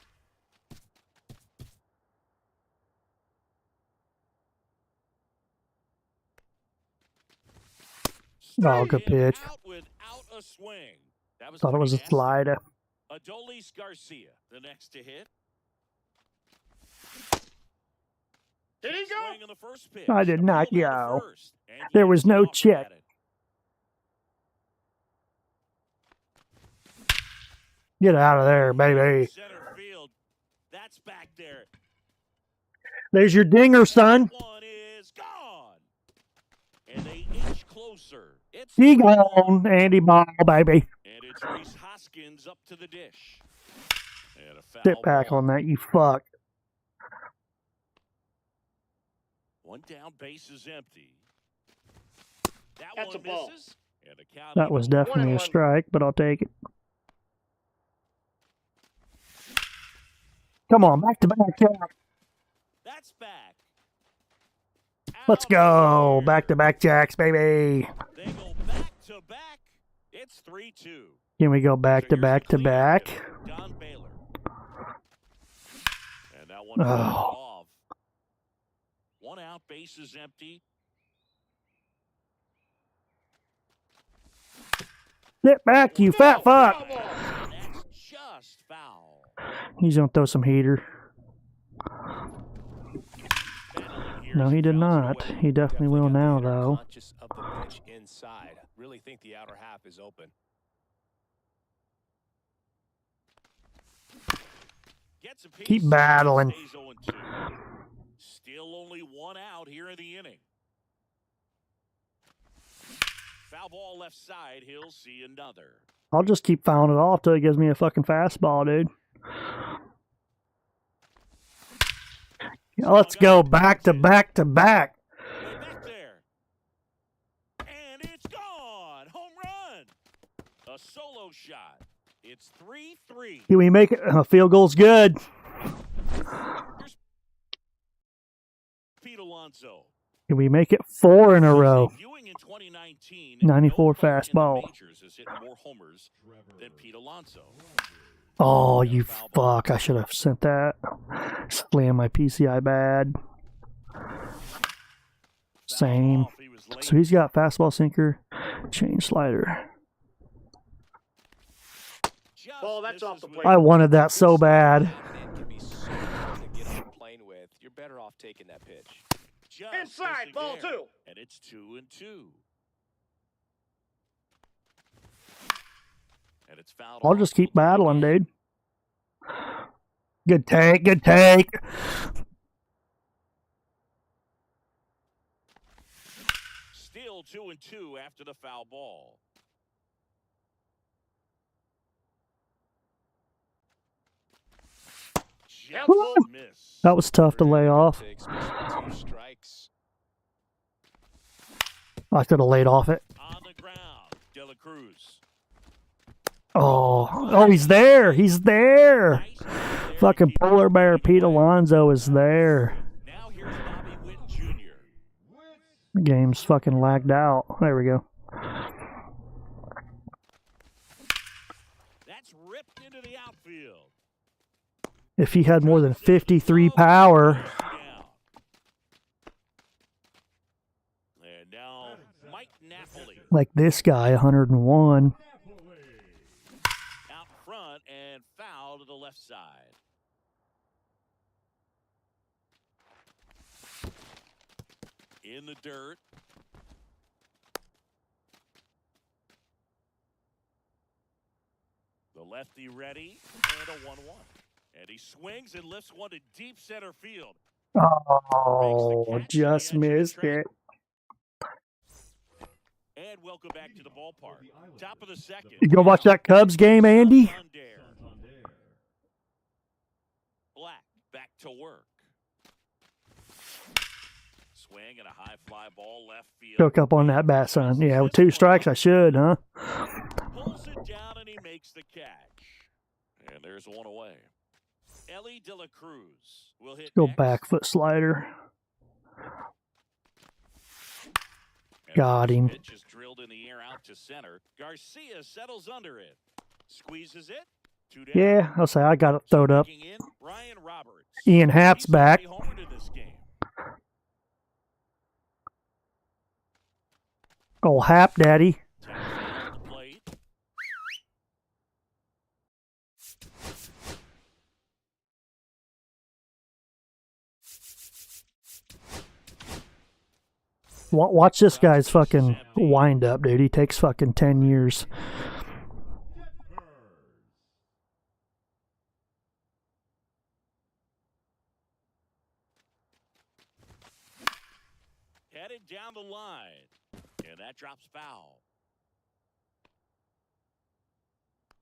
Oh, good pitch. Out without a swing. That was Thought it was a pretty nasty. slider. Adolis Garcia, the next to hit. Did he go? Swing on the first pitch. I did not Appealed on the go. first, and There was Yankees no off check. at it. Get out of there, baby. Center field. That's back there. There's your dinger, son. That one is gone. And they inch closer. It's He 3-1. gone, Andy Ball, baby. And it's Reese Hoskins up to the dish. And a foul Sit back ball. on that, you fuck. One down, base is empty. That's one a ball. misses. And a count That was even. definitely a 1-1. strike, but I'll take it. Come on, back to back, Jack. That's back. Let's Out go. of Back to back jacks, baby. They go back to back. It's 3-2. Can we go back So to here's back the to cleanup back? hitter, Don Baylor. And that one Oh. fouled off. One out, base is empty. Sit back, you fat fuck. And that's just foul. He's gonna throw some heater. Battling here No, as he did fouls it not. away. He definitely will got the now, hitter though. Conscious of the pitch inside. Really think the outer half is open. Gets a piece, Keep battling. stays 0-2. Still only one out here in the inning. Foul ball left side. He'll see another. I'll just keep fouling it off till he gives me a fucking fastball, dude. Let's go back to back to back. Way back there. And it's gone. Home run. A solo shot. It's 3-3. Can we make it? A field goal's good. Here's Pete Alonso. Can we make it 4 in a row? Viewing in 2019, 94 no player in the fastball. majors has hit more homers than Pete Alonso. Oh, you fuck. I should have sent that. Slam my PCI bad. Same. Foul off, he was late. So he's got fastball, sinker, change slider. Just Ball, that's off misses the with plate. I wanted that so bad. And can be so hard to get on the plane with. You're better off taking that pitch. just Inside, missing ball there. 2. And it's 2-2. And it's fouled I'll off. just keep battling, dude. Good take, good take. Still 2-2 after the foul ball. Just Woo! miss. That was tough to lay off. Take, especially 2 strikes. I could have laid off it. On the ground, De La Cruz. Oh, he's there. He's there. Nice play there to Fucking keep polar it bear away. Pete Alonso is there. Now here's Bobby Witt Jr. The game's fucking lagged out. There we go. That's ripped into the outfield. If he had more than 53 power, Down. And now Mike Napoli like this guy, 101. out front and foul to the left side. In the dirt. The lefty ready, and a 1-1. And he swings and lifts one to deep center field. Oh, just missed it. And welcome back to the ballpark. Top of the second. You go watch that Cubs game, Andy? Black back to work. Swing and a high fly ball left field. Choke up on that bat, son. Yeah, with 2 strikes, I should, huh? Pulls it down and he makes the catch. And there's one away. Ellie De La Cruz will hit. Go next. back foot slider. And Got the him. pitch is drilled in the air out to center. Garcia settles under it. Squeezes it. 2 down. Yeah, I'll say I got it throwed up. Checking in, Ryan Roberts. Ian Happ's He's back. already homered in this game. Old Hap Daddy. Taps down the plate. Watch this guy's fucking wind up, dude. He takes fucking 10 years. Headed down the line. And that drops foul.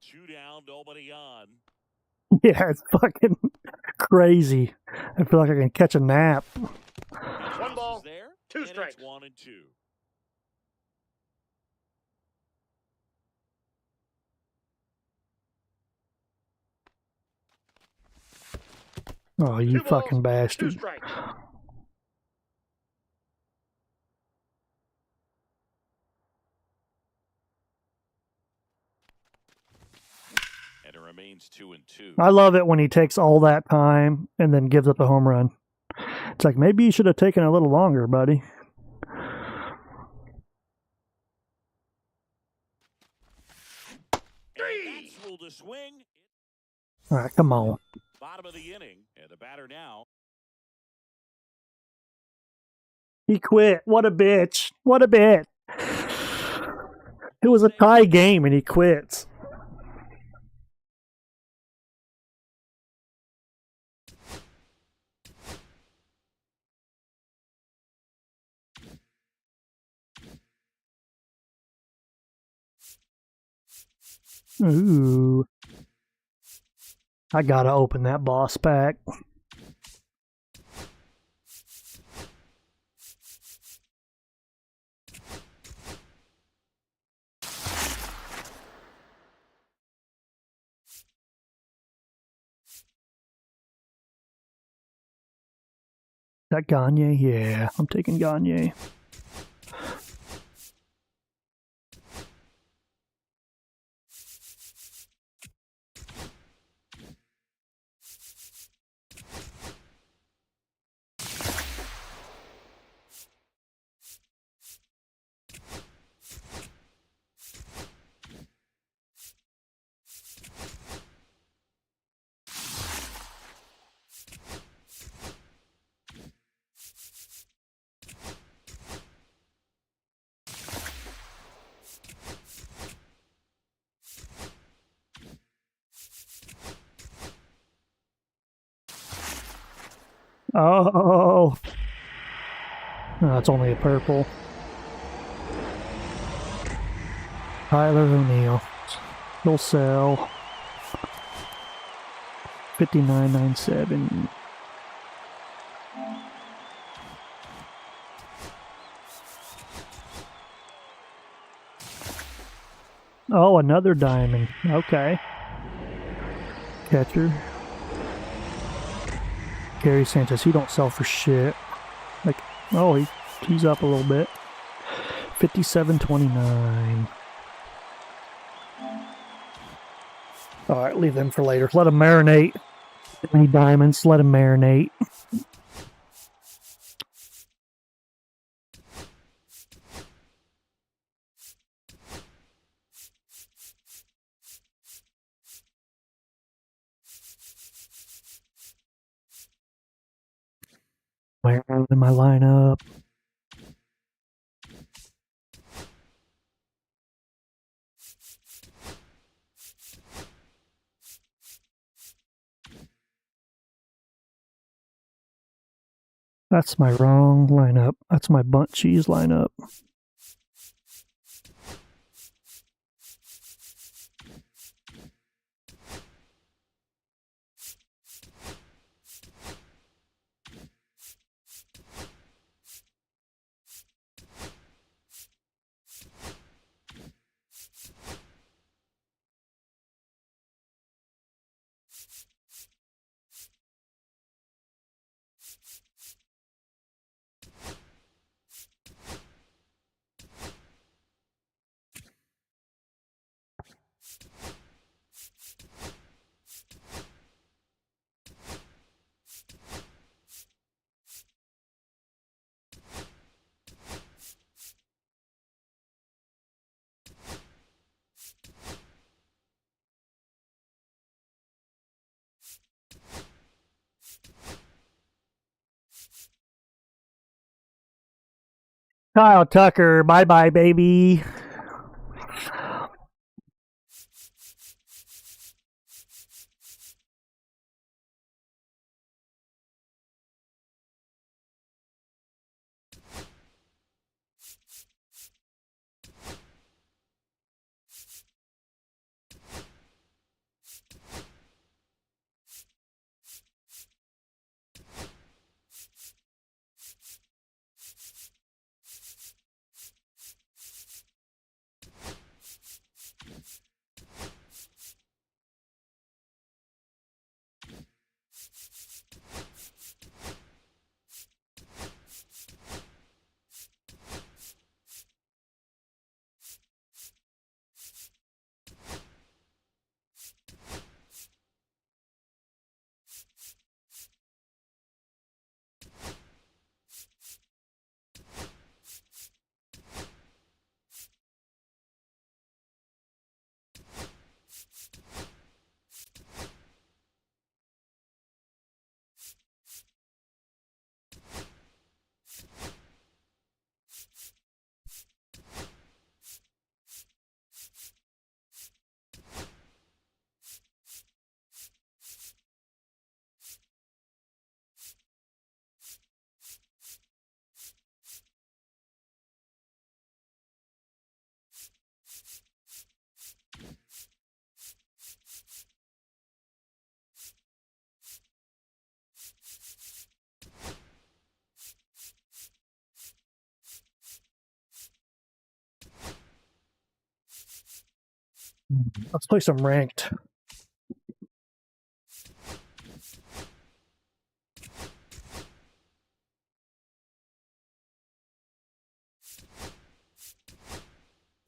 2 down, nobody on. Yeah, it's fucking crazy. I feel like I can catch a nap. 1 ball, There, 2 and strikes. It's 1 and 2. Oh, you 2 balls, fucking 2 bastard. strikes. And it remains 2 and 2. I love it when he takes all that time and then gives up a home run. It's like, maybe you should have taken a little longer, buddy. And that's ruled a swing. All right, come on. Bottom of the inning. And the batter now. He quit. What a bitch. What a bitch. It was a tie game and he quits. Ooh. I gotta open that boss pack. That Gagne? Yeah, I'm taking Gagne. Oh, no, it's only a purple. Tyler O'Neill. He'll sell. 59.97. Oh, another diamond. Okay. Catcher. Gary Sanchez, he don't sell for shit. Like, oh, he's up a little bit. 57.29. All right, leave them for later. Let them marinate. Any diamonds, let them marinate. Where in my lineup? That's my wrong lineup. That's my bunt cheese lineup. Kyle Tucker, bye-bye, baby. Let's play some ranked.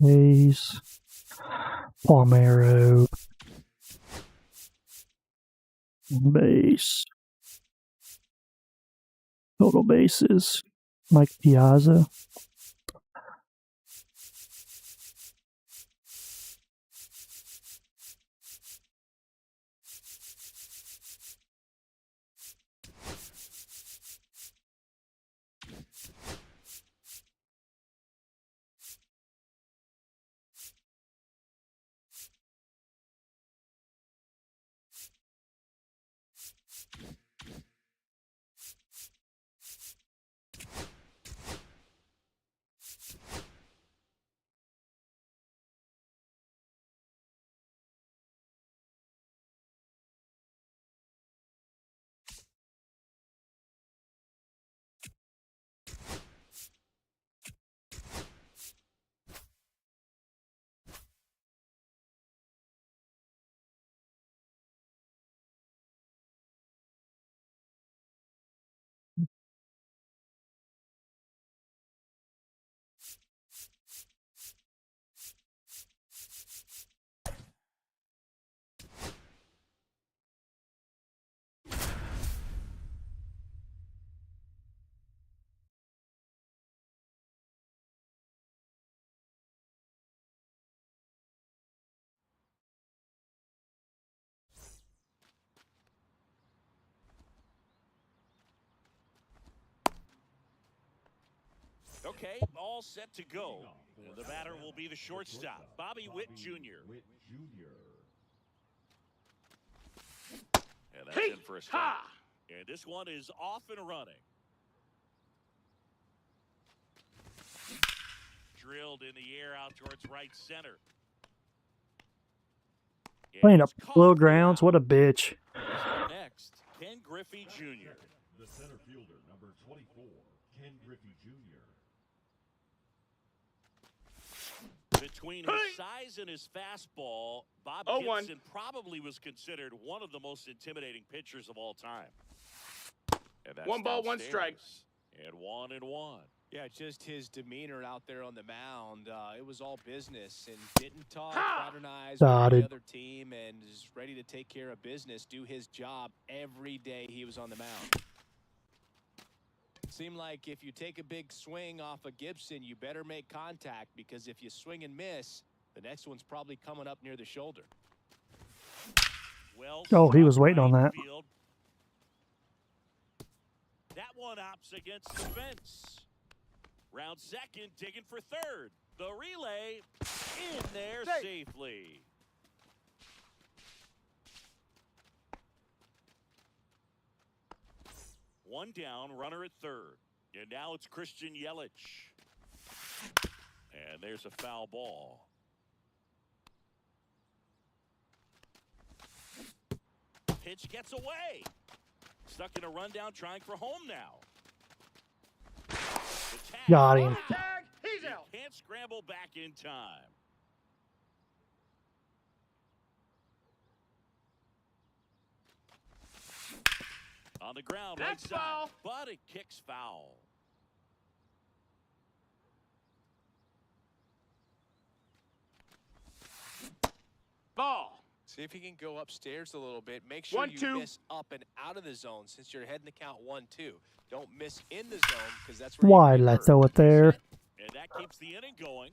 Hayes, Palmero, base, total bases, Mike Piazza. Okay, all set to go. And the batter will be the shortstop, Bobby Witt Jr. And that's in for a strike. And this one is off and running. in the air out towards right center. Playing up It's caught low for grounds. out. What a bitch. So next, Ken Griffey Jr. The center fielder, number 24, Ken Griffey Jr. Between his size and his fastball, Bob 0-1. Gibson probably was considered one of the most intimidating pitchers of all time. And that's 1 ball, 1 strike. And 1-1. Yeah, just his demeanor out there on the mound. It was all business and didn't talk, fraternize with Dotted. the other team, and is ready to take care of business, do his job every day he was on the mound. Seemed like if you take a big swing off of Gibson, you better make contact, because if you swing and miss, the next one's probably coming up near the shoulder. Well, Oh, he was struck waiting on right that. field. That one opts against the fence. Round second, digging for third. The relay in there safely. One down, runner at third. And now it's Christian Yelich. And there's a foul ball. Pitch gets away. Stuck in a rundown, trying for home now. The tag. Got him. Tag. He's out. Can't scramble back in time. On the ground, right That's side, foul. but it kicks foul. Ball. See if you can go upstairs a little bit. Make sure 1-2. you miss up and out of the zone, since you're heading the count 1-2. Don't miss in the zone, because that's where Why you did get I hurt. throw it there? And that keeps the inning going.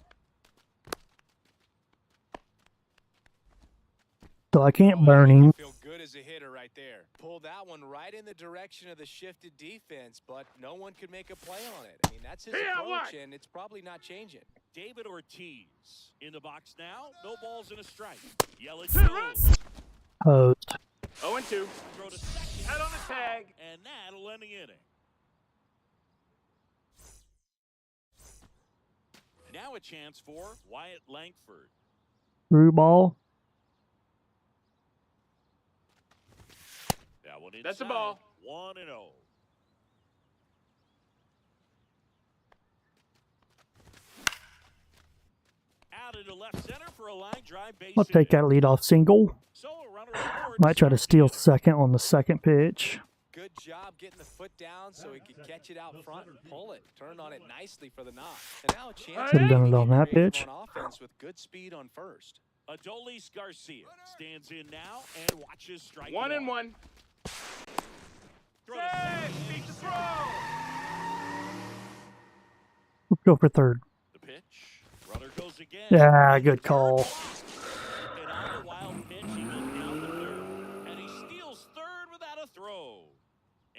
So I can't Oh, burn that made him. you feel good as a hitter right there. Pulled that one right in the direction of the shifted defense, but no one could make a play on it. I mean, that's his approach, and it's probably not changing. David Ortiz in the box now. No balls and a strike. Yelich Hit it, goes. Hosed. 0-2. Throw to second. Head on the tag. And that'll end the inning. Now a chance for Wyatt Langford. Through ball. That one inside. That's a ball. 1-0. Out into left center for a line drive base. I'll take that leadoff single. So a runner at third Might try to starts steal the inning. second on the second pitch. Good job getting the foot down so he could catch it out front and pull it. Turned on it nicely for the knock. And now a chance Should've done it to on get that creative pitch. on offense with good speed on first. Adolis Garcia stands in now and watches strike 1-1. Throw to second. Beat the throw. Let's go for third. The pitch. Runner goes again. Yeah, good call. And on the wild pitch, he goes down to third. And he steals third without a throw.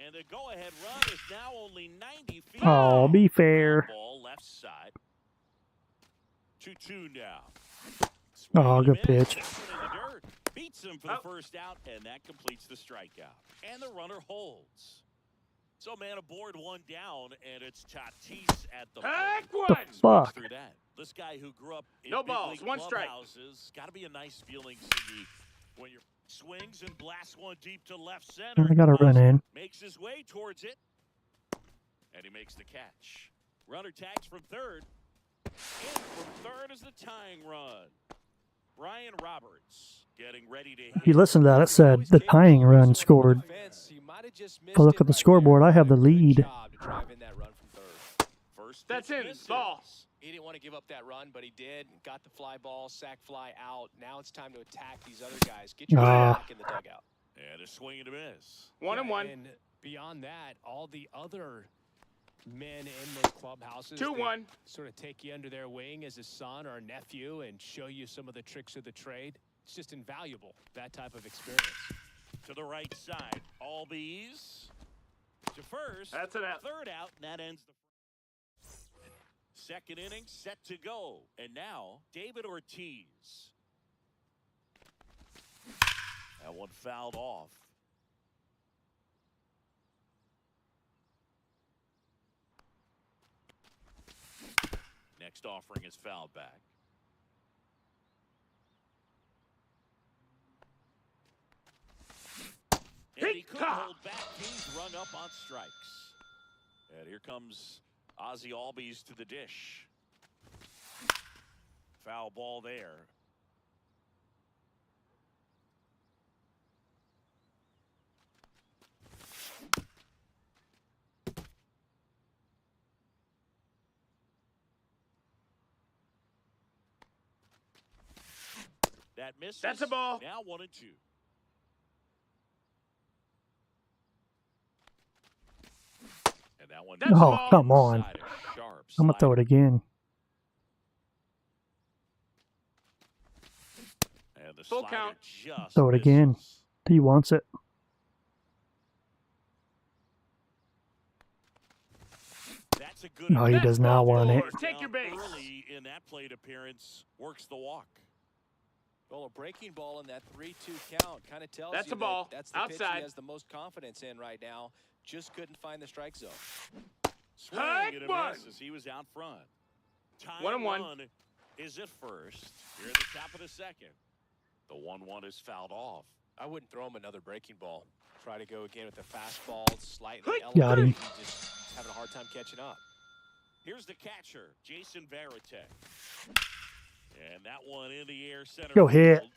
And the go-ahead run is now only 90 feet. Oh, be fair. Ball left side. 2-2 now. Oh, good Swing and a miss. pitch. This one in the dirt. Beats him for the first out, and that completes the strikeout. And the runner holds. So, man, aboard one down, and it's Tatis at the Heck plate. one. Fuck. Through that. This guy who grew up in No big balls, league one strike. clubhouses, got to be a nice feeling, Siggy, when your swings and blasts one deep to left center. I gotta run in. Makes his way towards it, and he makes the catch. Runner tags from third. In from third is the tying run. Brian Roberts getting ready to hit. If you listen to that, it said the tying run scored. If I look at the scoreboard, I have the lead. First That's pitch in. misses. Ball. He didn't want to give up that run, but he did. Got the fly ball, sack fly out. Now it's time to attack these other guys. Get your Ah. back in the dugout. And a swing and a miss. 1-1. And beyond that, all the other men in those clubhouses 2-1. that sort of take you under their wing as a son or a nephew and show you some of the tricks of the trade. It's just invaluable, that type of experience. To the right side. All these to first. That's an out. Third out, and that ends the second inning set to go. And now, David Ortiz. That one fouled off. Next offering is fouled back. And he couldn't hold back. He's rung up on strikes. And here comes Ozzie Albies to the dish. Foul ball there. That misses. That's a ball. Now 1-2. And that one. That's Oh, ball. come on. Inside a sharp I'm going to throw it slider. again. And the Full slider count. just Throw it again. misses. He wants it. That's a good. No, he does not want it. Take your base. Early in that plate appearance, works the walk. Well, a breaking ball in that 3-2 count kind of tells That's you a ball. that that's the pitch Outside. he has the most confidence in right now. Just couldn't find the strike zone. Swing Hike and a one. miss as he was out front. Time 1-1. run is at first. Here at the top of the second. The 1-1 is fouled off. I wouldn't throw him another breaking ball. Try to go again with the fastball, slightly Got him. elevated. He's just having a hard time catching up. Here's the catcher, Jason Varitek. And that one in the air center Go hit. field.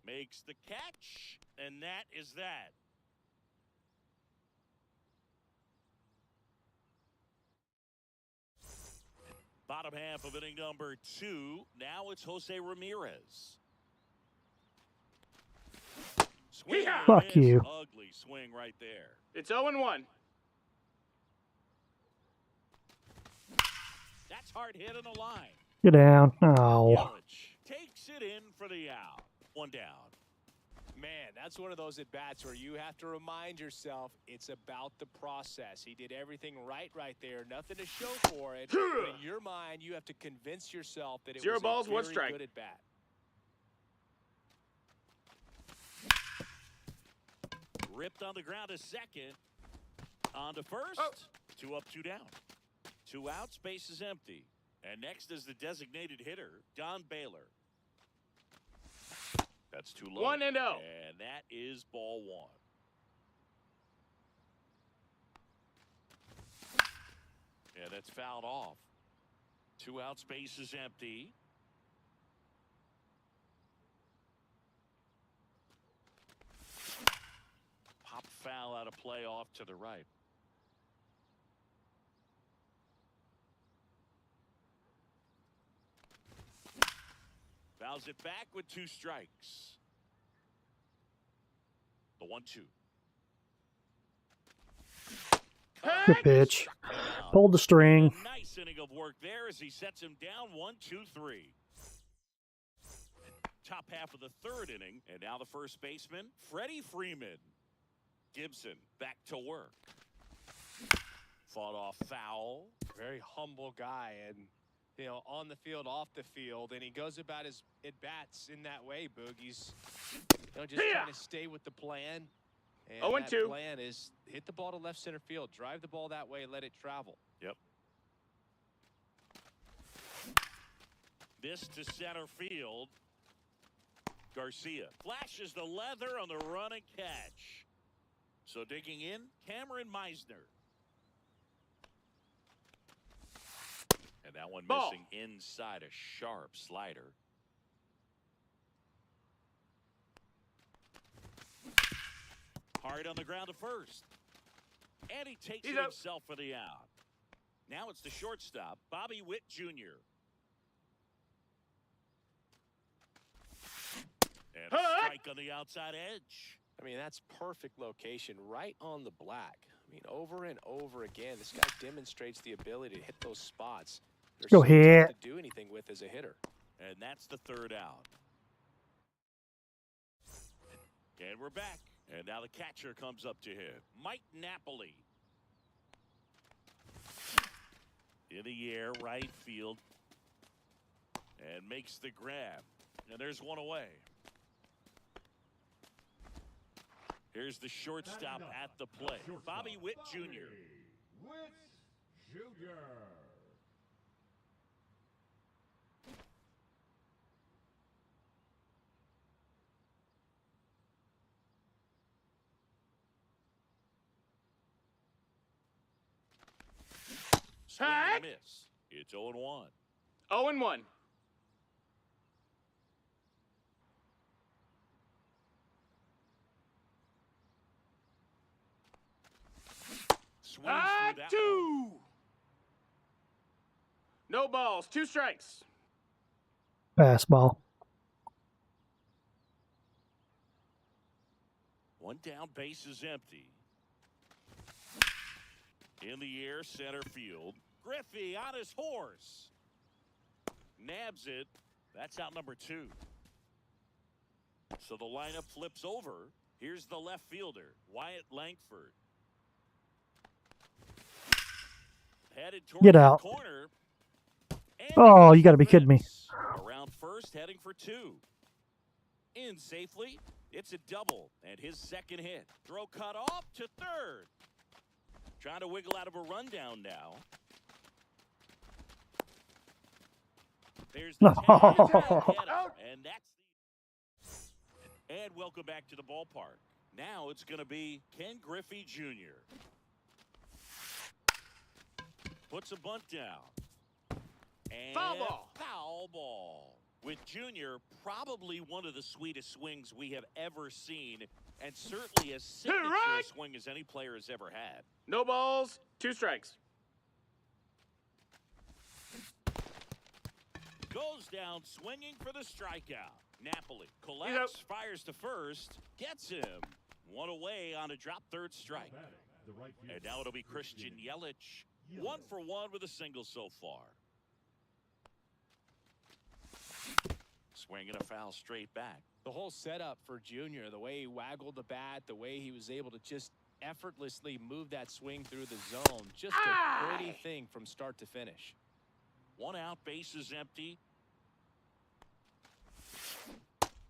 Makes the catch, and that is that. Bottom half of inning number 2. Now it's Jose Ramirez. Swing and a Fuck miss. you. Ugly swing right there. It's 0-1. That's hard hit on the line. Get down. Oh. Yelich takes it in for the out. One down. Man, that's one of those at-bats where you have to remind yourself it's about the process. He did everything right there. Nothing to show for it. But in your mind, you have to convince yourself that it 0 was balls, a 1 very strike. good at-bat. Ripped on the ground to second. On to first. Oh. 2 up, 2 down. 2 outs, base is empty. And next is the designated hitter, Don Baylor. That's too low. 1-0. And that is ball 1. Yeah, that's fouled off. 2 outs, base is empty. Pop foul out of play off to the right. Fouls it back with 2 strikes. The 1-2. Good pitch. Pulled the string. A nice inning of work there as he sets him down 1-2-3. Top half of the 3rd inning, and now the first baseman, Freddie Freeman. Gibson back to work. Fought off foul. Very humble guy, and you know, on the field, off the field, and he goes about his at-bats in that way, Boogie's. You know, just trying to stay with the plan. And 0-2. that plan is hit the ball to left center field, drive the ball that way, let it travel. Yep. This to center field. Garcia flashes the leather on the run and catch. So digging in, Cameron Meisner. And that one Ball. missing inside a sharp slider. Hard on the ground to first. And he takes He's it out. himself for the out. Now it's the shortstop, Bobby Witt Jr. And a strike on the outside edge. I mean, that's perfect location, right on the black. I mean, over and over again, this guy demonstrates the ability to hit those spots. They're Go so tough hit. to do anything with as a hitter. And that's the 3rd out. And we're back. And now the catcher comes up to hit. Mike Napoli. In the air, right field. And makes the grab. And there's one away. Here's the shortstop at the plate. Bobby Witt Jr. Witt Jr. Swing and a Heck. miss. It's 0-1. 0-1. Swings through that one. 2. No balls. 2 strikes. Fastball. One down, base is empty. In the air, center field. Griffey on his horse. Nabs it. That's out number 2. So the lineup flips over. Here's the left fielder, Wyatt Langford. Headed towards Get out. the corner. And Oh, he you got to be gets kidding me. fence. Around first, heading for 2. In safely. It's a double, and his second hit. Throw cut off to third. Trying to wiggle out of a rundown now. There's the tag, and that's and welcome back to the ballpark. Now it's going to be Ken Griffey Jr. Puts a bunt down. And Foul ball. Foul ball. With Junior, probably one of the sweetest swings we have ever seen, and certainly as signature right. a swing as any player has ever had. No balls. 2 strikes. Goes down swinging for the strikeout. Napoli He's collects, out. fires to first, gets him. One away on a drop third strike. The right field. And now it'll be Christian Yelich. 1 for 1 with a single so far. Swinging a foul straight back. The whole setup for Junior, the way he waggled the bat, the way he was able to just effortlessly move that swing through the zone, just a pretty thing from start to finish. 1 out, base is empty.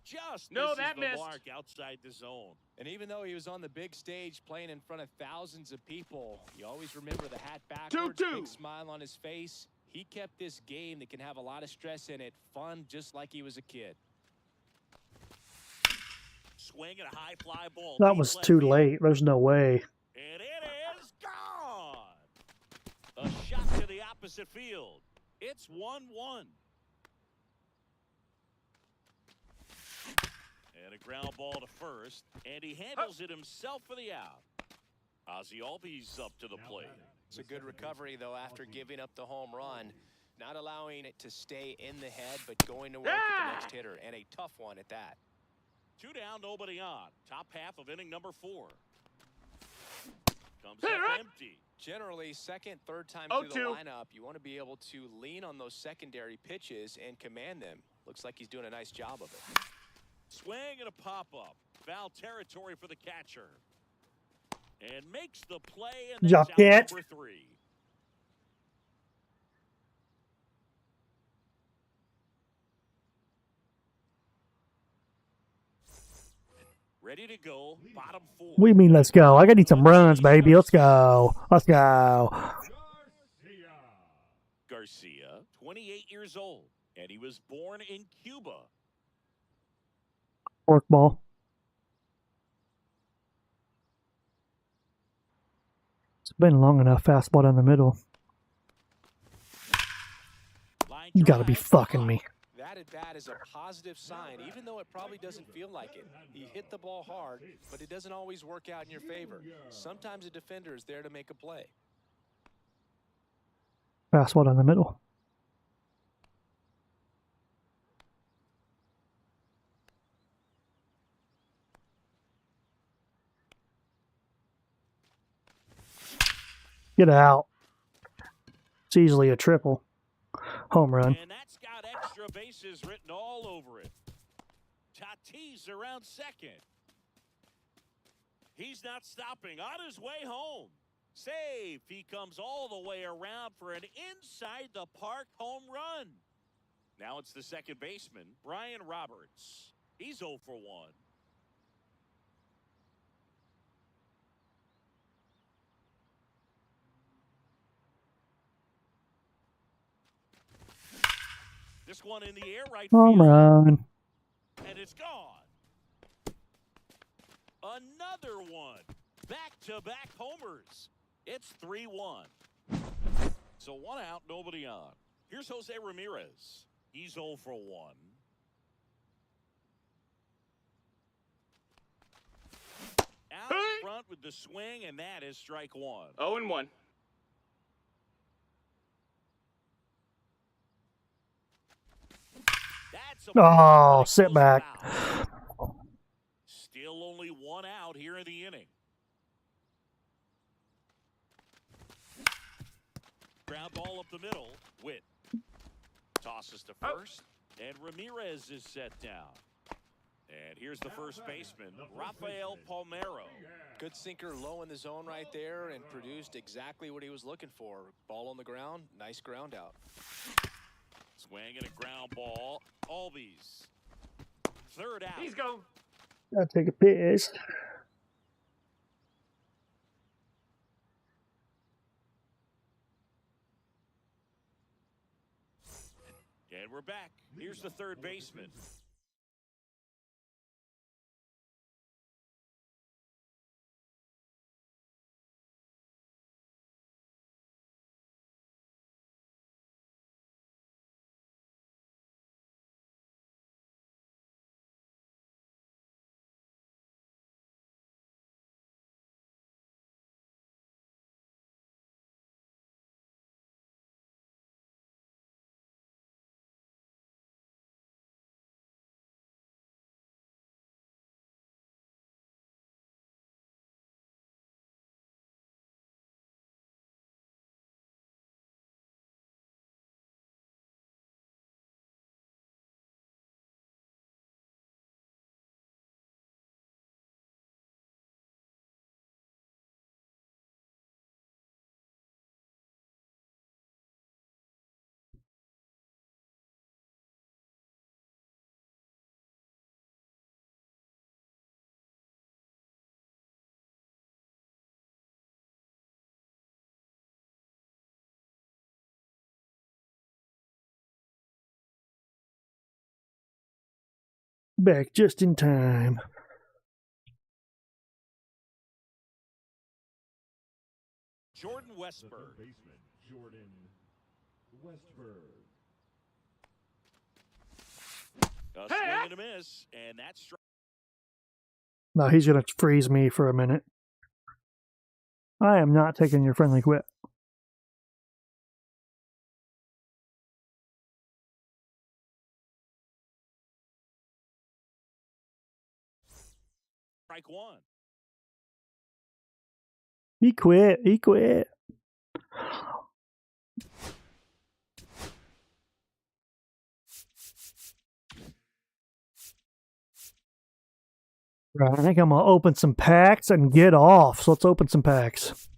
Just No, misses that the missed. mark outside the zone. And even though he was on the big stage playing in front of thousands of people, you always remember the hat backwards, 2-2. big smile on his face. He kept this game that can have a lot of stress in it fun, just like he was a kid. Swing and a high fly ball. That deep was left too field. late. There's no way. And it is gone. A shot to the opposite field. It's 1-1. And a ground ball to first. And he handles it himself for the out. Ozzie Albies up to the plate. It's a good recovery, though, after giving up the home run. Not allowing it to stay in the head, but going to work at the next hitter. And a tough one at that. 2 down, nobody on. Top half of inning number 4. Comes Hit up it. empty. Generally, second, third time 0-2. through the lineup, you want to be able to lean on those secondary pitches and command them. Looks like he's doing a nice job of it. Swing and a pop-up. Foul territory for the catcher. And makes the play, and Job that's out catch. number 3. Ready to go, bottom 4. What do you mean, let's go? I got to need some runs, baby. Let's go. Let's go. Garcia, 28 years old, and he was born in Cuba. Fork ball. It's been long enough. Fastball down the middle. Line You got to be drive. fucking me. That at bat is a positive sign, even though it probably doesn't feel like it. He hit the ball hard, but it doesn't always work out in your favor. Sometimes a defender is there to make a play. Fastball down the middle. Get out. It's easily a triple. Home run. And that's got extra bases written all over it. Tatis around second. He's not stopping. On his way home. Save. He comes all the way around for an inside the park home run. Now it's the second baseman, Brian Roberts. He's 0 for 1. This one in the air, right Home field. run. And it's gone. Another one. Back-to-back homers. It's 3-1. So 1 out, nobody on. Here's Jose Ramirez. He's 0 for 1. Out front with the swing, and that is strike 1. 0-1. That's a Oh, big sit back. foul. Still only 1 out here in the inning. Ground ball up the middle. Witt tosses to first, and Ramirez is set down. And here's the first baseman, Rafael Palmeiro. Good sinker low in the zone right there and produced exactly what he was looking for. Ball on the ground, nice ground out. Swing and a ground ball. Albies. Third out. He's gone. Gotta take a piss. And we're back. Here's the third baseman. Back just in time. Jordan The Westberg. third baseman, Jordan Westberg. A swing and a miss, and that's strike. No, he's gonna freeze me for a minute. I am not taking your friendly quit. Strike 1. He quit. He quit. Right, I think I'm gonna open some packs and get off. So let's open some packs.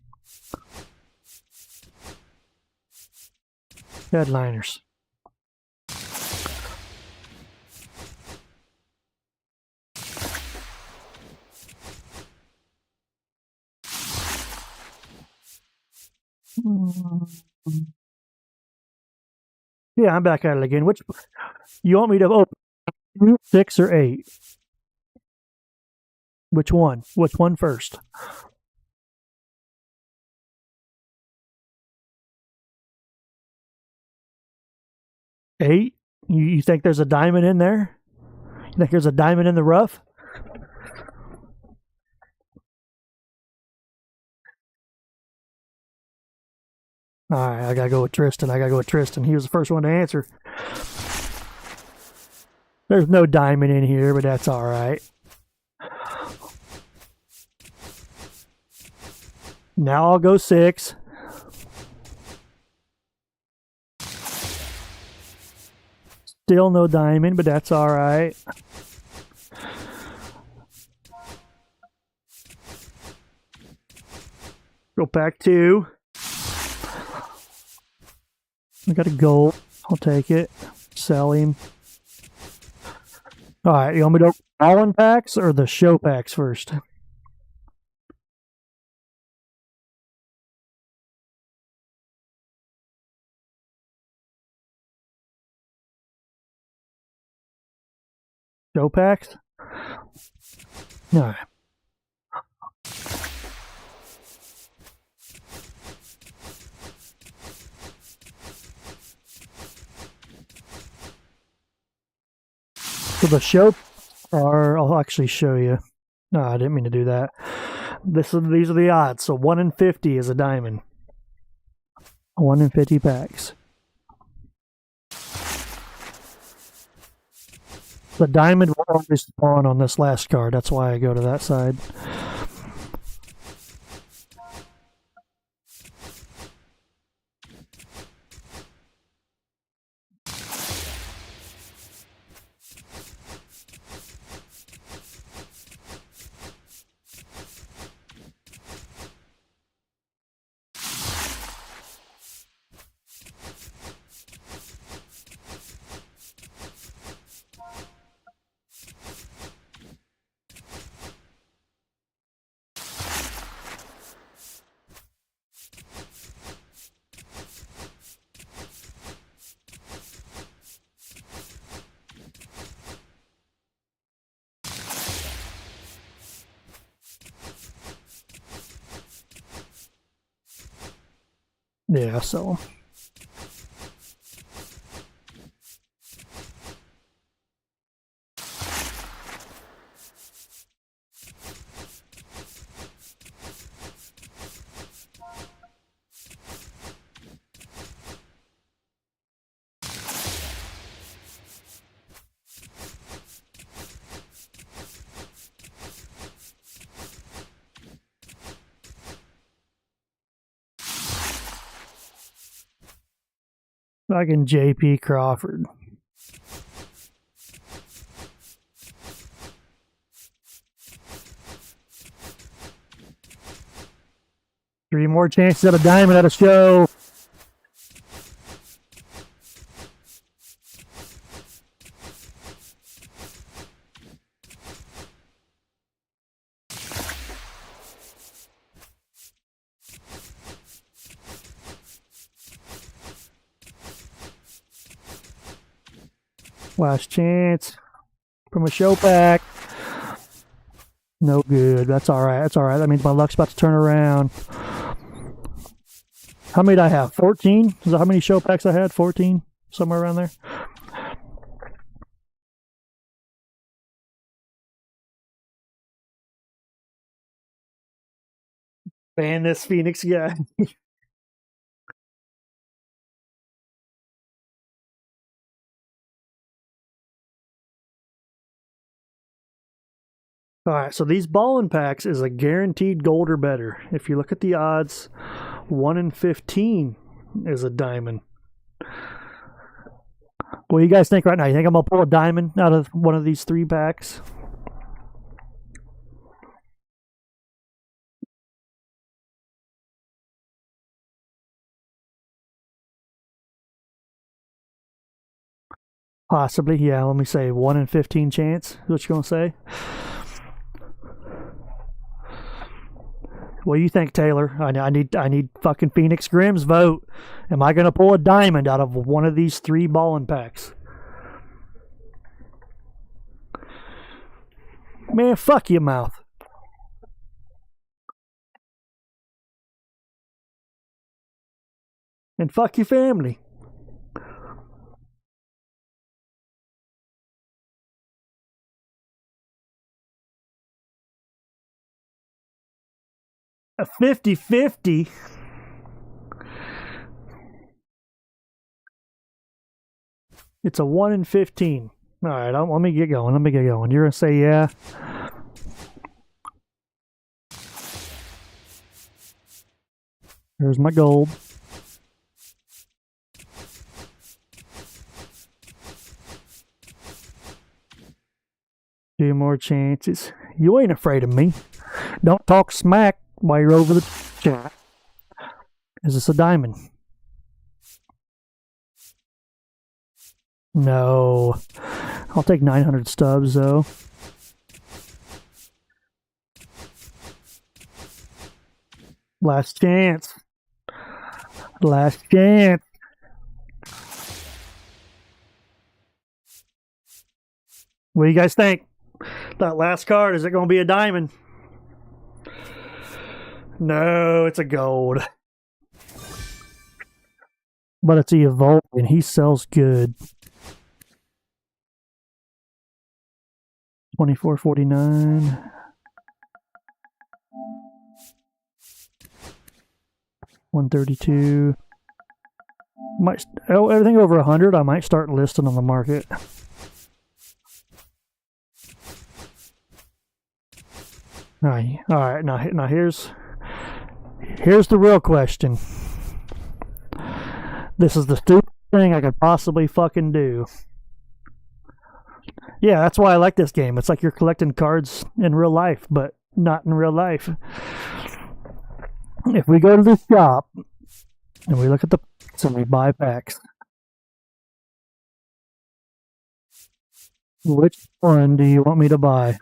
Headliners. Yeah, I'm back at it again. Which you want me to open? 6 or 8? Which one? Which one first? Eight? You think there's a diamond in there? You think there's a diamond in the rough? All right, I gotta go with Tristan. He was the first one to answer. There's no diamond in here, but that's all right. Now I'll go 6. Still no diamond, but that's all right. Go back 2. I got a gold. I'll take it. Sell him. All right, you want me to open Allen packs or the show packs first? Show packs? All right. So the show, or I'll actually show you. No, I didn't mean to do that. These are the odds. So 1 in 50 is a diamond. 1 in 50 packs. The diamond will always spawn on this last card. That's why I go to that side. Yeah, so fucking JP Crawford. Three more chances at a diamond at a show. Last chance from a show pack. No good. That's all right. That's all right. That means my luck's about to turn around. How many did I have? 14? Is that how many show packs I had? 14? Somewhere around there? Man, this Phoenix guy. All right, so these ballin' packs is a guaranteed gold or better. If you look at the odds, 1 in 15 is a diamond. What do you guys think right now? You think I'm going to pull a diamond out of one of these 3 packs? Possibly, yeah. Let me say 1 in 15 chance. What you going to say? What do you think, Taylor? I need fucking Phoenix Grimm's vote. Am I going to pull a diamond out of one of these 3 ballin' packs? Man, fuck your mouth. And fuck your family. A 50-50. It's a 1 in 15. All right, let me get going. You're going to say yeah? There's my gold. Two more chances. You ain't afraid of me. Don't talk smack while you're over the chat. Is this a diamond? No. I'll take 900 stubs, though. Last chance. Last chance. What do you guys think? That last card, is it going to be a diamond? No, it's a gold. But it's Evolve, and he sells good. 24.49. 132. Everything over 100, I might start listing on the market. All right. Now here's the real question. This is the stupidest thing I could possibly fucking do. Yeah, that's why I like this game. It's like you're collecting cards in real life, but not in real life. If we go to this shop and we look at the packs and we buy packs, which one do you want me to buy?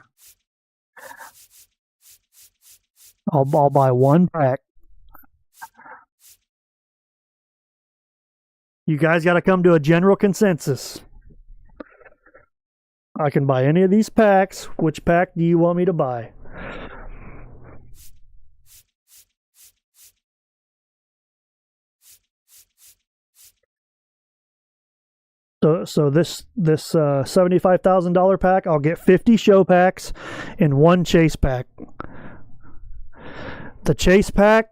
I'll buy one pack. You guys got to come to a general consensus. I can buy any of these packs. Which pack do you want me to buy? So this $75,000 pack, I'll get 50 show packs and one chase pack. The chase pack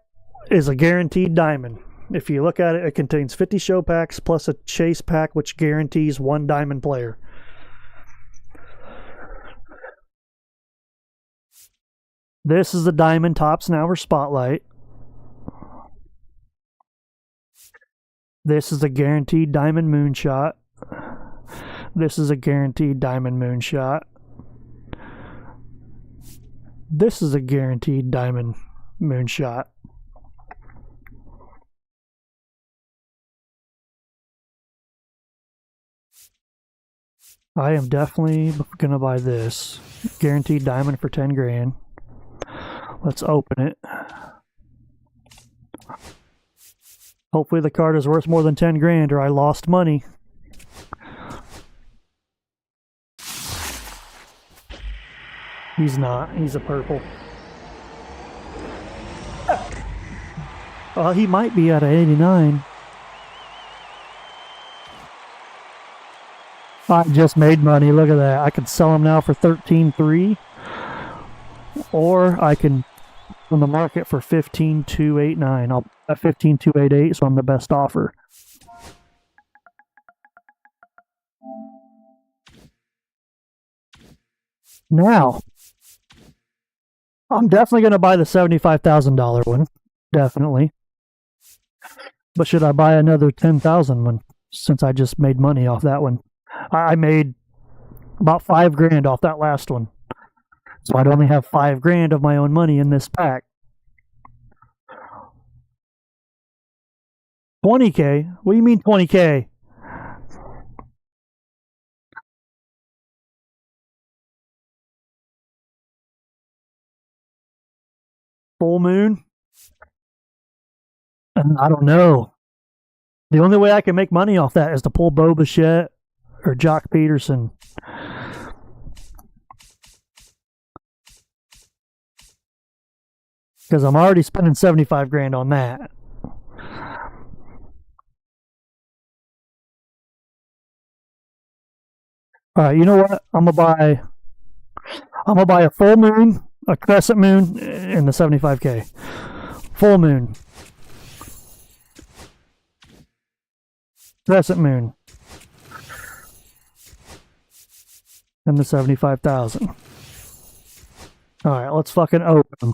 is a guaranteed diamond. If you look at it, it contains 50 show packs plus a chase pack, which guarantees one diamond player. This is the Diamond Topps Now Spotlight. This is a guaranteed Diamond Moonshot. This is a guaranteed Diamond Moonshot. This is a guaranteed Diamond Moonshot. I am definitely going to buy this. Guaranteed Diamond for 10 grand. Let's open it. Hopefully the card is worth more than 10 grand or I lost money. He's not. He's a purple. Well, he might be at an 89. I just made money. Look at that. I could sell him now for 13.3, or I can on the market for 15.289. I'll at 15.288, so I'm the best offer. Now, I'm definitely going to buy the $75,000 one. Definitely. But should I buy another $10,000 one since I just made money off that one? I made about $5,000 off that last one. So I'd only have $5,000 of my own money in this pack. 20K? What do you mean 20K? Full moon? I don't know. The only way I can make money off that is to pull Bo Bichette or Jock Peterson. Because I'm already spending $75,000 on that. Alright, you know what? I'm gonna buy a full moon, a crescent moon, and the $75K. Full moon. Crescent moon. And the $75,000. Alright, let's fucking open.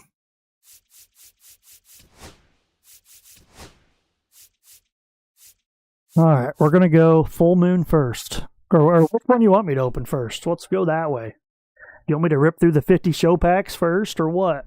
Alright, we're gonna go full moon first. Or which one do you want me to open first? Let's go that way. You want me to rip through the 50 show packs first, or what?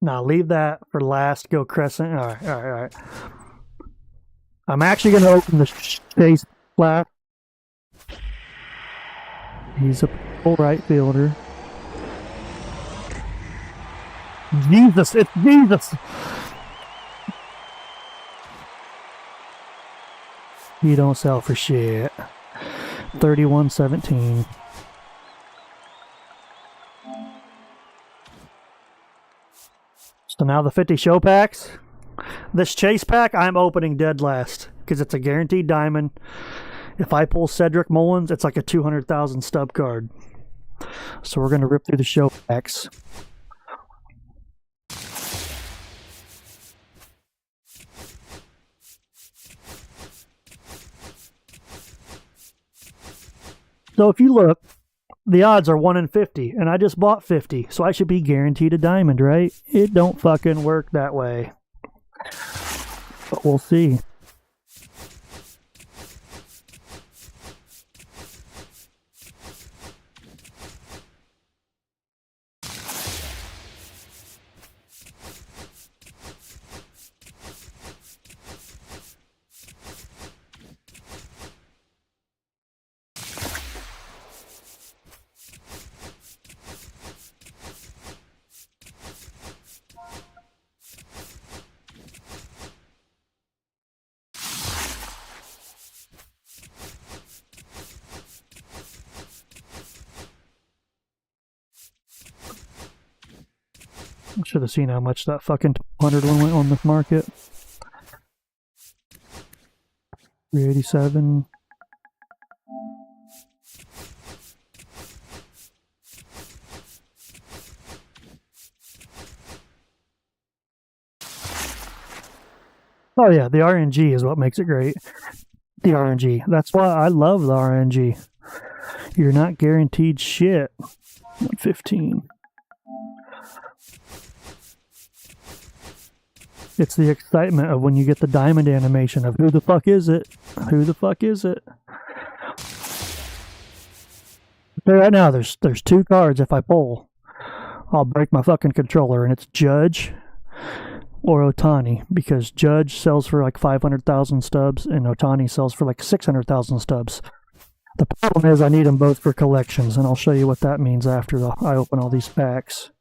Now leave that for last. Go crescent. Alright. I'm actually going to open the chase flat. He's a full right fielder. Jesus, it's Jesus! You don't sell for shit. 31-17. So now the 50 show packs. This chase pack, I'm opening dead last because it's a guaranteed diamond. If I pull Cedric Mullins, it's like a 200,000 stub card. So we're going to rip through the show packs. So if you look, the odds are 1 in 50, and I just bought 50, so I should be guaranteed a diamond, right? It don't fucking work that way. But we'll see. I should have seen how much that fucking 100 one went on the market. 387. Oh yeah, the RNG is what makes it great. The RNG. That's why I love the RNG. You're not guaranteed shit. 115. It's the excitement of when you get the diamond animation of who the fuck is it? Who the fuck is it? So right now there's 2 cards. If I pull, I'll break my fucking controller, and it's Judge or Otani, because Judge sells for like 500,000 stubs and Otani sells for like 600,000 stubs. The problem is I need them both for collections, and I'll show you what that means after I open all these packs.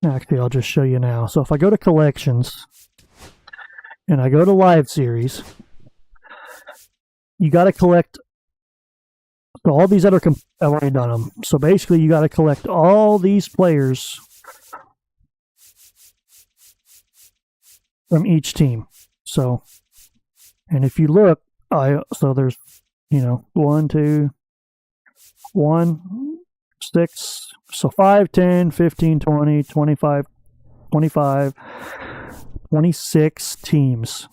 Actually, I'll just show you now. So if I go to collections and I go to live series, you got to collect. So all these other I've already done them. So basically, you got to collect all these players from each team. So, and if you look, so there's 1, 2, 1, 6, so 5, 10, 15, 20, 25, 25, 26 teams.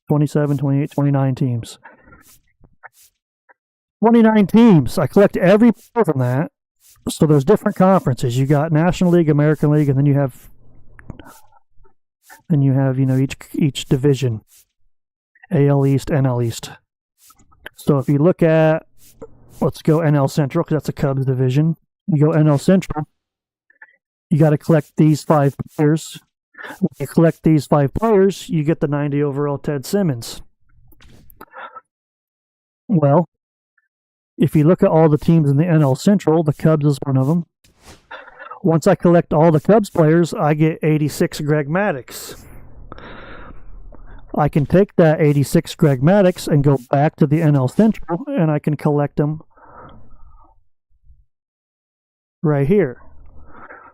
27, 28, 29 teams. 29 teams. I collect every player from that. So there's different conferences. You got National League, American League, and then you have each division. AL East, NL East. So if you look at, let's go NL Central, because that's a Cubs division. You go NL Central, you got to collect these 5 players. When you collect these 5 players, you get the 90 overall Ted Simmons. Well, if you look at all the teams in the NL Central, the Cubs is one of them. Once I collect all the Cubs players, I get 86 Greg Maddux. I can take that 86 Greg Maddux and go back to the NL Central, and I can collect them right here.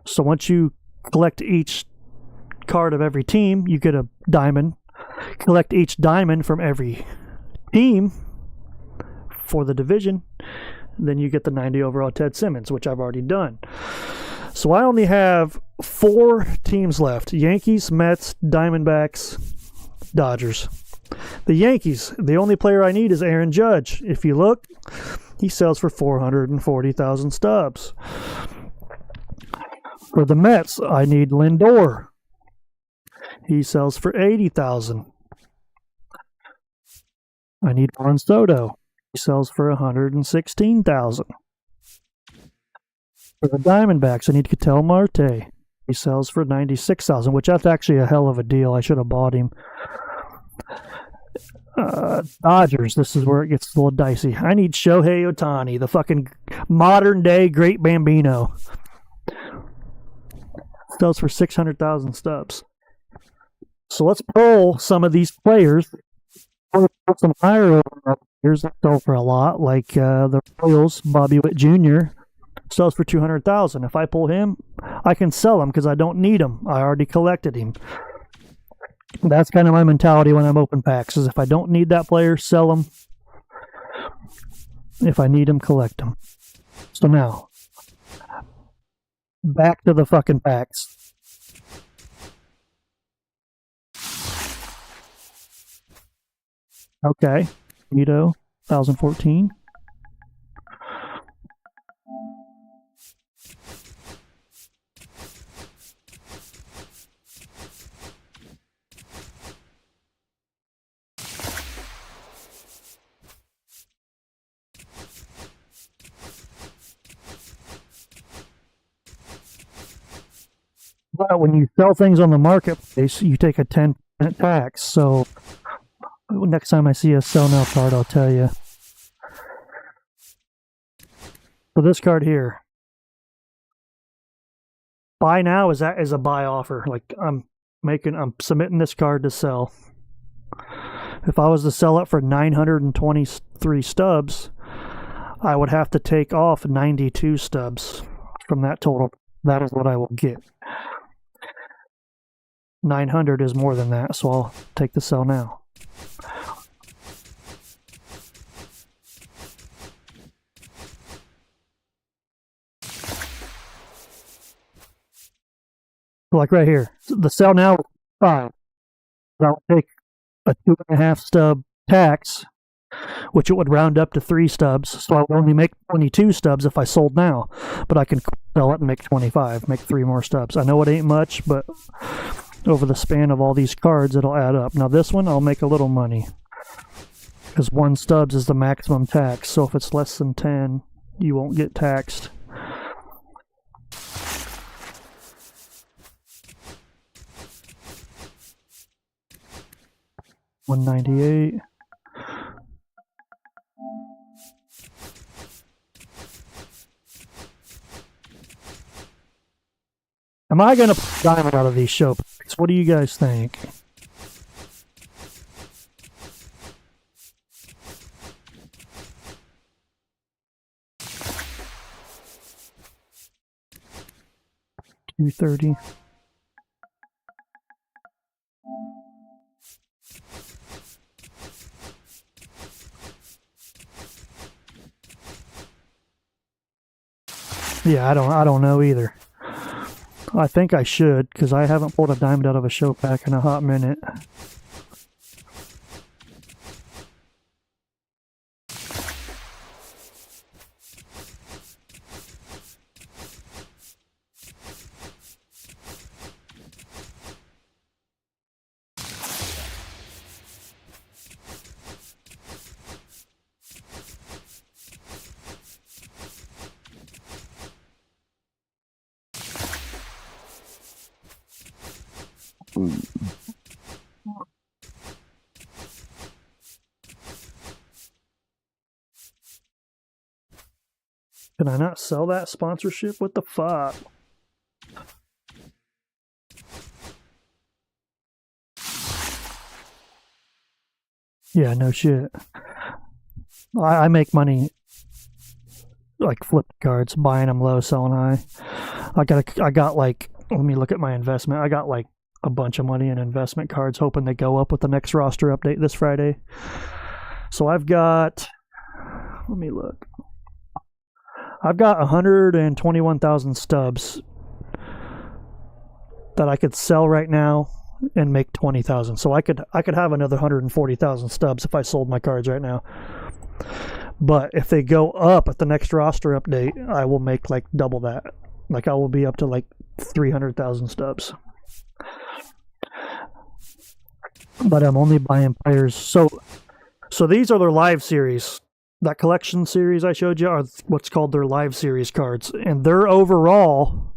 So once you collect each card of every team, you get a diamond. Collect each diamond from every team for the division, then you get the 90 overall Ted Simmons, which I've already done. So I only have 4 teams left: Yankees, Mets, Diamondbacks, Dodgers. The Yankees, the only player I need is Aaron Judge. If you look, he sells for 440,000 stubs. For the Mets, I need Lindor. He sells for 80,000. I need Juan Soto. He sells for 116,000. For the Diamondbacks, I need Ketel Marte. He sells for 96,000, which that's actually a hell of a deal. I should have bought him. Dodgers, this is where it gets a little dicey. I need Shohei Ohtani, the fucking modern day great Bambino. Sells for 600,000 stubs. So let's pull some of these players. Put some higher players that sell for a lot, like the Royals, Bobby Witt Jr. sells for $200,000. If I pull him, I can sell him because I don't need him. I already collected him. That's kind of my mentality when I'm open packs, is if I don't need that player, sell him. If I need him, collect him. So now, back to the fucking packs. Okay, Nito, 2014. But when you sell things on the marketplace, you take a 10% tax. So next time I see a sell now card, I'll tell you. So this card here, buy now is a buy offer. Like I'm submitting this card to sell. If I was to sell it for 923 stubs, I would have to take off 92 stubs from that total. That is what I will get. 900 is more than that, so I'll take the sell now. Like right here, the sell now is 5. I'll take a 2.5 stub tax, which it would round up to 3 stubs, so I would only make 22 stubs if I sold now, but I can sell it and make 25, make 3 more stubs. I know it ain't much, but over the span of all these cards, it'll add up. Now this one, I'll make a little money, because 1 stubs is the maximum tax, so if it's less than 10, you won't get taxed. $198. Am I going to put diamond out of these show packs? What do you guys think? $230. Yeah, I don't know either. I think I should, because I haven't pulled a diamond out of a show pack in a hot minute. Can I not sell that sponsorship? What the fuck? Yeah, no shit. I make money like flipping cards, buying them low, selling high. I got like, let me look at my investment. I got like a bunch of money in investment cards, hoping they go up with the next roster update this Friday. So I've got, let me look. I've got 121,000 stubs that I could sell right now and make 20,000. So I could have another 140,000 stubs if I sold my cards right now. But if they go up at the next roster update, I will make like double that. Like I will be up to like 300,000 stubs. But I'm only buying players. So these are their live series. That collection series I showed you are what's called their live series cards. And their overall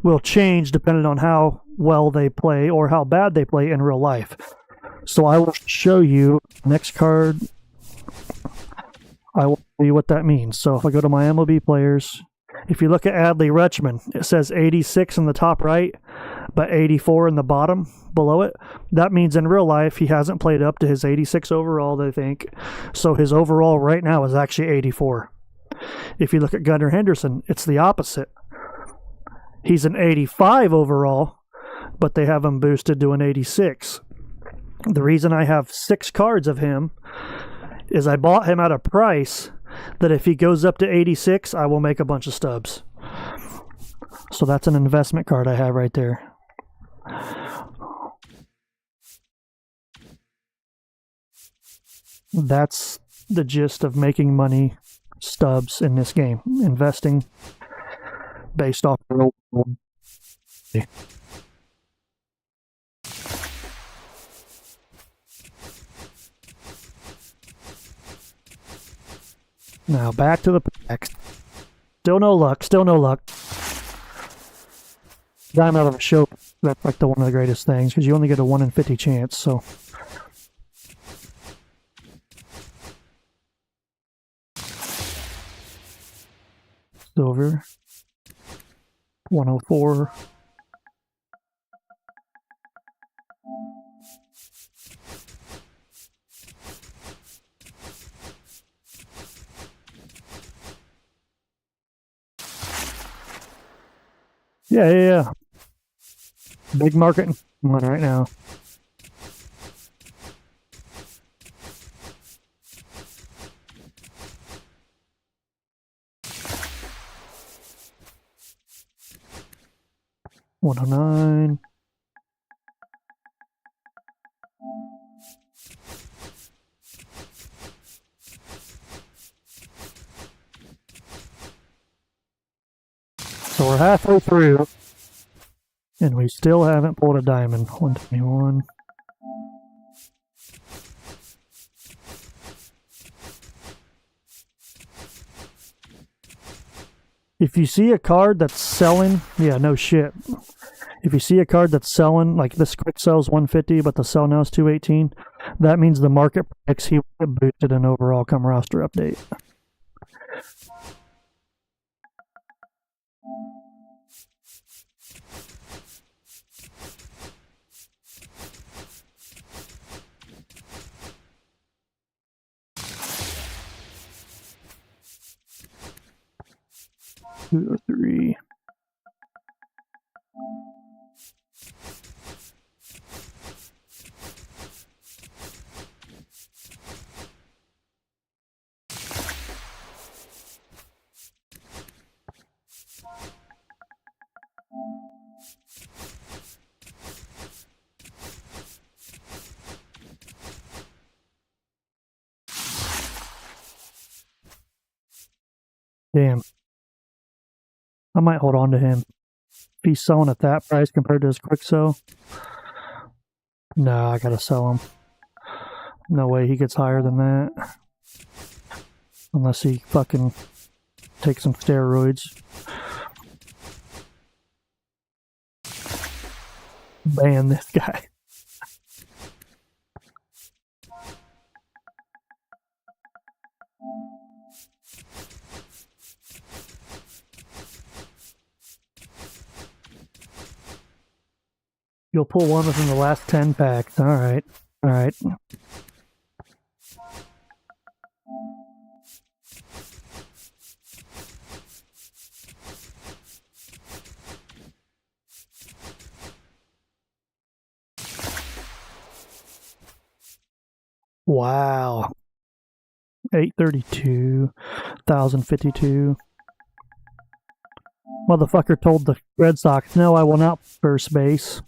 will change depending on how well they play or how bad they play in real life. So I will show you next card. I will show you what that means. So if I go to my MLB players, if you look at Adley Rutschman, it says 86 in the top right. but 84 in the bottom below it. That means in real life he hasn't played up to his 86 overall, they think. So his overall right now is actually 84. If you look at Gunnar Henderson, it's the opposite. He's an 85 overall, but they have him boosted to an 86. The reason I have 6 cards of him is I bought him at a price that if he goes up to 86, I will make a bunch of stubs. So that's an investment card I have right there. That's the gist of making money stubs in this game. Investing based off real world. Now back to the packs. Still no luck. Dime out of a show. That's like one of the greatest things because you only get a 1 in 50 chance. So. Silver. 104. Yeah. Big market one right now. $109. So we're halfway through, and we still haven't pulled a diamond. 121. If you see a card that's selling, yeah, no shit. If you see a card that's selling, like this quick sells 150, but the sell now is 218, that means the market predicts he will get boosted in overall come roster update. Two, 3. Damn. I might hold on to him. If he's selling at that price compared to his quick sell, no, I gotta sell him. No way he gets higher than that. Unless he fucking takes some steroids. Ban this guy. You'll pull one within the last 10 packs. Alright. Alright. Wow. 832. 1052. Motherfucker told the Red Sox, no, I will not first base.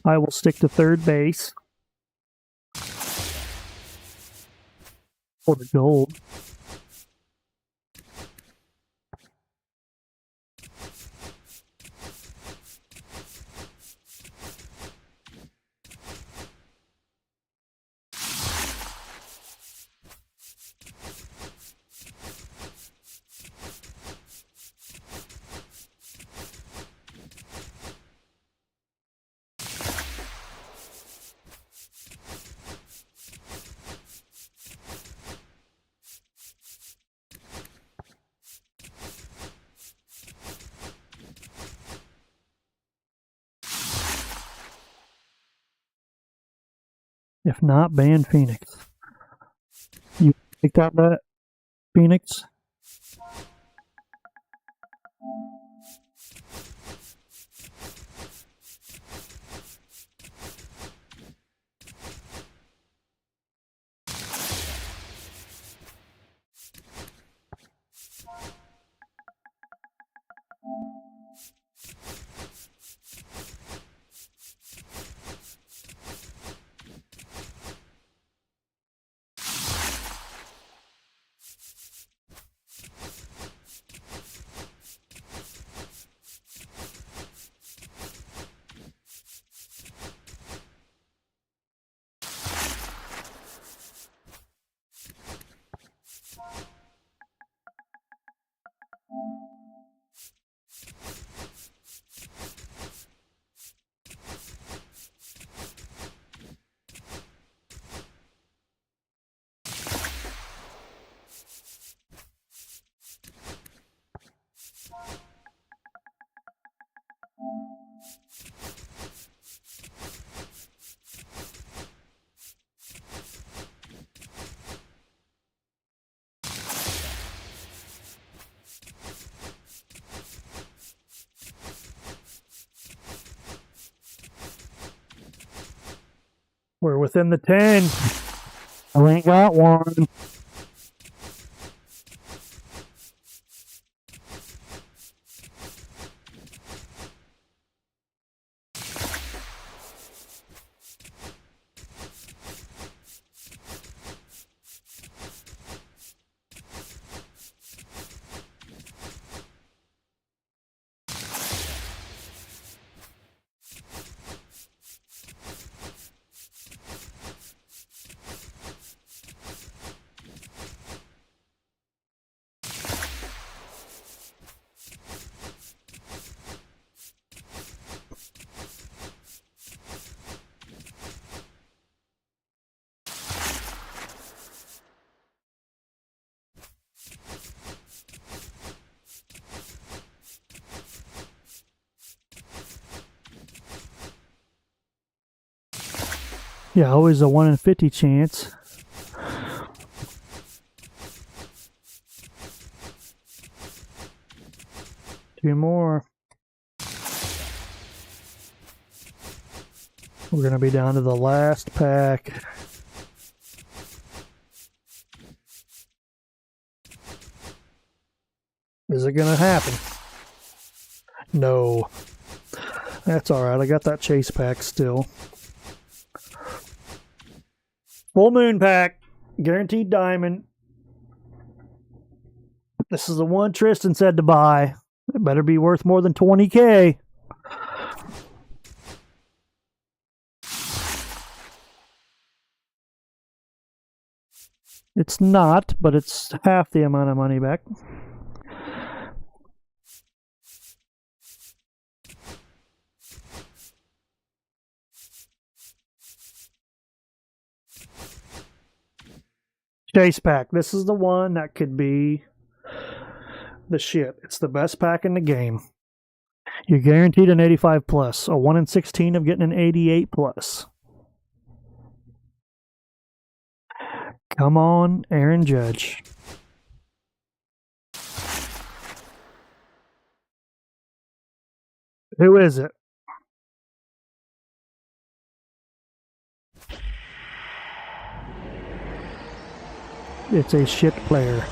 I will stick to third base. For the gold. If not, ban Phoenix. You take that bet, Phoenix? We're within the 10. I ain't got one. Yeah, always a 1 in 50 chance. Two more. We're going to be down to the last pack. Is it going to happen? No. That's alright. I got that chase pack still. Full moon pack. Guaranteed diamond. This is the one Tristan said to buy. It better be worth more than 20K. It's not, but it's half the amount of money back. Chase pack. This is the one that could be the shit. It's the best pack in the game. You're guaranteed an 85 plus. A 1 in 16 of getting an 88 plus. Come on, Aaron Judge. Who is it? It's a shit player.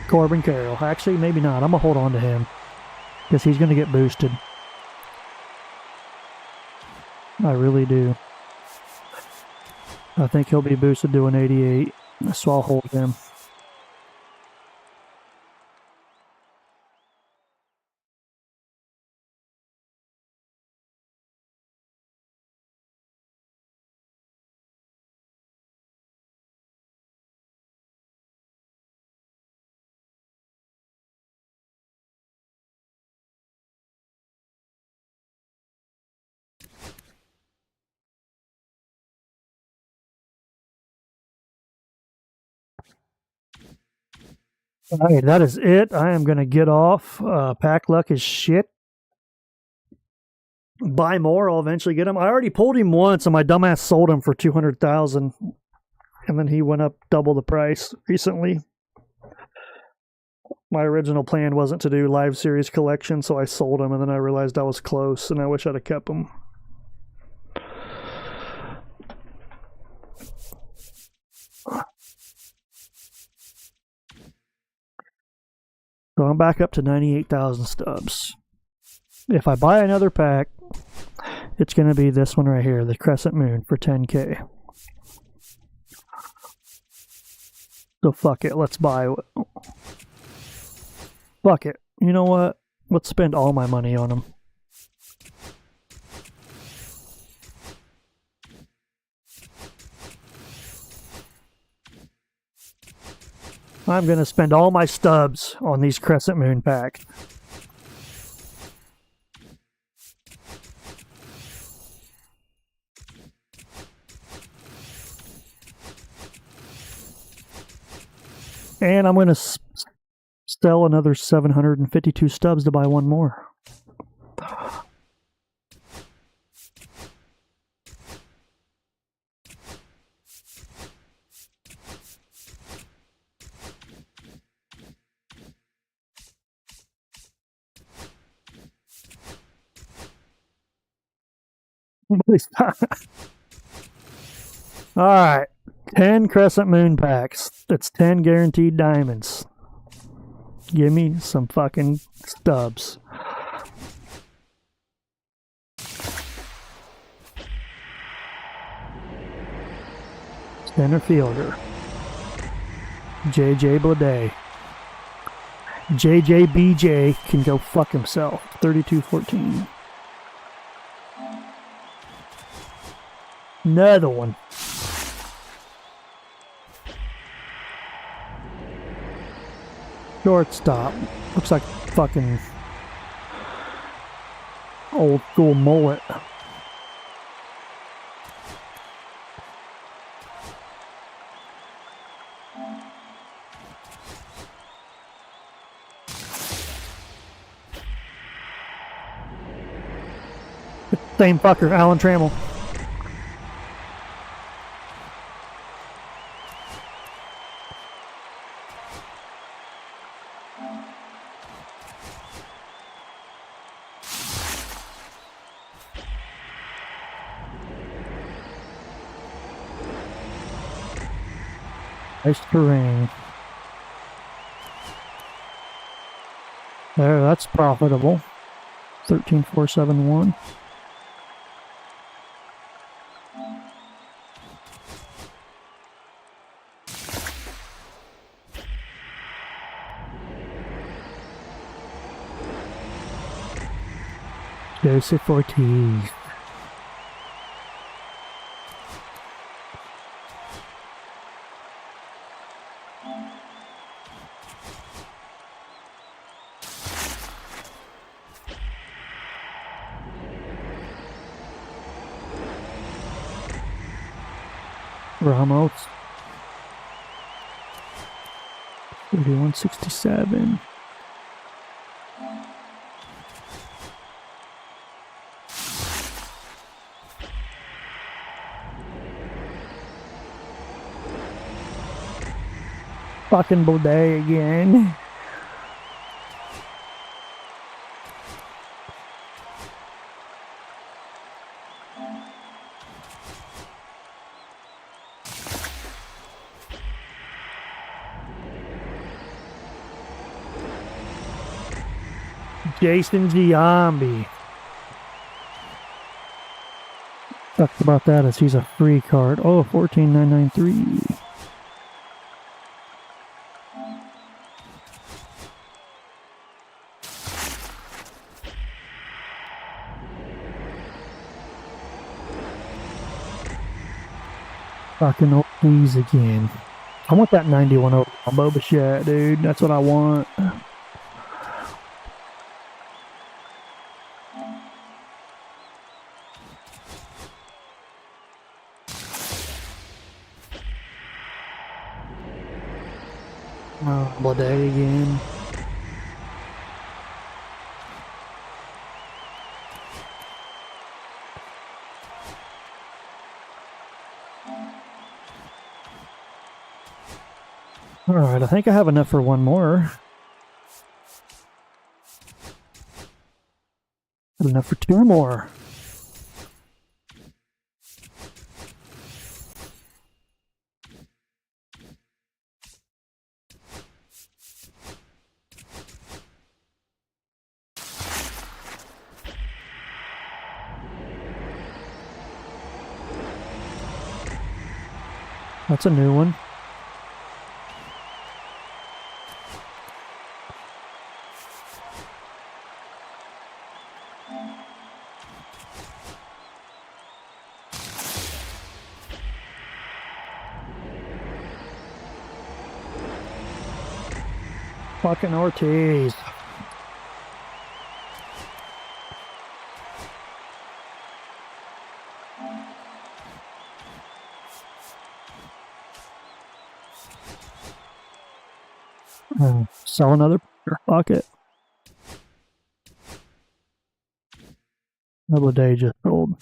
Corbin Carroll. Actually, maybe not. I'm going to hold on to him. Because he's going to get boosted. I really do. I think he'll be boosted to an 88. So I'll hold him. Alright, that is it. I am going to get off. Pack luck is shit. buy more, I'll eventually get him. I already pulled him once, and my dumbass sold him for $200,000, and then he went up double the price recently. My original plan wasn't to do live series collection, so I sold him, and then I realized I was close, and I wish I'd have kept him. So I'm back up to 98,000 stubs. If I buy another pack, it's going to be this one right here, the Crescent Moon, for 10K. So fuck it, let's buy it. Fuck it. You know what? Let's spend all my money on them. I'm going to spend all my stubs on these Crescent Moon packs. And I'm going to sell another 752 stubs to buy one more. Alright, 10 Crescent Moon packs. That's 10 guaranteed diamonds. Give me some fucking stubs. Center fielder. JJ Bleday. JJBJ can go fuck himself. 32-14. Another one. Shortstop. Looks like fucking old school mullet. Same fucker, Alan Trammell. Nice terrain. There, that's profitable. 13,471. Joseph Ortiz. Ramos. 3167. Fucking Baudet again. Jason Giambi. Talked about that as he's a free card. Oh, 14,993. Fucking Ortiz again. I want that 91 over on Boba Fett, dude. That's what I want. Oh, Bleday again. Alright, I think I have enough for one more. Enough for two more. That's a new one. Fucking Ortiz. Sell another bucket. Double day just sold.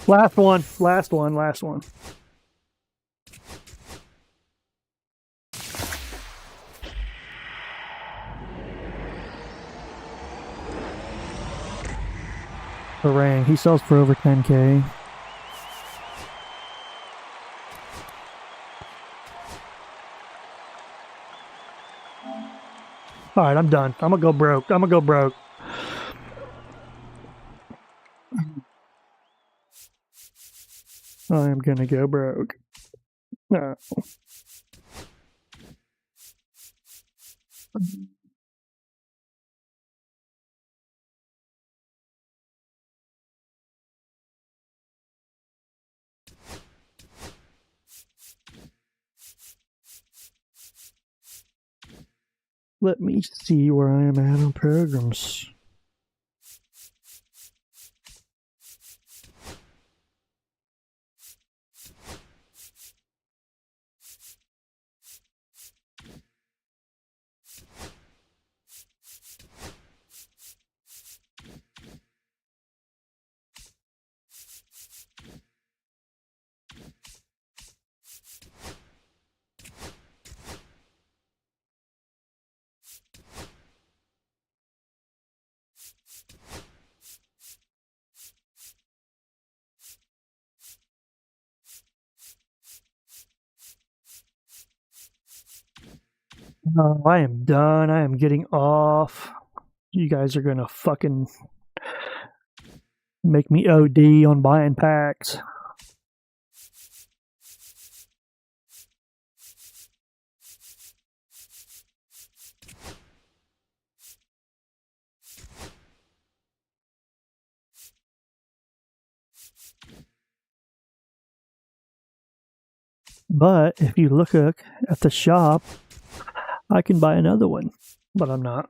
Last one. Last one. Last one. Harang. He sells for over 10K. Alright, I'm done. I'm gonna go broke. I'm gonna go broke. I'm gonna go broke. No. Let me see where I am at on programs. No, I am done. I am getting off. You guys are gonna fucking make me OD on buying packs. But if you look at the shop, I can buy another one. But I'm not.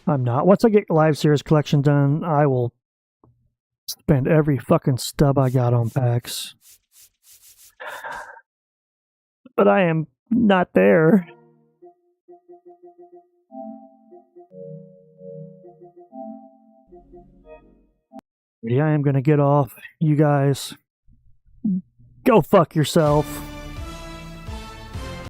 I'm not. Once I get Live Series collection done, I will spend every fucking stub I got on packs. But I am not there. Yeah, I am gonna get off. You guys, go fuck yourself.